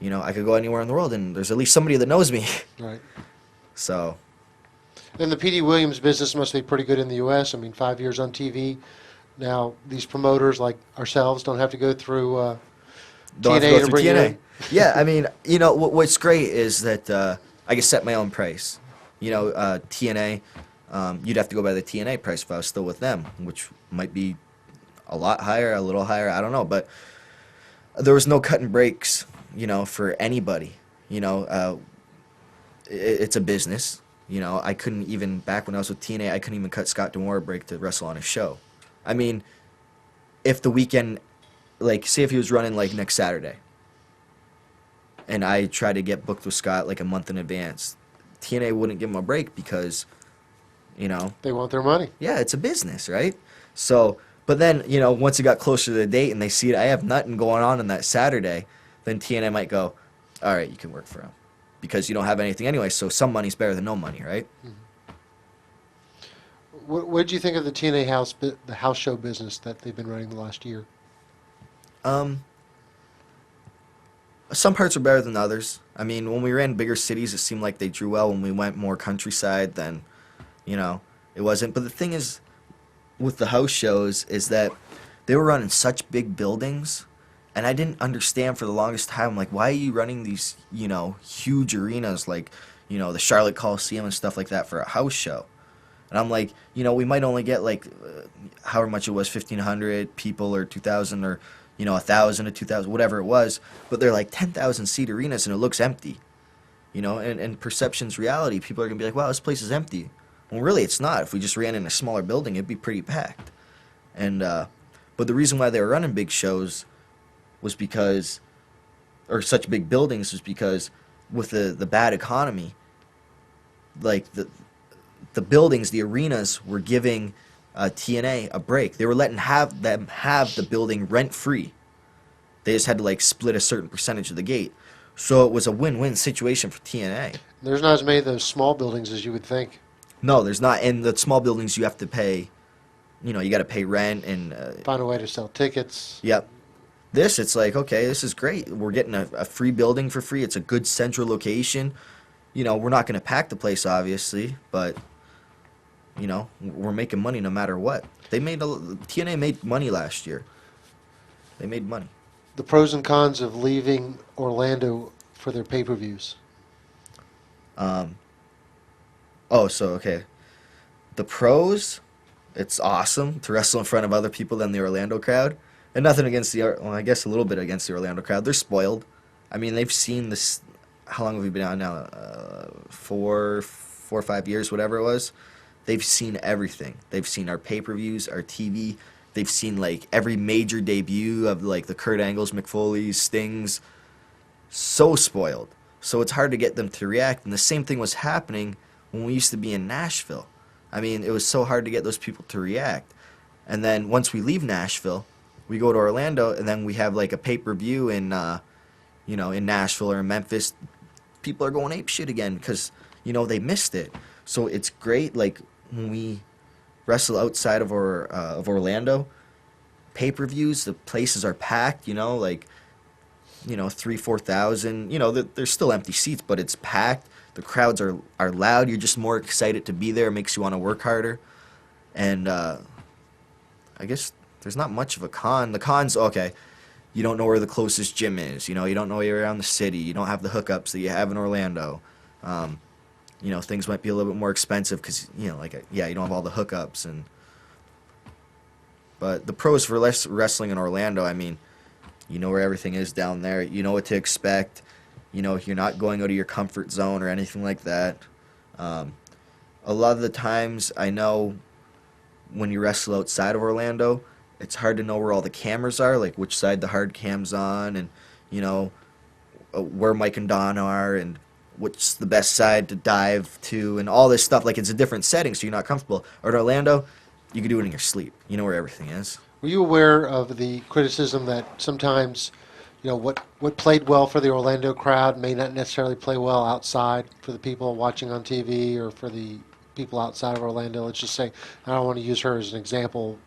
I could go anywhere in the world and there's at least somebody that knows me. Right. So. And the Petey Williams business must be pretty good in the U.S. I mean, 5 years on TV. Now, these promoters like ourselves don't have to go through Don't have to TNA go to through bring you TNA. in. Yeah, I mean, what's great is that I can set my own price. TNA, you'd have to go by the TNA price if I was still with them, which might be a lot higher, a little higher, I don't know. But there was no cut and breaks, for anybody. it's a business. You know, I couldn't even, back when I was with TNA, I couldn't even cut Scott D'Amore a break to wrestle on a show. I mean, if the weekend, like, say if he was running, like, next Saturday, and I tried to get booked with Scott, like, a month in advance, TNA wouldn't give him a break because, you know. They want their money. Yeah, it's a business, right? So, but then, you know, once it got closer to the date and they see it, I have nothing going on that Saturday, then TNA might go, all right, you can work for him. Because you don't have anything anyway, so some money's better than no money, right? What did you think of the TNA the house show business that they've been running the last year? Some parts are better than others. I mean, when we ran bigger cities, it seemed like they drew well. When we went more countryside, then, you know, it wasn't. But the thing is, with the house shows, is that they were running such big buildings, and I didn't understand for the longest time, like, why are you running these, you know, huge arenas like, you know, the Charlotte Coliseum and stuff like that for a house show? And I'm like, you know, we might only get, like, however much it was, 1,500 people or 2,000 or, you know, 1,000 to 2,000, whatever it was. But they're like 10,000 seat arenas and it looks empty. You know, and perception's reality. People are going to be like, wow, this place is empty. Well, really, it's not. If we just ran in a smaller building, it'd be pretty packed. And, but the reason why they were running big shows was because, or such big buildings, was because with the bad economy, like the buildings, the arenas were giving TNA a break. They were letting them have the building rent free. They just had to like split a certain percentage of the gate. So it was a win-win situation for TNA. There's not as many of those small buildings as you would think. No, there's not. And the small buildings you have to pay, you know, you got to pay rent and find a way to sell tickets. Yep. This, it's like, okay, this is great. We're getting a free building for free. It's a good central location. You know, we're not going to pack the place, obviously, but, you know, we're making money no matter what. TNA made money last year. They made money. The pros and cons of leaving Orlando for their pay-per-views. Okay. The pros, it's awesome to wrestle in front of other people than the Orlando crowd. And nothing against I guess a little bit against the Orlando crowd. They're spoiled. I mean, they've seen this, how long have we been on now? 4 or 5 years, whatever it was. They've seen everything. They've seen our pay-per-views, our TV. They've seen, like, every major debut of, like, the Kurt Angles, McFoley's, Stings. So spoiled. So it's hard to get them to react. And the same thing was happening when we used to be in Nashville. I mean, it was so hard to get those people to react. And then once we leave Nashville, we go to Orlando, and then we have, like, a pay-per-view in, you know, in Nashville or in Memphis. People are going apeshit again because, you know, they missed it. So it's great, like, when we wrestle outside of Orlando, pay-per-views, the places are packed, you know, like, you know, 3,000-4,000. You know, there's still empty seats, but it's packed. The crowds are loud. You're just more excited to be there. It makes you want to work harder. And I guess there's not much of a con. The con's, okay, you don't know where the closest gym is. You know, you don't know you're around the city. You don't have the hookups that you have in Orlando. You know, things might be a little bit more expensive because, you know, like, yeah, you don't have all the hookups. But the pros for wrestling in Orlando, I mean, you know where everything is down there. You know what to expect. You know, you're not going out of your comfort zone or anything like that. A lot of the times, I know when you wrestle outside of Orlando, it's hard to know where all the cameras are, like which side the hard cam's on, and, you know, where Mike and Don are, and what's the best side to dive to, and all this stuff. Like, it's a different setting, so you're not comfortable. Or in Orlando, you can do it in your sleep. You know where everything is. Were you aware of the criticism that sometimes, you know, what played well for the Orlando crowd may not necessarily play well outside for the people watching on TV or for the people outside of Orlando? Let's just say, I don't want to use her as an example,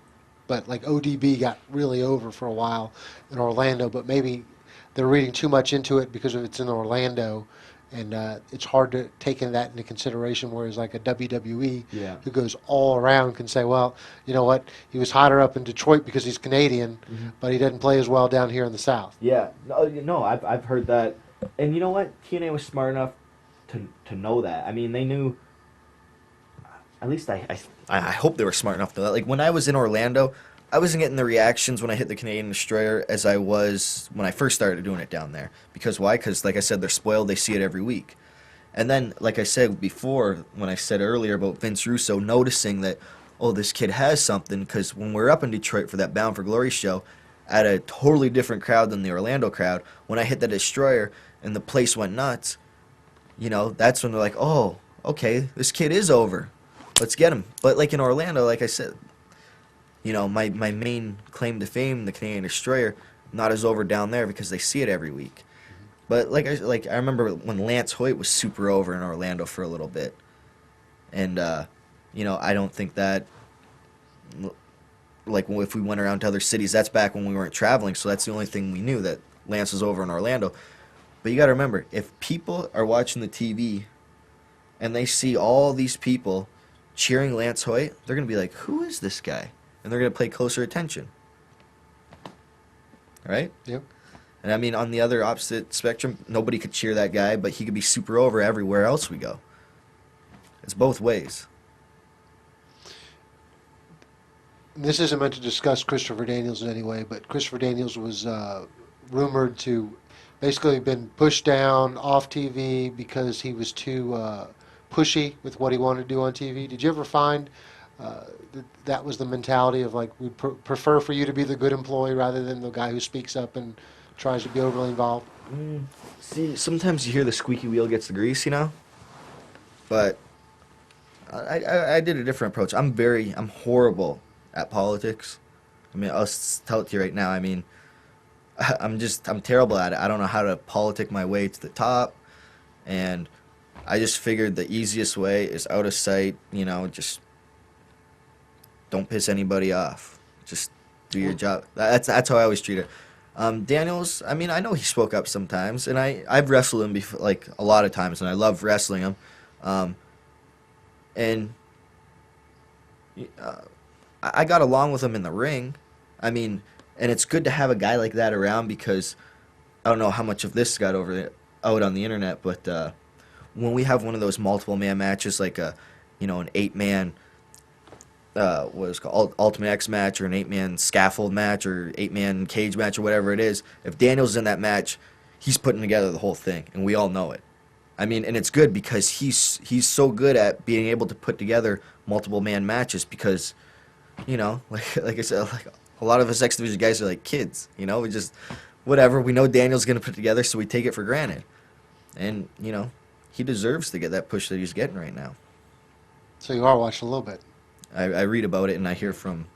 but like ODB got really over for a while in Orlando, but maybe they're reading too much into it because it's in Orlando, and it's hard to take that into consideration, whereas like a WWE who goes all around can say, well, you know what, he was hotter up in Detroit because he's Canadian, but he doesn't play as well down here in the South. Yeah, no, I've heard that. And you know what? TNA was smart enough to know that. I mean, they knew, at least I hope they were smart enough to know that. Like, when I was in Orlando, I wasn't getting the reactions when I hit the Canadian Destroyer as I was when I first started doing it down there. Because why? Because, like I said, they're spoiled. They see it every week. And then, like I said before, when I said earlier about Vince Russo noticing that, oh, this kid has something, because when we were up in Detroit for that Bound for Glory show, at a totally different crowd than the Orlando crowd, when I hit the Destroyer and the place went nuts, you know, that's when they're like, oh, okay, this kid is over. Let's get him. But like in Orlando, like I said, you know, my main claim to fame, the Canadian Destroyer, not as over down there because they see it every week. But I remember when Lance Hoyt was super over in Orlando for a little bit, and you know, I don't think that, like, if we went around to other cities, that's back when we weren't traveling, so that's the only thing we knew, that Lance was over in Orlando. But you got to remember, if people are watching the TV and they see all these people cheering Lance Hoyt, they're going to be like, who is this guy? And they're going to pay closer attention. Right? Yep. And I mean, on the other opposite spectrum, nobody could cheer that guy, but he could be super over everywhere else we go. It's both ways. This isn't meant to discuss Christopher Daniels in any way, but Christopher Daniels was rumored to basically been pushed down off TV because he was too pushy with what he wanted to do on TV. Did you ever find that was the mentality of, like, we prefer for you to be the good employee rather than the guy who speaks up and tries to be overly involved? See, sometimes you hear the squeaky wheel gets the grease, you know? But I did a different approach. I'm horrible at politics. I mean, tell it to you right now. I mean, I'm terrible at it. I don't know how to politic my way to the top, and I just figured the easiest way is out of sight. You know, just don't piss anybody off. Just do your job. That's how I always treat it. Daniels, I mean, I know he spoke up sometimes, and I've wrestled him before, like, a lot of times, and I love wrestling him. And I got along with him in the ring. I mean, and it's good to have a guy like that around, because I don't know how much of this got out on the internet, but when we have one of those multiple man matches, like an 8-man what is it called, Ultimate X match, or an 8-man scaffold match, or 8-man cage match, or whatever it is, if Daniel's in that match, he's putting together the whole thing, and we all know it. I mean, and it's good because he's so good at being able to put together multiple man matches, because, you know, like I said, like, a lot of us X Division guys are like kids, you know, we just, whatever, we know Daniel's going to put together, so we take it for granted. And, you know, he deserves to get that push that he's getting right now. So you are watching a little bit. I read about it and I hear from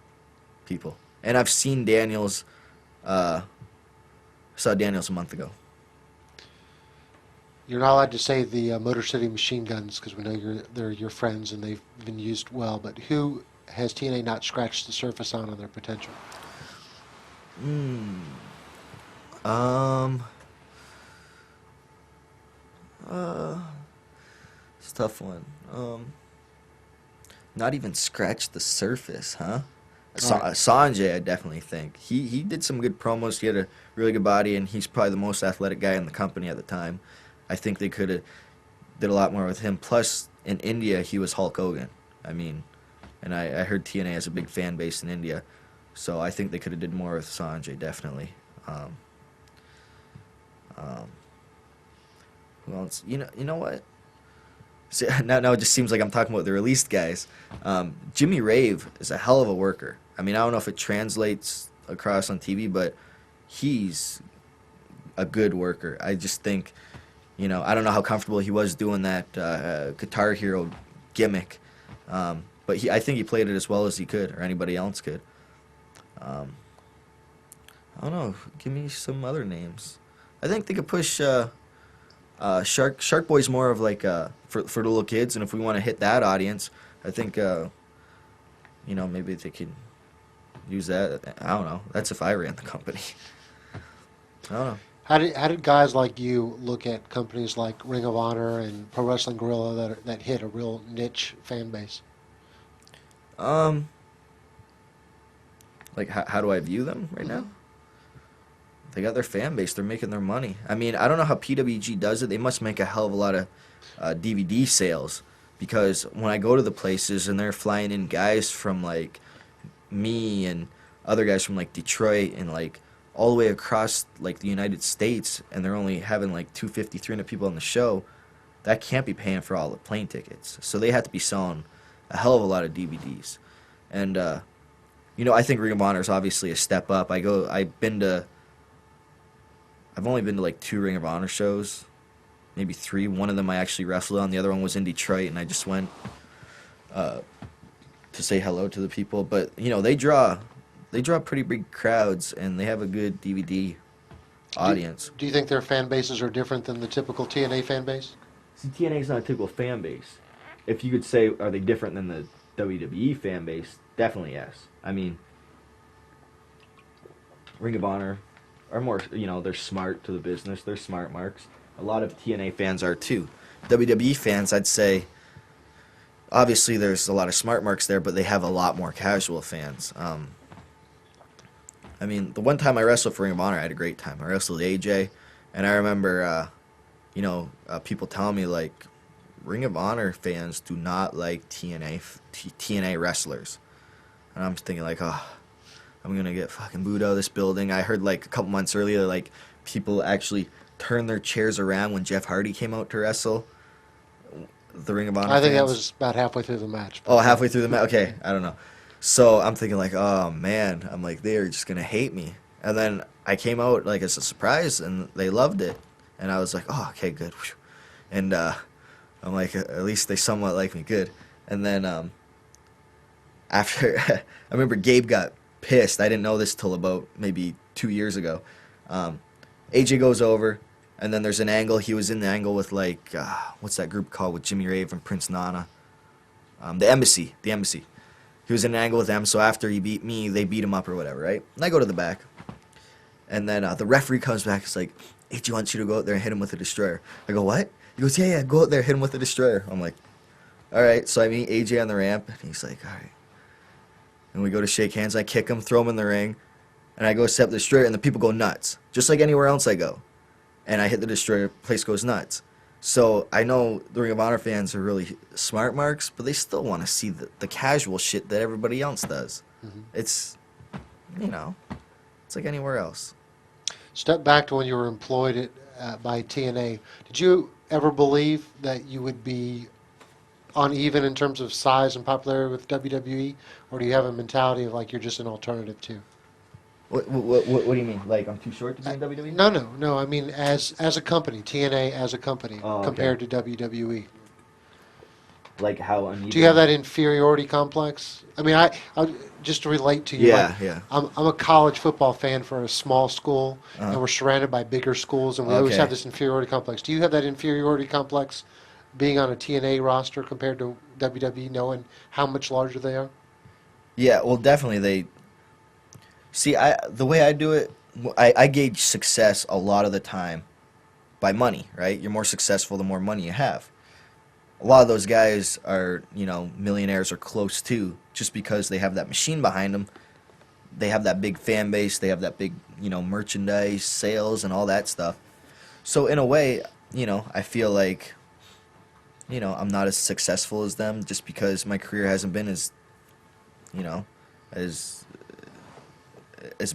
people. And I've seen Daniels, saw Daniels a month ago. You're not allowed to say the Motor City Machine Guns, because we know they're your friends and they've been used well, but who has TNA not scratched the surface on their potential? It's a tough one. Not even scratched the surface, huh? Right. Sanjay, I definitely think. He did some good promos. He had a really good body, and he's probably the most athletic guy in the company at the time. I think they could have did a lot more with him. Plus, in India, he was Hulk Hogan. I mean, and I heard TNA has a big fan base in India, so I think they could have did more with Sanjay, definitely. Who else? You know what? See, now it just seems like I'm talking about the released guys. Jimmy Rave is a hell of a worker. I mean, I don't know if it translates across on TV, but he's a good worker. I just think, you know, I don't know how comfortable he was doing that Guitar Hero gimmick, but I think he played it as well as he could, or anybody else could. I don't know. Give me some other names. I think they could push Shark Boy's more of like for the little kids, and if we want to hit that audience, I think you know, maybe they could use that. I don't know. That's if I ran the company. I don't know. How did guys like you look at companies like Ring of Honor and Pro Wrestling Guerrilla that hit a real niche fan base? Like how do I view them right now? They got their fan base. They're making their money. I mean, I don't know how PWG does it. They must make a hell of a lot of DVD sales, because when I go to the places and they're flying in guys from, like, me and other guys from, like, Detroit and, like, all the way across, like, the United States, and they're only having, like, 250, 300 people on the show, that can't be paying for all the plane tickets. So they have to be selling a hell of a lot of DVDs. And I think Ring of Honor is obviously a step up. I've only been to like 2 Ring of Honor shows, maybe 3. One of them I actually wrestled on. The other one was in Detroit, and I just went to say hello to the people. But they draw pretty big crowds, and they have a good DVD audience. Do you think their fan bases are different than the typical TNA fan base? See, TNA is not a typical fan base. If you could say, are they different than the WWE fan base? Definitely yes. I mean, Ring of Honor are more, they're smart to the business. They're smart marks. A lot of TNA fans are too. WWE fans, I'd say, obviously there's a lot of smart marks there, but they have a lot more casual fans. I mean, the one time I wrestled for Ring of Honor, I had a great time. I wrestled AJ, and I remember, people telling me, like, Ring of Honor fans do not like TNA wrestlers. And I'm thinking, like, oh, I'm going to get fucking booed out of this building. I heard, like, a couple months earlier, like, people actually turned their chairs around when Jeff Hardy came out to wrestle the Ring of Honor I think that fans. was about halfway through the match. Oh, halfway through the match? Okay, I don't know. So I'm thinking, like, oh, man. I'm like, they're just going to hate me. And then I came out, like, as a surprise, and they loved it. And I was like, oh, okay, good. And I'm like, at least they somewhat like me, good. And then after, I remember Gabe got pissed. I didn't know this till about maybe 2 years ago. AJ goes over, and then there's an angle. He was in the angle with, like, what's that group called with Jimmy Rave and Prince Nana? The Embassy. He was in an angle with them, so after he beat me, they beat him up or whatever, right? And I go to the back. And then the referee comes back. It's like, AJ wants you to go out there and hit him with a destroyer. I go, what? He goes, yeah, go out there, hit him with a destroyer. I'm like, all right. So I meet AJ on the ramp, and he's like, all right. And we go to shake hands. I kick him, throw him in the ring, and I go step the destroyer, and the people go nuts, just like anywhere else I go. And I hit the destroyer, place goes nuts. So I know the Ring of Honor fans are really smart marks, but they still want to see the casual shit that everybody else does. Mm-hmm. It's like anywhere else. Step back to when you were employed by TNA. Did you ever believe that you would be uneven in terms of size and popularity with WWE, or do you have a mentality of like you're just an alternative too? What do you mean? Like I'm too short to be in WWE? No. I mean as a company, TNA as a company compared to WWE. Like how uneven? Do you have that inferiority complex? I mean, I just to relate to you. Yeah. I'm a college football fan for a small school, and we're surrounded by bigger schools, and we always have this inferiority complex. Do you have that inferiority complex being on a TNA roster compared to WWE, knowing how much larger they are? Yeah, well, definitely the way I do it, I gauge success a lot of the time by money, right? You're more successful the more money you have. A lot of those guys are, millionaires or close to, just because they have that machine behind them. They have that big fan base. They have that big, merchandise, sales, and all that stuff. So in a way, I feel like, I'm not as successful as them just because my career hasn't been as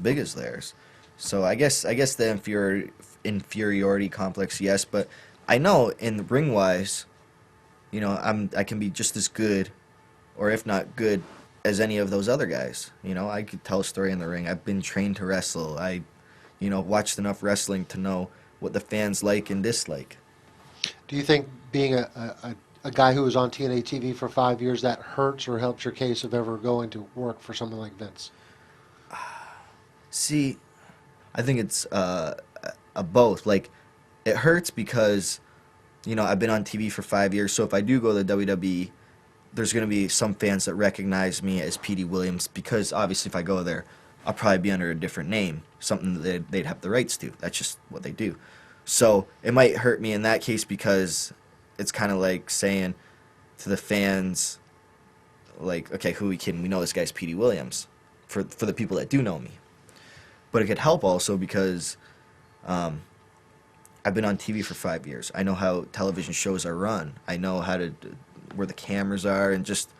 big as theirs. So I guess the inferiority complex, yes, but I know in the ring wise, I can be just as good, or if not good, as any of those other guys. I could tell a story in the ring. I've been trained to wrestle. I, watched enough wrestling to know what the fans like and dislike. Do you think being a guy who was on TNA TV for 5 years, that hurts or helps your case of ever going to work for someone like Vince? See, I think it's both. Like, it hurts because, I've been on TV for 5 years, so if I do go to the WWE, there's going to be some fans that recognize me as Petey Williams because, obviously, if I go there, I'll probably be under a different name, something that they'd have the rights to. That's just what they do. So it might hurt me in that case because it's kind of like saying to the fans, like, okay, who are we kidding? We know this guy's Petey Williams for the people that do know me. But it could help also because I've been on TV for 5 years. I know how television shows are run. I know where the cameras are, and just,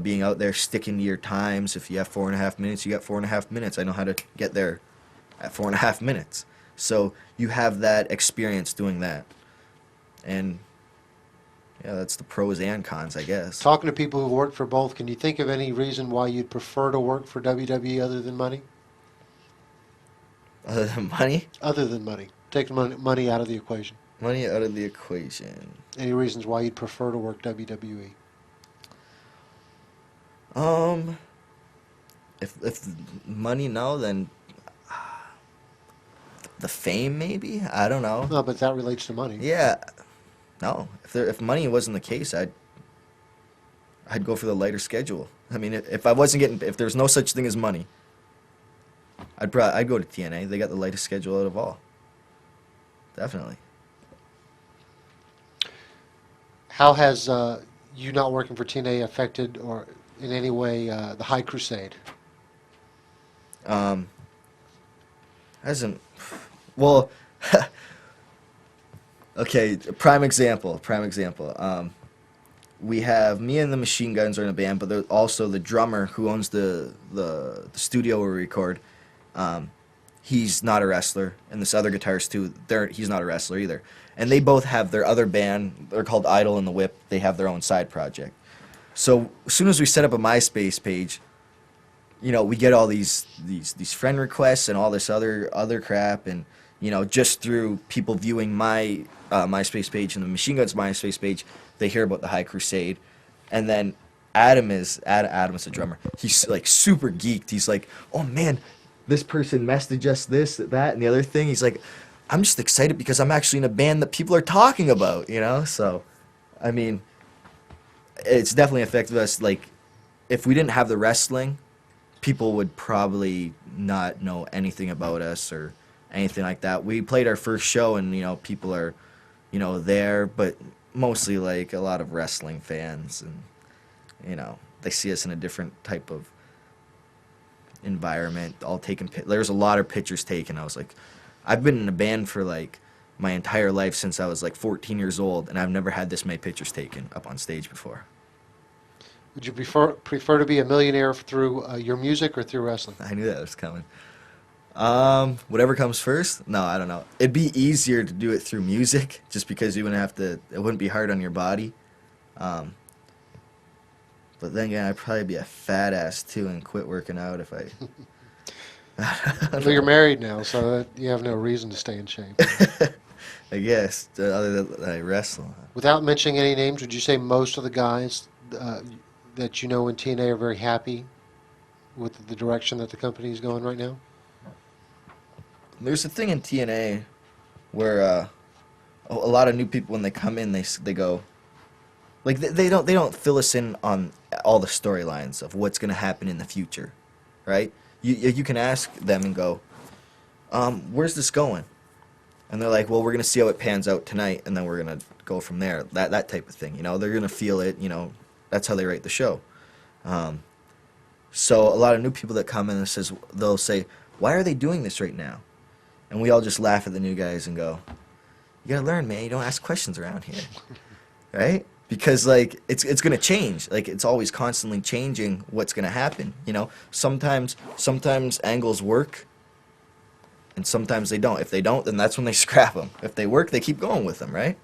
being out there, sticking to your times. If you have 4.5 minutes, you got 4.5 minutes. I know how to get there at 4.5 minutes. So you have that experience doing that. And, Yeah, that's the pros and cons, I guess. Talking to people who worked for both, can you think of any reason why you'd prefer to work for WWE other than money? Other than money? Other than money. Take money out of the equation. Money out of the equation. Any reasons why you'd prefer to work WWE? Um, if money, no, then the fame, maybe? I don't know. No, but that relates to money. Yeah, no. If money wasn't the case, I'd go for the lighter schedule. I mean, if I wasn't getting, if there was no such thing as money, I'd go to TNA. They got the lightest schedule out of all. Definitely. How has you not working for TNA affected or in any way the High Crusade? Hasn't. Well, okay. Prime example. We have me and the Machine Guns are in a band, but there's also the drummer who owns the studio where we record. He's not a wrestler, and this other guitarist too. He's not a wrestler either, and they both have their other band. They're called Idol and the Whip. They have their own side project. So as soon as we set up a MySpace page, you know, we get all these friend requests and all this other crap, and you know, just through people viewing my MySpace page and the Machine Guns MySpace page, they hear about the High Crusade, and then Adam's the drummer. He's like super geeked. He's like, oh man, this person messaged us this, that, and the other thing. He's like, I'm just excited because I'm actually in a band that people are talking about, you know? So, I mean, it's definitely affected us. Like, if we didn't have the wrestling, people would probably not know anything about us or anything like that. We played our first show and, you know, people are, you know, there, but mostly like a lot of wrestling fans, and, you know, they see us in a different type of environment, all taken. There's a lot of pictures taken. I was like, I've been in a band for like my entire life since I was like 14 years old, and I've never had this many pictures taken up on stage before. Would you prefer to be a millionaire through your music or through wrestling? I knew that was coming. Whatever comes first? No, I don't know. It'd be easier to do it through music, just because you wouldn't have to. It wouldn't be hard on your body. But then again, I'd probably be a fat ass too and quit working out if I. Well, you're married now, so you have no reason to stay in shape. I guess, other than I wrestle. Without mentioning any names, would you say most of the guys that you know in TNA are very happy with the direction that the company is going right now? There's a thing in TNA where a lot of new people, when they come in, they go, like they don't fill us in on all the storylines of what's gonna happen in the future, right? You can ask them and go, where's this going? And they're like, well, we're gonna see how it pans out tonight, and then we're gonna go from there. That type of thing, you know. They're gonna feel it, you know. That's how they write the show. So a lot of new people that come in and they'll say, why are they doing this right now? And we all just laugh at the new guys and go, you gotta learn, man. You don't ask questions around here, right? Because like it's gonna change. Like it's always constantly changing what's gonna happen. You know, sometimes angles work, and sometimes they don't. If they don't, then that's when they scrap them. If they work, they keep going with them, right?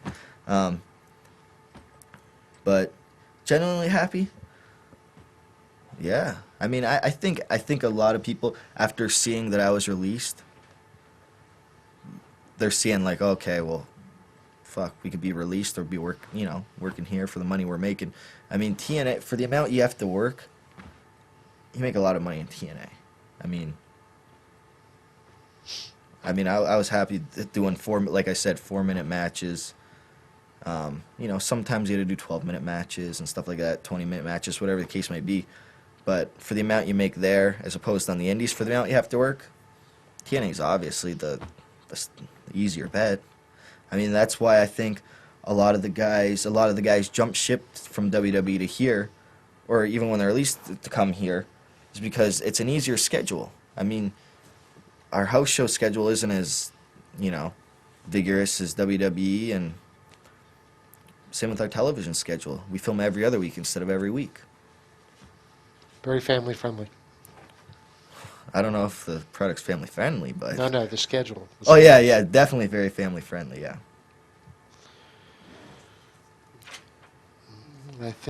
But genuinely happy. Yeah, I mean, I think a lot of people, after seeing that I was released, they're seeing like, okay, well, fuck, we could be released or be working here for the money we're making. I mean, TNA, for the amount you have to work, you make a lot of money in TNA. I mean, I was happy doing 4-minute matches. You know, sometimes you had to do 12-minute matches and stuff like that, 20-minute matches, whatever the case might be. But for the amount you make there, as opposed to on the indies, for the amount you have to work, TNA is obviously the easier bet. I mean, that's why I think a lot of the guys jump ship from WWE to here, or even when they're released to come here, is because it's an easier schedule. I mean, our house show schedule isn't as, you know, vigorous as WWE, and same with our television schedule. We film every other week instead of every week. Very family friendly. I don't know if the product's family friendly, but No, the schedule. Oh yeah, definitely very family friendly. Yeah. I think